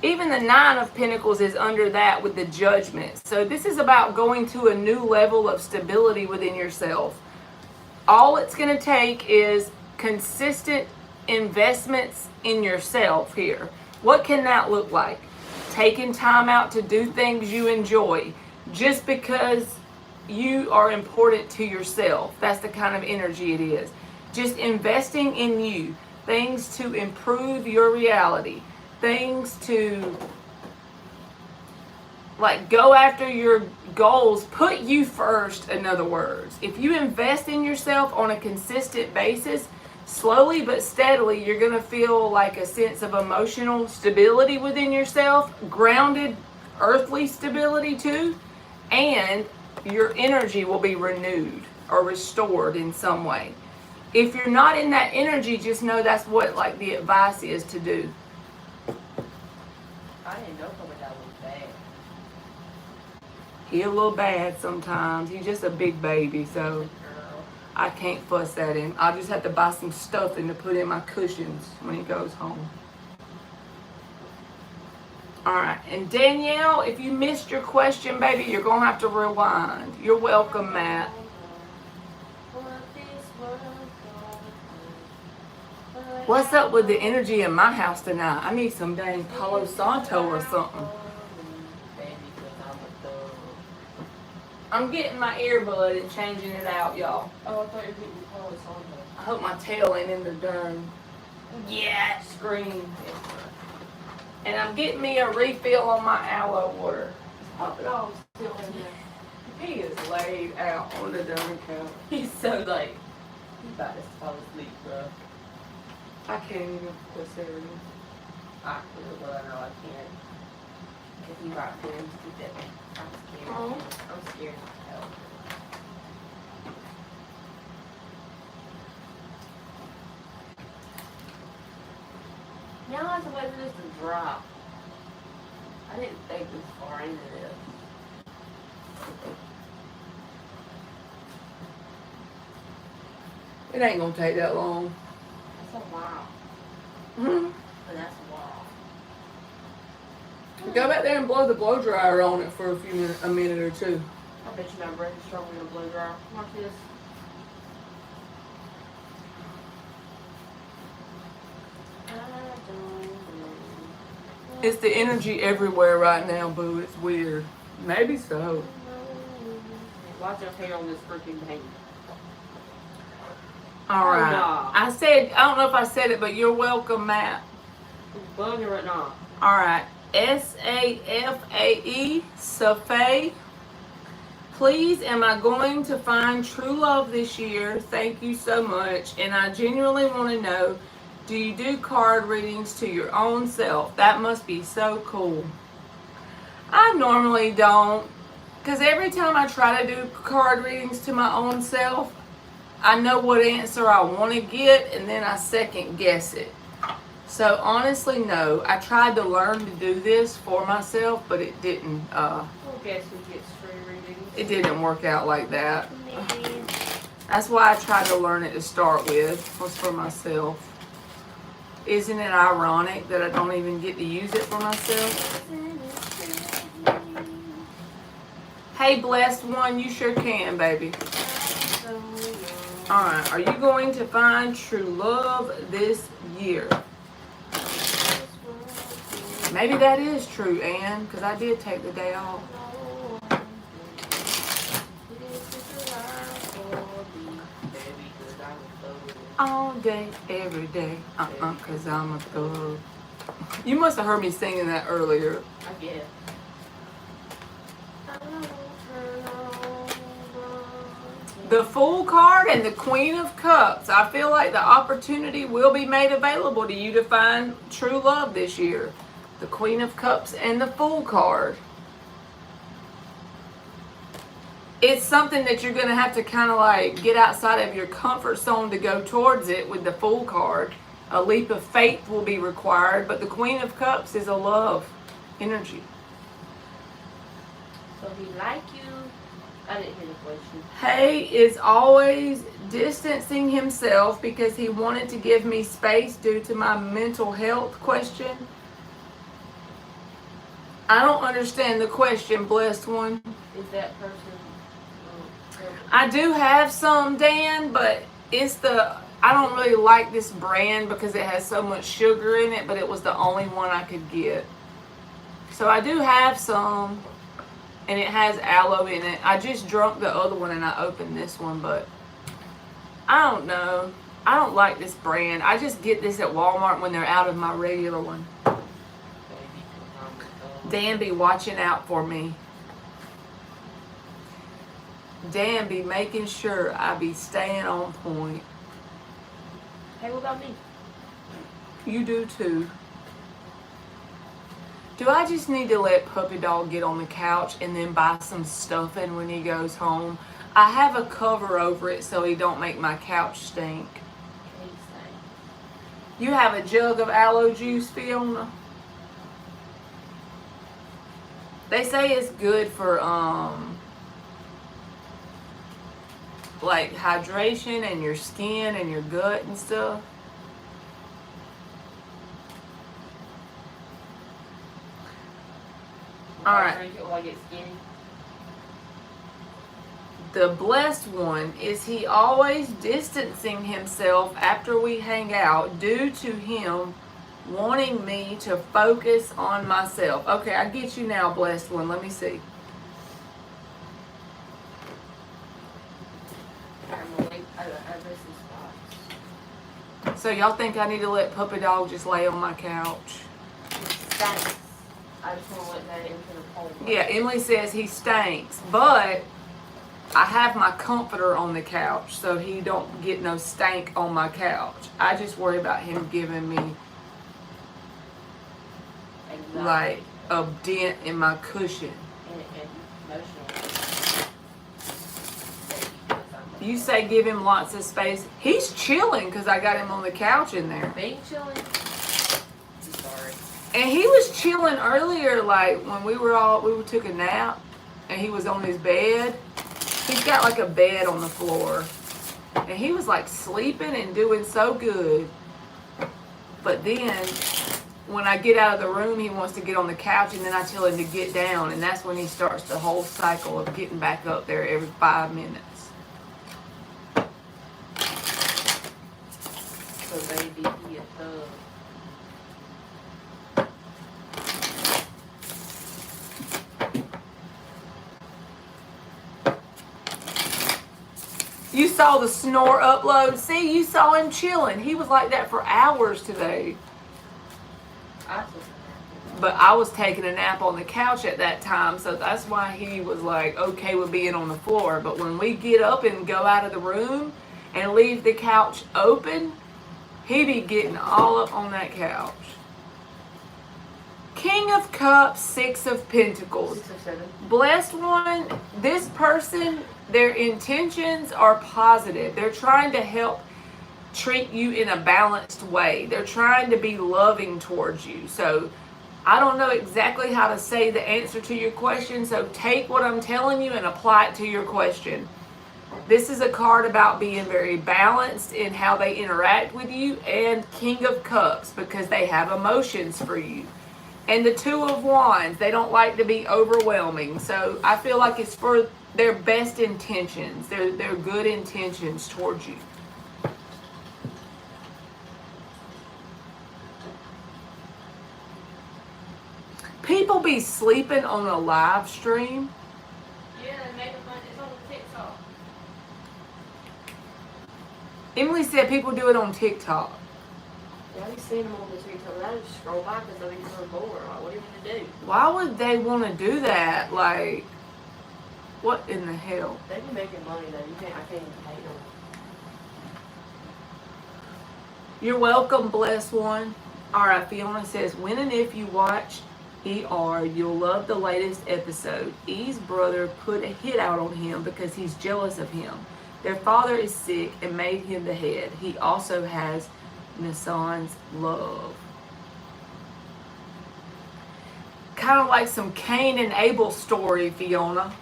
Even the Nine of Pentacles is under that with the Judgment. So this is about going to a new level of stability within yourself. All it's going to take is consistent investments in yourself here. What can that look like? Taking time out to do things you enjoy just because you are important to yourself. That's the kind of energy it is. Just investing in you. Things to improve your reality. Things to like go after your goals. Put you first, in other words. If you invest in yourself on a consistent basis, slowly but steadily, you're going to feel like a sense of emotional stability within yourself, grounded earthly stability too, and your energy will be renewed or restored in some way. If you're not in that energy, just know that's what like the advice is to do. I didn't know that was bad. He a little bad sometimes. He's just a big baby, so Girl. I can't fuss at him. I'll just have to buy some stuffing to put in my cushions when he goes home. All right, and Danielle, if you missed your question, baby, you're going to have to rewind. You're welcome, Matt. What's up with the energy in my house tonight? I need some dang Palo Santo or something. I'm getting my earbud and changing it out, y'all. Oh, I thought you were getting Palo Santo. I hope my tail ain't in the darn screen. And I'm getting me a refill on my aloe water. Pop it off, still in there. He is laid out on the darn couch. He's so like, he's about to fall asleep, bro. I can't even put cereal. I feel, but I know I can't. If he right there, he's dead. I'm scared. Oh. I'm scared to help. Now I have to wait for this to drop. I didn't think this far into this. It ain't gonna take that long. That's a while. Mm-hmm. But that's a while. Go back there and blow the blow dryer on it for a minute or two. I bet you my breath is stronger than a blow dryer. Watch this. I It's the energy everywhere right now, boo. It's weird. Maybe so. Watch your hair on this freaking paint. All right. nah. I don't know if I said it, but you're welcome, Matt. It's bugging right now. All right. SAFAE, Safae. Please, am I going to find true love this year? Thank you so much. And I genuinely want to know, do you do card readings to your own self? That must be so cool. I normally don't, because every time I try to do card readings to my own self, I know what answer I want to get, and then I second guess it. So honestly, no. I tried to learn to do this for myself, but it didn't. Well, guess who gets free readings? It didn't work out like that. Me. That's why I tried to learn it to start with, was for myself. Isn't it ironic that I don't even get to use it for myself? Hey, blessed one, you sure can, baby. Alright, are you going to find true love this year? Maybe that is true, Ann, because I did take the day off. All day, every day, because I'm a thug. You must have heard me singing that earlier. I guess. The Fool card and the Queen of Cups. I feel like the opportunity will be made available to you to find true love this year. The Queen of Cups and the Fool card. It's something that you're going to have to kind of like get outside of your comfort zone to go towards it with the Fool card. A leap of faith will be required, but the Queen of Cups is a love energy. So he like you. I didn't hear the question. Hay is always distancing himself because he wanted to give me space due to my mental health question. I don't understand the question, blessed one. Is that person? I do have some, Dan, but I don't really like this brand because it has so much sugar in it, but it was the only one I could get. So I do have some, and it has aloe in it. I just drunk the other one and I opened this one, but I don't know. I don't like this brand. I just get this at Walmart when they're out of my regular one. Dan be watching out for me. Dan be making sure I be staying on point. Hey, what about me? You do too. Do I just need to let Puppy Dog get on the couch and then buy some stuffing when he goes home? I have a cover over it so he don't make my couch stink. You have a jug of aloe juice, Fiona? They say it's good for like hydration and your skin and your gut and stuff. All right. Drink it while I get skinny. The blessed one, is he always distancing himself after we hang out due to him wanting me to focus on myself? Okay, I get you now, blessed one. Let me see. So y'all think I need to let Puppy Dog just lay on my couch? Thanks. I just want to let that into the poll. Yeah, Emily says he stinks, but I have my comforter on the couch so he don't get no stank on my couch. I just worry about him giving me like a dent in my cushion. You say give him lots of space. He's chilling because I got him on the couch in there. Being chilling? I'm sorry. And he was chilling earlier, like when we took a nap and he was on his bed. He's got like a bed on the floor. And he was like sleeping and doing so good. But then when I get out of the room, he wants to get on the couch and then I tell him to get down. And that's when he starts the whole cycle of getting back up there every 5 minutes. So baby, he a thug. You saw the snore upload. See, you saw him chilling. He was like that for hours today. I took a nap. But I was taking a nap on the couch at that time, so that's why he was like okay with being on the floor. But when we get up and go out of the room and leave the couch open, he be getting all up on that couch. King of Cups, Six of Pentacles. 6 or 7. Blessed one, this person, their intentions are positive. They're trying to help treat you in a balanced way. They're trying to be loving towards you. So I don't know exactly how to say the answer to your question, so take what I'm telling you and apply it to your question. This is a card about being very balanced in how they interact with you, and King of Cups because they have emotions for you. And the Two of Wands, they don't like to be overwhelming. So I feel like it's for their best intentions, their good intentions towards you. People be sleeping on a live stream. Yeah, they make a bunch. It's on TikTok. Emily said people do it on TikTok. Yeah, I've seen them on the TikTok. I just scroll by because I think they're bored. Like, what are you going to do? Why would they want to do that? Like, what in the hell? They be making money though. I can't even hate them. You're welcome, blessed one. All right, Fiona says, when and if you watch ER, you'll love the latest episode. E's brother put a hit out on him because he's jealous of him. Their father is sick and made him the head. He also has Nissan's love. Kind of like some Cain and Abel story, Fiona.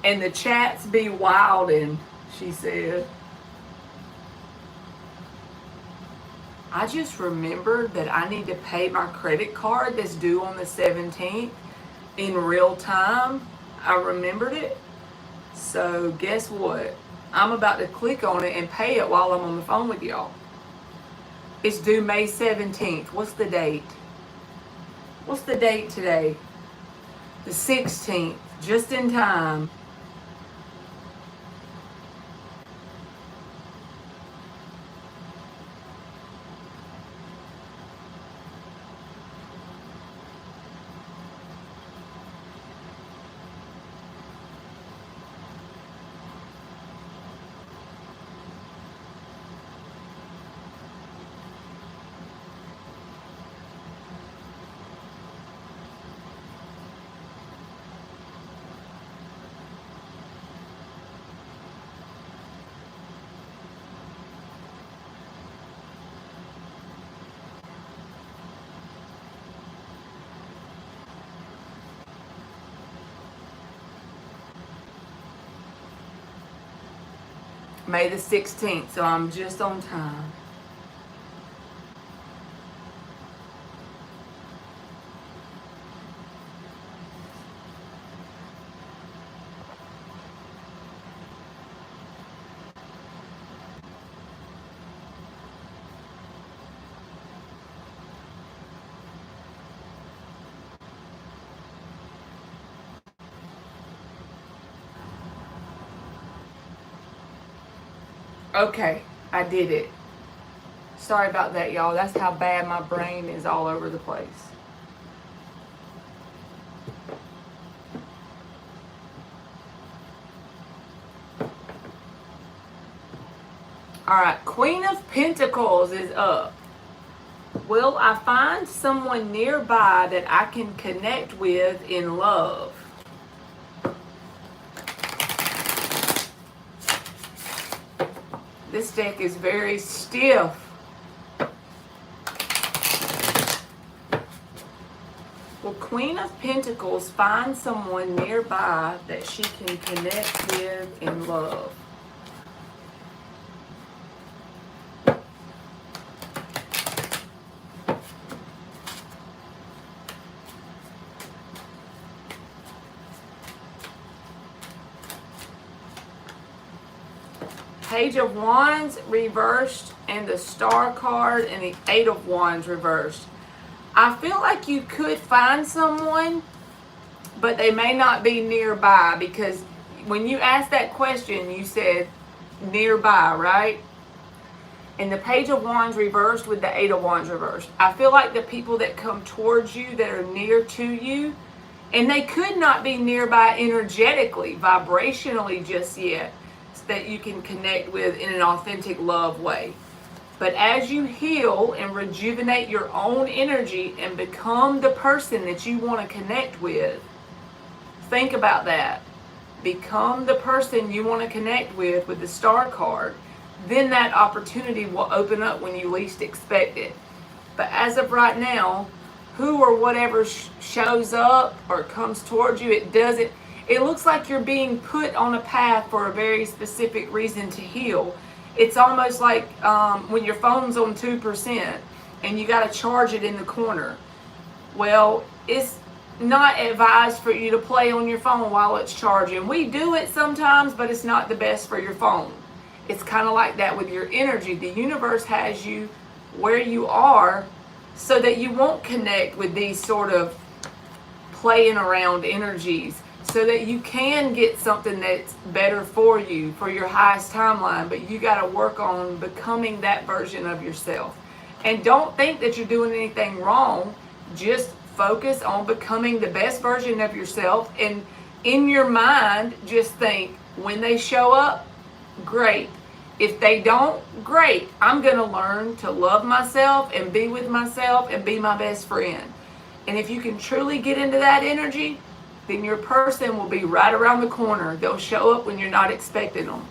And the chats be wildin', she said. I just remembered that I need to pay my credit card that's due on the 17th in real time. I remembered it. So guess what? I'm about to click on it and pay it while I'm on the phone with y'all. It's due May 17th. What's the date? What's the date today? The 16th. Just in time. May the 16th, so I'm just on time. Okay, I did it. Sorry about that, y'all. That's how bad my brain is all over the place. All right, Queen of Pentacles is up. Will I find someone nearby that I can connect with in love? This deck is very stiff. Will Queen of Pentacles find someone nearby that she can connect with in love? Page of Wands reversed and the Star card and the Eight of Wands reversed. I feel like you could find someone, but they may not be nearby, because when you asked that question, you said nearby, right? And the Page of Wands reversed with the Eight of Wands reversed. I feel like the people that come towards you, that are near to you, and they could not be nearby energetically, vibrationally just yet, that you can connect with in an authentic love way. But as you heal and rejuvenate your own energy and become the person that you want to connect with, think about that. Become the person you want to connect with the Star card. Then that opportunity will open up when you least expect it. But as of right now, who or whatever shows up or comes towards you, it looks like you're being put on a path for a very specific reason to heal. It's almost like when your phone's on 2% and you got to charge it in the corner. Well, it's not advised for you to play on your phone while it's charging. We do it sometimes, but it's not the best for your phone. It's kind of like that with your energy. The universe has you where you are so that you won't connect with these sort of playing around energies, so that you can get something that's better for you, for your highest timeline. But you got to work on becoming that version of yourself. And don't think that you're doing anything wrong. Just focus on becoming the best version of yourself. And in your mind, just think, when they show up, great. If they don't, great. I'm going to learn to love myself and be with myself and be my best friend. And if you can truly get into that energy, then your person will be right around the corner. They'll show up when you're not expecting them.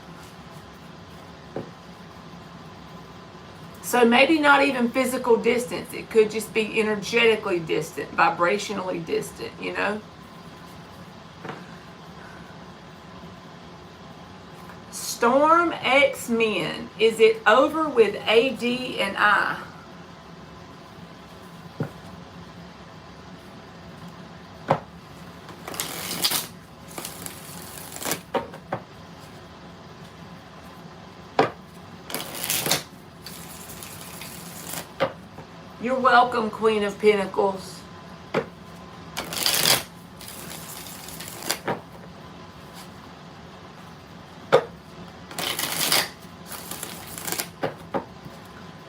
So maybe not even physical distance. It could just be energetically distant, vibrationally distant, you know? Storm X Men. Is it over with AD and I? You're welcome, Queen of Pentacles.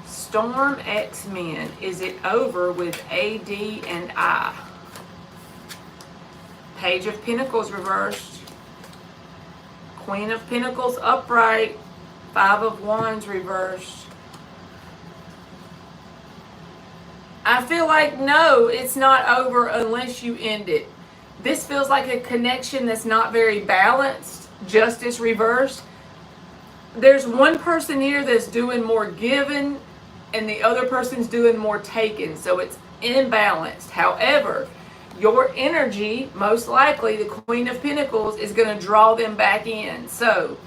Storm X-Men. Is it over with AD and I? Page of Pentacles reversed. Queen of Pentacles upright. Five of Wands reversed. I feel like no, it's not over unless you end it. This feels like a connection that's not very balanced. Justice reversed. There's one person here that's doing more giving and the other person's doing more taking. So it's imbalanced. However, your energy, most likely the Queen of Pentacles, is going to draw them back in. So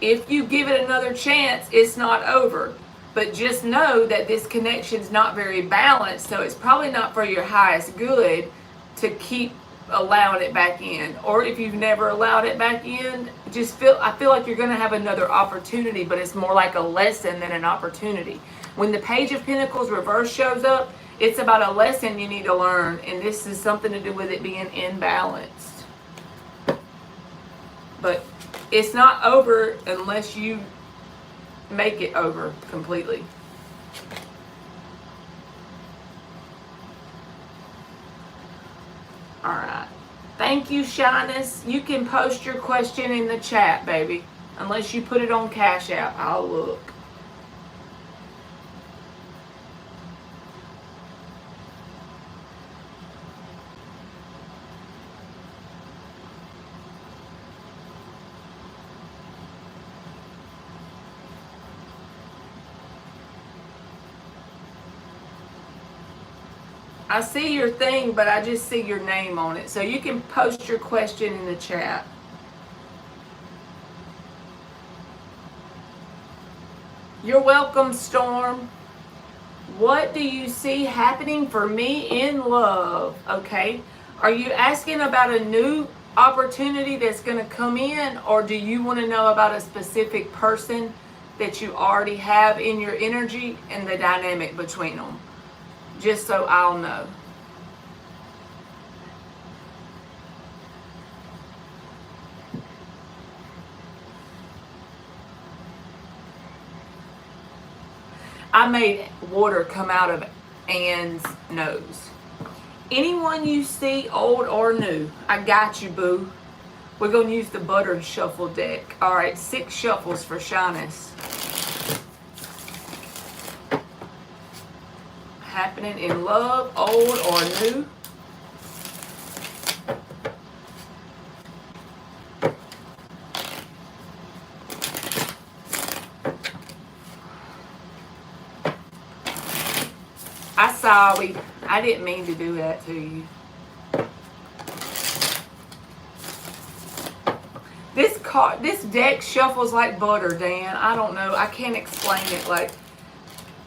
if you give it another chance, it's not over. But just know that this connection's not very balanced, so it's probably not for your highest good to keep allowing it back in. Or if you've never allowed it back in, I feel like you're going to have another opportunity, but it's more like a lesson than an opportunity. When the Page of Pentacles reverse shows up, it's about a lesson you need to learn, and this is something to do with it being imbalanced. But it's not over unless you make it over completely. All right. Thank you, Shyness. You can post your question in the chat, baby. Unless you put it on Cash App, I'll look. I see your thing, but I just see your name on it. So you can post your question in the chat. You're welcome, Storm. What do you see happening for me in love? Okay. Are you asking about a new opportunity that's going to come in, or do you want to know about a specific person that you already have in your energy and the dynamic between them. Just so I'll know. I made water come out of Anne's nose. Anyone you see, old or new, I got you, boo. We're going to use the buttered shuffle deck. All right, 6 shuffles for shyness. Happening in love, old or new. I didn't mean to do that to you. This deck shuffles like butter, Dan. I don't know. I can't explain it. Like,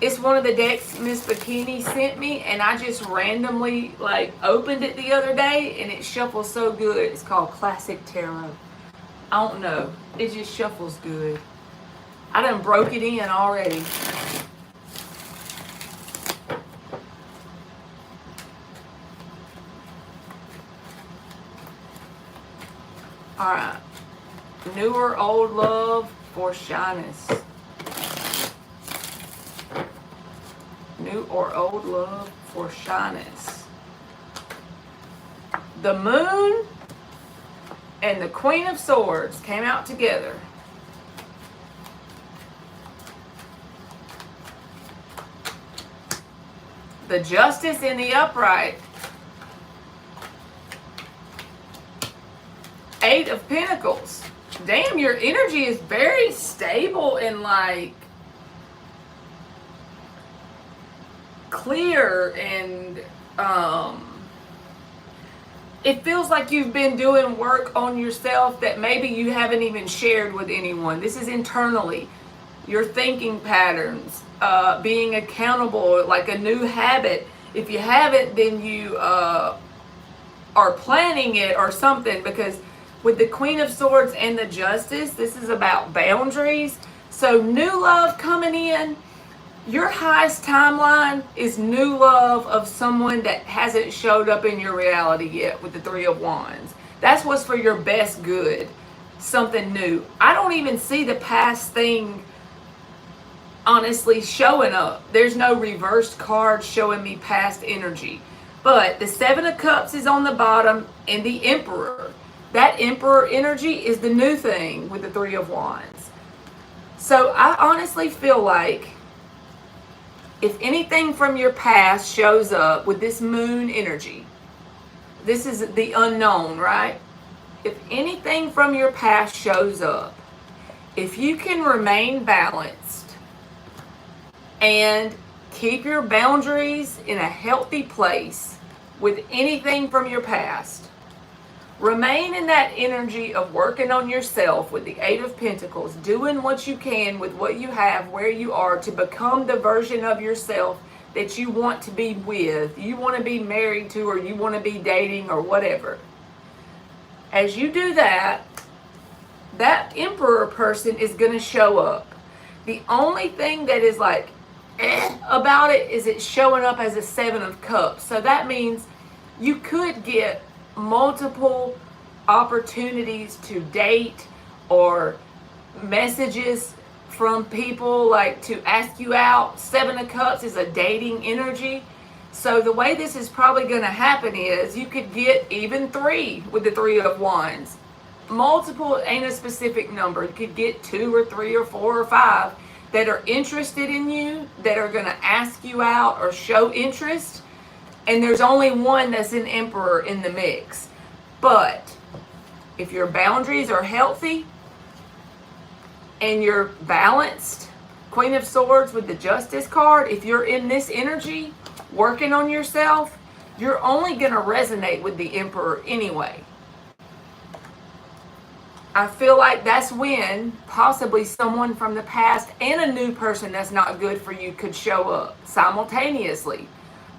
it's one of the decks Miss Bikini sent me, and I just randomly like opened it the other day, and it shuffles so good. It's called Classic Tarot. I don't know. It just shuffles good. I done broke it in already. All right. New or old love for shyness. New or old love for shyness. The Moon and the Queen of Swords came out together. The Justice in the upright. 8 of Pentacles. Damn, your energy is very stable and like clear, and it feels like you've been doing work on yourself that maybe you haven't even shared with anyone. This is internally. Your thinking patterns, being accountable, like a new habit. If you haven't, then you are planning it or something, because with the Queen of Swords and the Justice, this is about boundaries. So new love coming in. Your highest timeline is new love of someone that hasn't showed up in your reality yet with the 3 of Wands. That's what's for your best good. Something new. I don't even see the past thing honestly showing up. There's no reversed card showing me past energy. But the 7 of Cups is on the bottom, and the Emperor. That Emperor energy is the new thing with the 3 of Wands. So I honestly feel like if anything from your past shows up with this Moon energy, this is the unknown, right? If anything from your past shows up, if you can remain balanced and keep your boundaries in a healthy place with anything from your past, remain in that energy of working on yourself with the 8 of Pentacles, doing what you can with what you have, where you are, to become the version of yourself that you want to be with, you want to be married to, or you want to be dating, or whatever. As you do that, that Emperor person is going to show up. The only thing that is like about it is it's showing up as a 7 of Cups. So that means you could get multiple opportunities to date, or messages from people like to ask you out. 7 of Cups is a dating energy. So the way this is probably going to happen is you could get even 3 with the 3 of Wands. Multiple ain't a specific number. You could get 2 or 3 or 4 or 5 that are interested in you, that are going to ask you out or show interest. And there's only one that's an Emperor in the mix. But if your boundaries are healthy and you're balanced, Queen of Swords with the Justice card, if you're in this energy, working on yourself, you're only going to resonate with the Emperor anyway. I feel like that's when possibly someone from the past and a new person that's not good for you could show up simultaneously.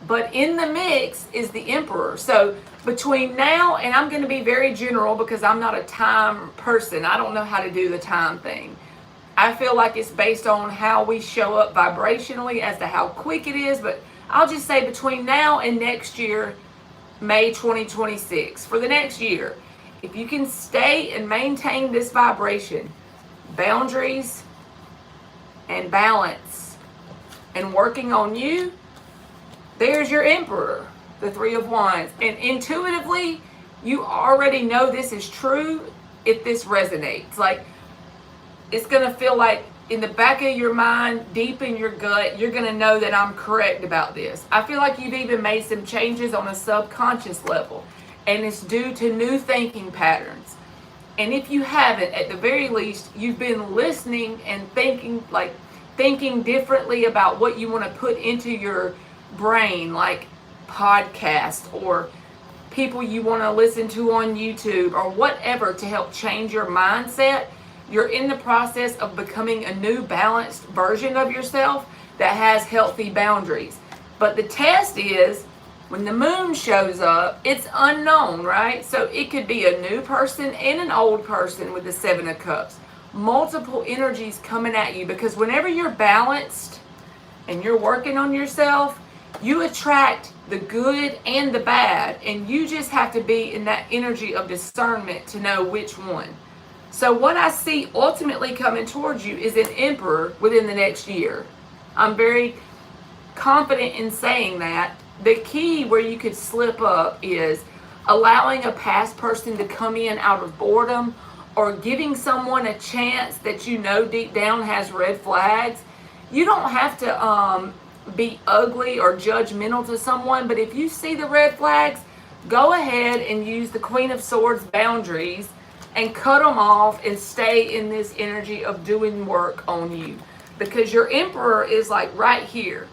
But in the mix is the Emperor. So between now, and I'm going to be very general because I'm not a time person. I don't know how to do the time thing. I feel like it's based on how we show up vibrationally as to how quick it is, but I'll just say between now and next year, May 2026, for the next year, if you can stay and maintain this vibration, boundaries and balance, and working on you, there's your Emperor, the Three of Wands. And intuitively, you already know this is true if this resonates. Like, it's going to feel like in the back of your mind, deep in your gut, you're going to know that I'm correct about this. I feel like you've even made some changes on a subconscious level, and it's due to new thinking patterns. And if you haven't, at the very least, you've been listening and thinking differently about what you want to put into your brain, like podcasts or people you want to listen to on YouTube or whatever to help change your mindset. You're in the process of becoming a new balanced version of yourself that has healthy boundaries. But the test is when the moon shows up, it's unknown, right? So it could be a new person and an old person with the Seven of Cups. Multiple energies coming at you, because whenever you're balanced and you're working on yourself, you attract the good and the bad, and you just have to be in that energy of discernment to know which one. So what I see ultimately coming towards you is an Emperor within the next year. I'm very confident in saying that. The key where you could slip up is allowing a past person to come in out of boredom, or giving someone a chance that you know deep down has red flags. You don't have to be ugly or judgmental to someone, but if you see the red flags, go ahead and use the Queen of Swords boundaries and cut them off and stay in this energy of doing work on you, because your Emperor is like right here.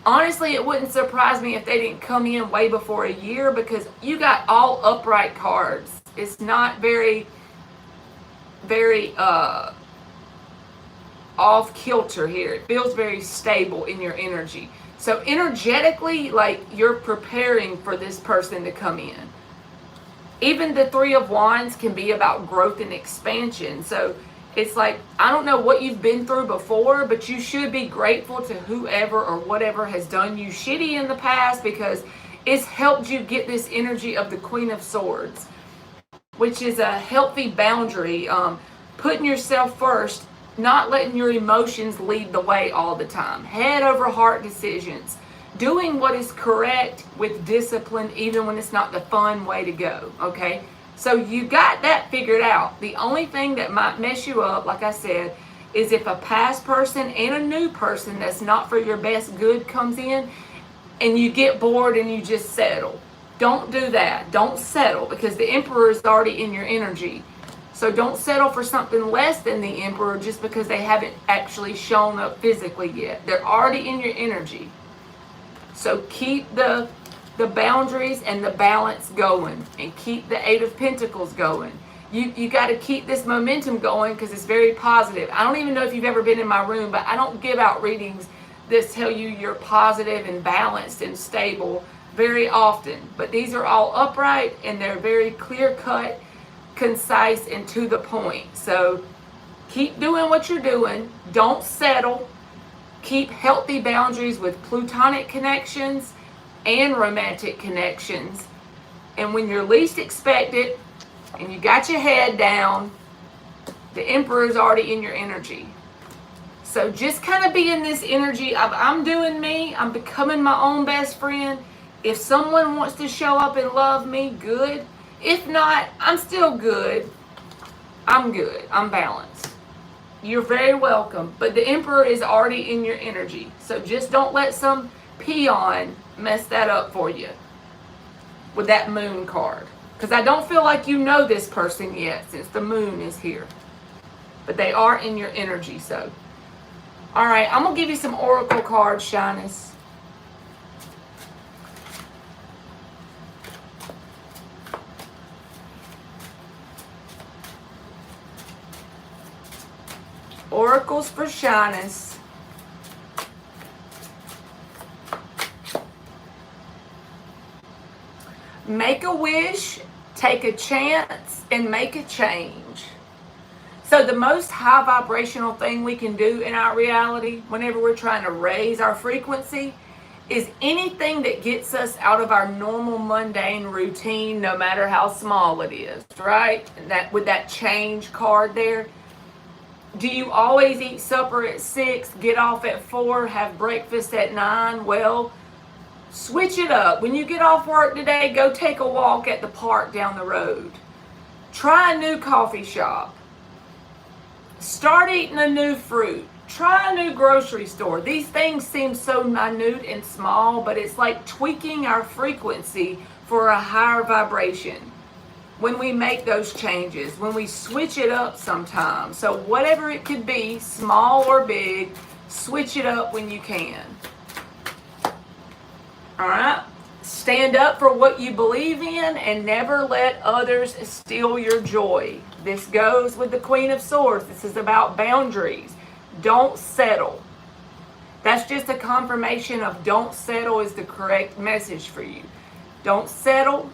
Honestly, it wouldn't surprise me if they didn't come in way before a year, because you got all upright cards. It's not very off kilter here. It feels very stable in your energy. So energetically, like, you're preparing for this person to come in. Even the Three of Wands can be about growth and expansion. So it's like, I don't know what you've been through before, but you should be grateful to whoever or whatever has done you shitty in the past, because it's helped you get this energy of the Queen of Swords, which is a healthy boundary, putting yourself first, not letting your emotions lead the way all the time. Head over heart decisions. Doing what is correct with discipline, even when it's not the fun way to go, okay? So you got that figured out. The only thing that might mess you up, like I said, is if a past person and a new person that's not for your best good comes in and you get bored and you just settle. Don't do that. Don't settle, because the Emperor is already in your energy. So don't settle for something less than the Emperor just because they haven't actually shown up physically yet. They're already in your energy. So keep the boundaries and the balance going, and keep the Eight of Pentacles going. You got to keep this momentum going, because it's very positive. I don't even know if you've ever been in my room, but I don't give out readings that tell you you're positive and balanced and stable very often. But these are all upright, and they're very clear-cut, concise, and to the point. So keep doing what you're doing. Don't settle. Keep healthy boundaries with plutonic connections and romantic connections. And when you're least expected and you got your head down, the Emperor is already in your energy. So just kind of be in this energy of, I'm doing me, I'm becoming my own best friend. If someone wants to show up and love me, good. If not, I'm still good. I'm good. I'm balanced. You're very welcome. But the Emperor is already in your energy. So just don't let some peon mess that up for you with that moon card. Because I don't feel like you know this person yet, since the moon is here. But they are in your energy, so. All right, I'm going to give you some oracle cards, Shyness. Oracles for Shyness. Make a wish, take a chance, and make a change. So the most high vibrational thing we can do in our reality, whenever we're trying to raise our frequency, is anything that gets us out of our normal mundane routine, no matter how small it is, right? And that with that change card there. Do you always eat supper at 6, get off at 4, have breakfast at 9? Well, switch it up. When you get off work today, go take a walk at the park down the road. Try a new coffee shop. Start eating a new fruit. Try a new grocery store. These things seem so minute and small, but it's like tweaking our frequency for a higher vibration. When we make those changes, when we switch it up sometimes. So whatever it could be, small or big, switch it up when you can. All right? Stand up for what you believe in and never let others steal your joy. This goes with the Queen of Swords. This is about boundaries. Don't settle. That's just a confirmation of don't settle is the correct message for you. Don't settle.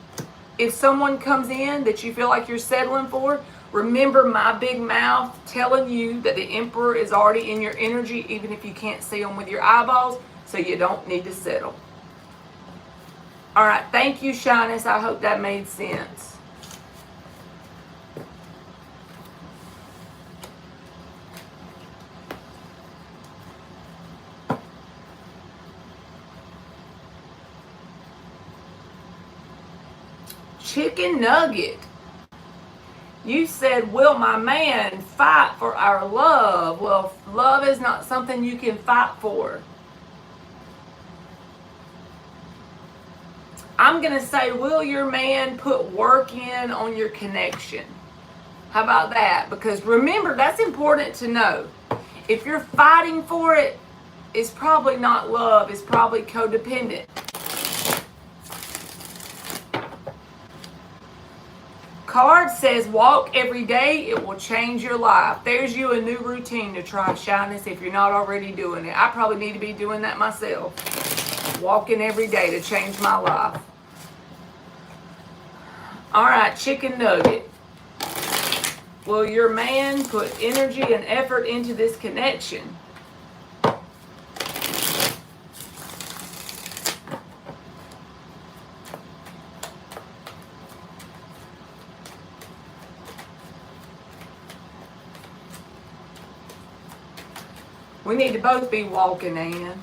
If someone comes in that you feel like you're settling for, remember my big mouth telling you that the Emperor is already in your energy, even if you can't see them with your eyeballs, so you don't need to settle. All right, thank you, Shyness. I hope that made sense. Chicken Nugget. You said, will my man fight for our love? Well, love is not something you can fight for. I'm going to say, will your man put work in on your connection? How about that? Because remember, that's important to know. If you're fighting for it, it's probably not love. It's probably codependent. Card says, walk every day. It will change your life. There's you a new routine to try, Shyness, if you're not already doing it. I probably need to be doing that myself. Walking every day to change my life. All right, Chicken Nugget. Will your man put energy and effort into this connection? We need to both be walking, Ann.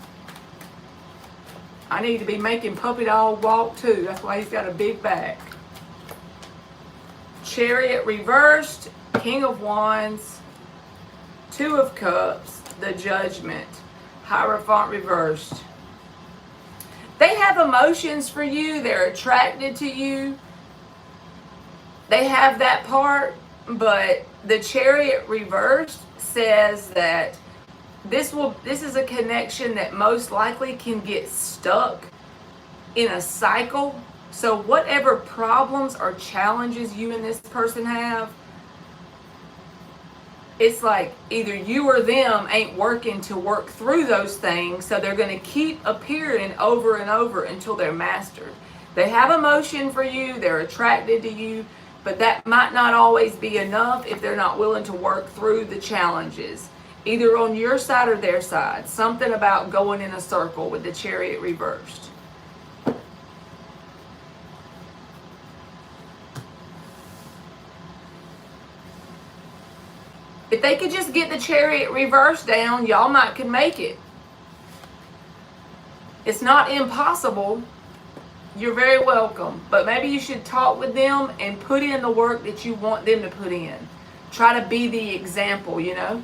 I need to be making Puppy Dog walk too. That's why he's got a big back. Chariot reversed, King of Wands, Two of Cups, the Judgment, Hierophant reversed. They have emotions for you. They're attracted to you. They have that part, but the Chariot reversed says that this is a connection that most likely can get stuck in a cycle. So whatever problems or challenges you and this person have, it's like either you or them ain't working to work through those things, so they're going to keep appearing over and over until they're mastered. They have emotion for you, they're attracted to you, but that might not always be enough if they're not willing to work through the challenges. Either on your side or their side. Something about going in a circle with the Chariot reversed. If they could just get the Chariot reversed down, y'all might could make it. It's not impossible. You're very welcome. But maybe you should talk with them and put in the work that you want them to put in. Try to be the example, you know.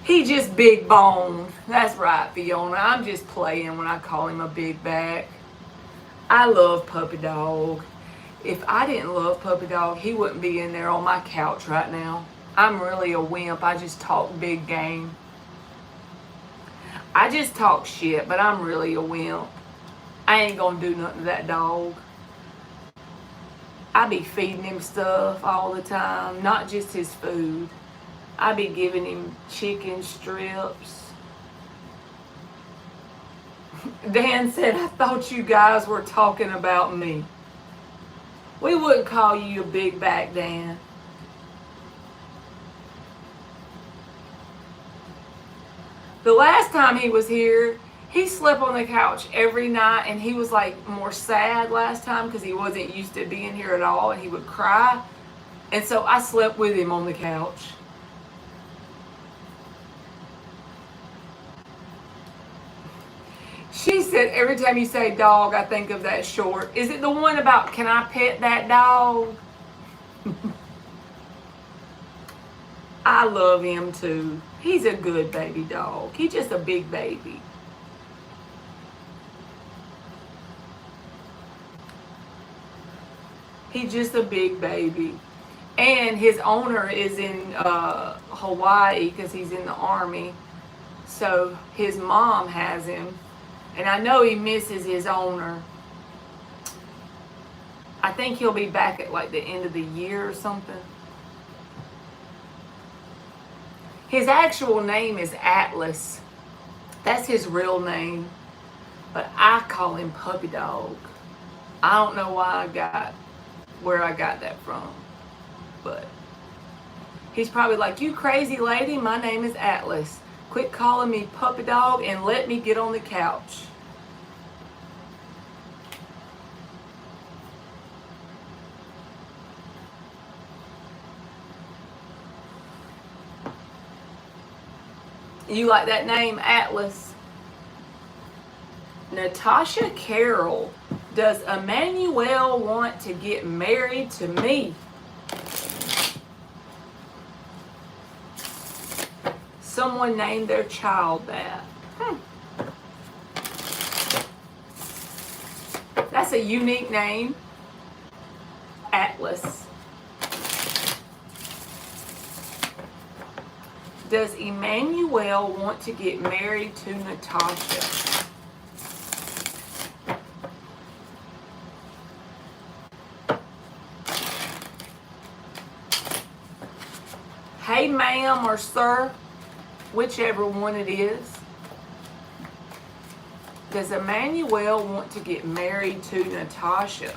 He just big boned. That's right, Fiona. I'm just playing when I call him a big back. I love Puppy Dog. If I didn't love Puppy Dog, he wouldn't be in there on my couch right now. I'm really a wimp. I just talk big game. I just talk shit, but I'm really a wimp. I ain't gonna do nothing to that dog. I be feeding him stuff all the time, not just his food. I be giving him chicken strips. Dan said, I thought you guys were talking about me. We wouldn't call you a big back, Dan. The last time he was here, he slept on the couch every night, and he was like more sad last time because he wasn't used to being here at all, and he would cry. And so I slept with him on the couch. She said, every time you say dog, I think of that short. Is it the one about, can I pet that dog? I love him too. He's a good baby dog. He's just a big baby. He's just a big baby. And his owner is in Hawaii because he's in the Army. So his mom has him. And I know he misses his owner. I think he'll be back at like the end of the year or something. His actual name is Atlas. That's his real name. But I call him Puppy Dog. I don't know where I got that from. But he's probably like, you crazy lady, my name is Atlas. Quit calling me Puppy Dog and let me get on the couch. You like that name, Atlas? Natasha Carroll. Does Emmanuel want to get married to me? Someone named their child that. That's a unique name. Atlas. Does Emmanuel want to get married to Natasha? Hey, ma'am or sir, whichever one it is. Does Emmanuel want to get married to Natasha?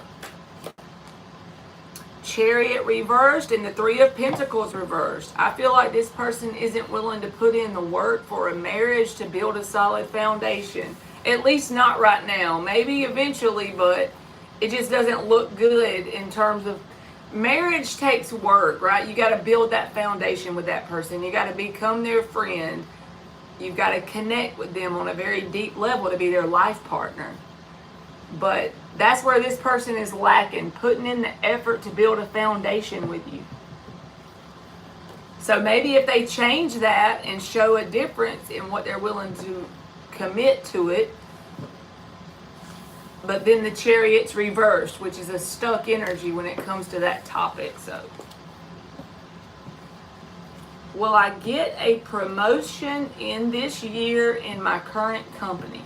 Chariot reversed and the Three of Pentacles reversed. I feel like this person isn't willing to put in the work for a marriage to build a solid foundation. At least not right now. Maybe eventually, but it just doesn't look good in terms of marriage takes work, right? You got to build that foundation with that person. You got to become their friend. You've got to connect with them on a very deep level to be their life partner. But that's where this person is lacking, putting in the effort to build a foundation with you. So maybe if they change that and show a difference in what they're willing to commit to it, but then the Chariot's reversed, which is a stuck energy when it comes to that topic. So, will I get a promotion in this year in my current company?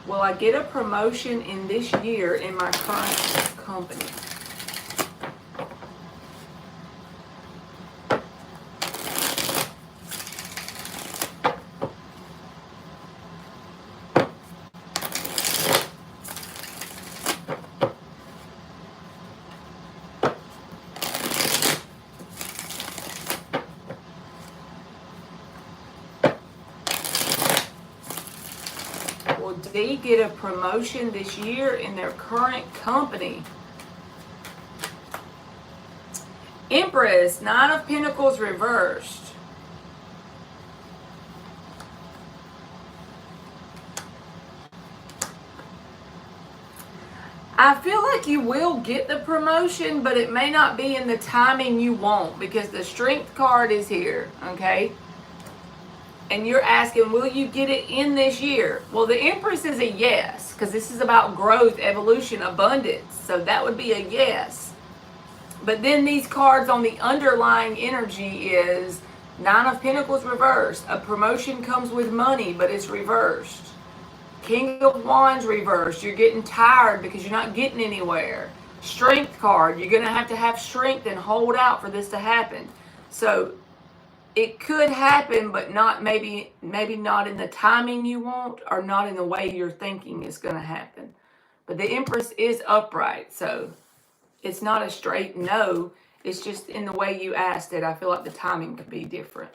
Will I get a promotion in this year in my current company? Will D get a promotion this year in their current company? Empress, Nine of Pentacles reversed. I feel like you will get the promotion, but it may not be in the timing you want because the Strength card is here, okay? And you're asking, will you get it in this year? Well, the Empress is a yes, because this is about growth, evolution, abundance. So that would be a yes. But then these cards on the underlying energy is Nine of Pentacles reversed. A promotion comes with money, but it's reversed. King of Wands reversed. You're getting tired because you're not getting anywhere. Strength card. You're going to have strength and hold out for this to happen. So it could happen, but not maybe not in the timing you want, or not in the way you're thinking is going to happen. But the Empress is upright, so it's not a straight no. It's just in the way you asked it. I feel like the timing could be different.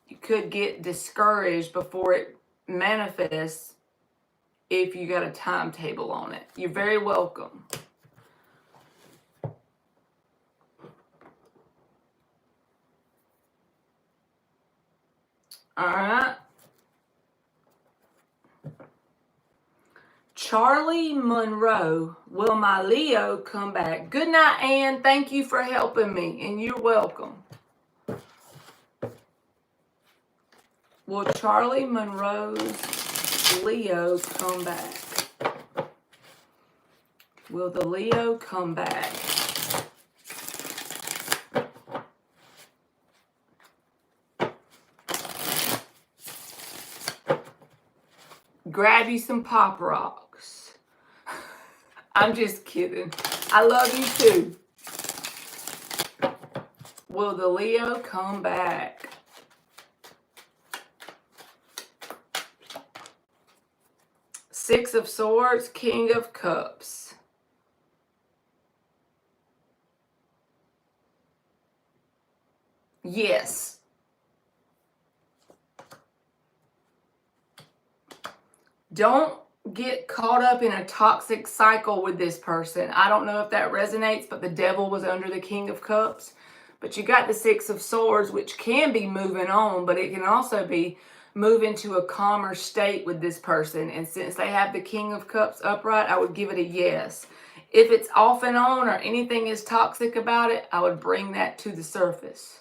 You could get discouraged before it manifests if you got a timetable on it. You're very welcome. All right. Charlie Monroe, will my Leo come back? Good night, Ann. Thank you for helping me, and you're welcome. Will Charlie Monroe's Leo come back? Will the Leo come back? Grab you some Pop Rocks. I'm just kidding. I love you too. Will the Leo come back? Six of Swords, King of Cups. Yes. Don't get caught up in a toxic cycle with this person. I don't know if that resonates, but the devil was under the King of Cups. But you got the Six of Swords, which can be moving on, but it can also be moving to a calmer state with this person. And since they have the King of Cups upright, I would give it a yes. If it's off and on or anything is toxic about it, I would bring that to the surface.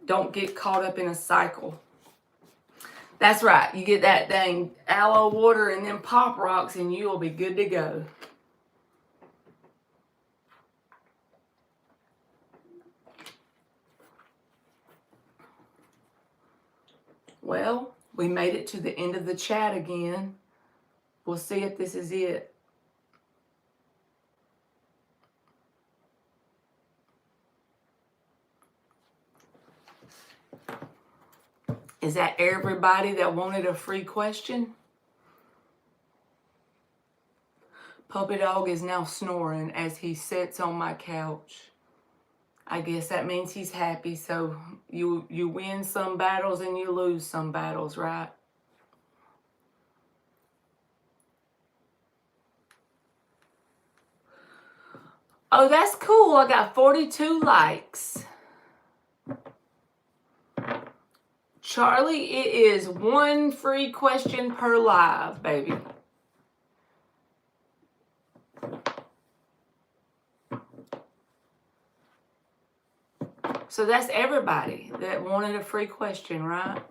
Don't get caught up in a cycle. That's right. You get that dang aloe water and then Pop Rocks and you will be good to go. Well, we made it to the end of the chat again. We'll see if this is it. Is that everybody that wanted a free question? Puppy Dog is now snoring as he sits on my couch. I guess that means he's happy. So you win some battles and you lose some battles, right? Oh, that's cool. I got 42 likes. Charlie, it is one free question per live, baby. So that's everybody that wanted a free question, right?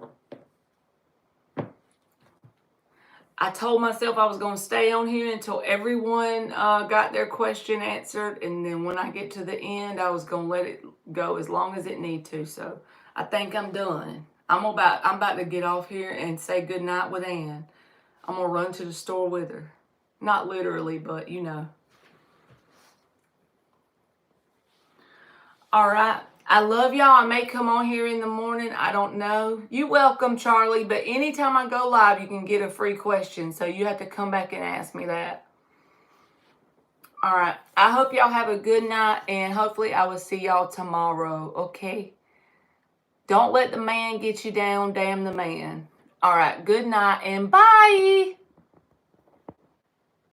I told myself I was going to stay on here until everyone got their question answered. And then when I get to the end, I was going to let it go as long as it need to. So I think I'm done. I'm about to get off here and say goodnight with Ann. I'm going to run to the store with her. Not literally, but you know. All right. I love y'all. I may come on here in the morning. I don't know. You're welcome, Charlie. But anytime I go live, you can get a free question. So you have to come back and ask me that. All right. I hope y'all have a good night. And hopefully I will see y'all tomorrow. Okay? Don't let the man get you down. Damn the man. All right. Good night and bye.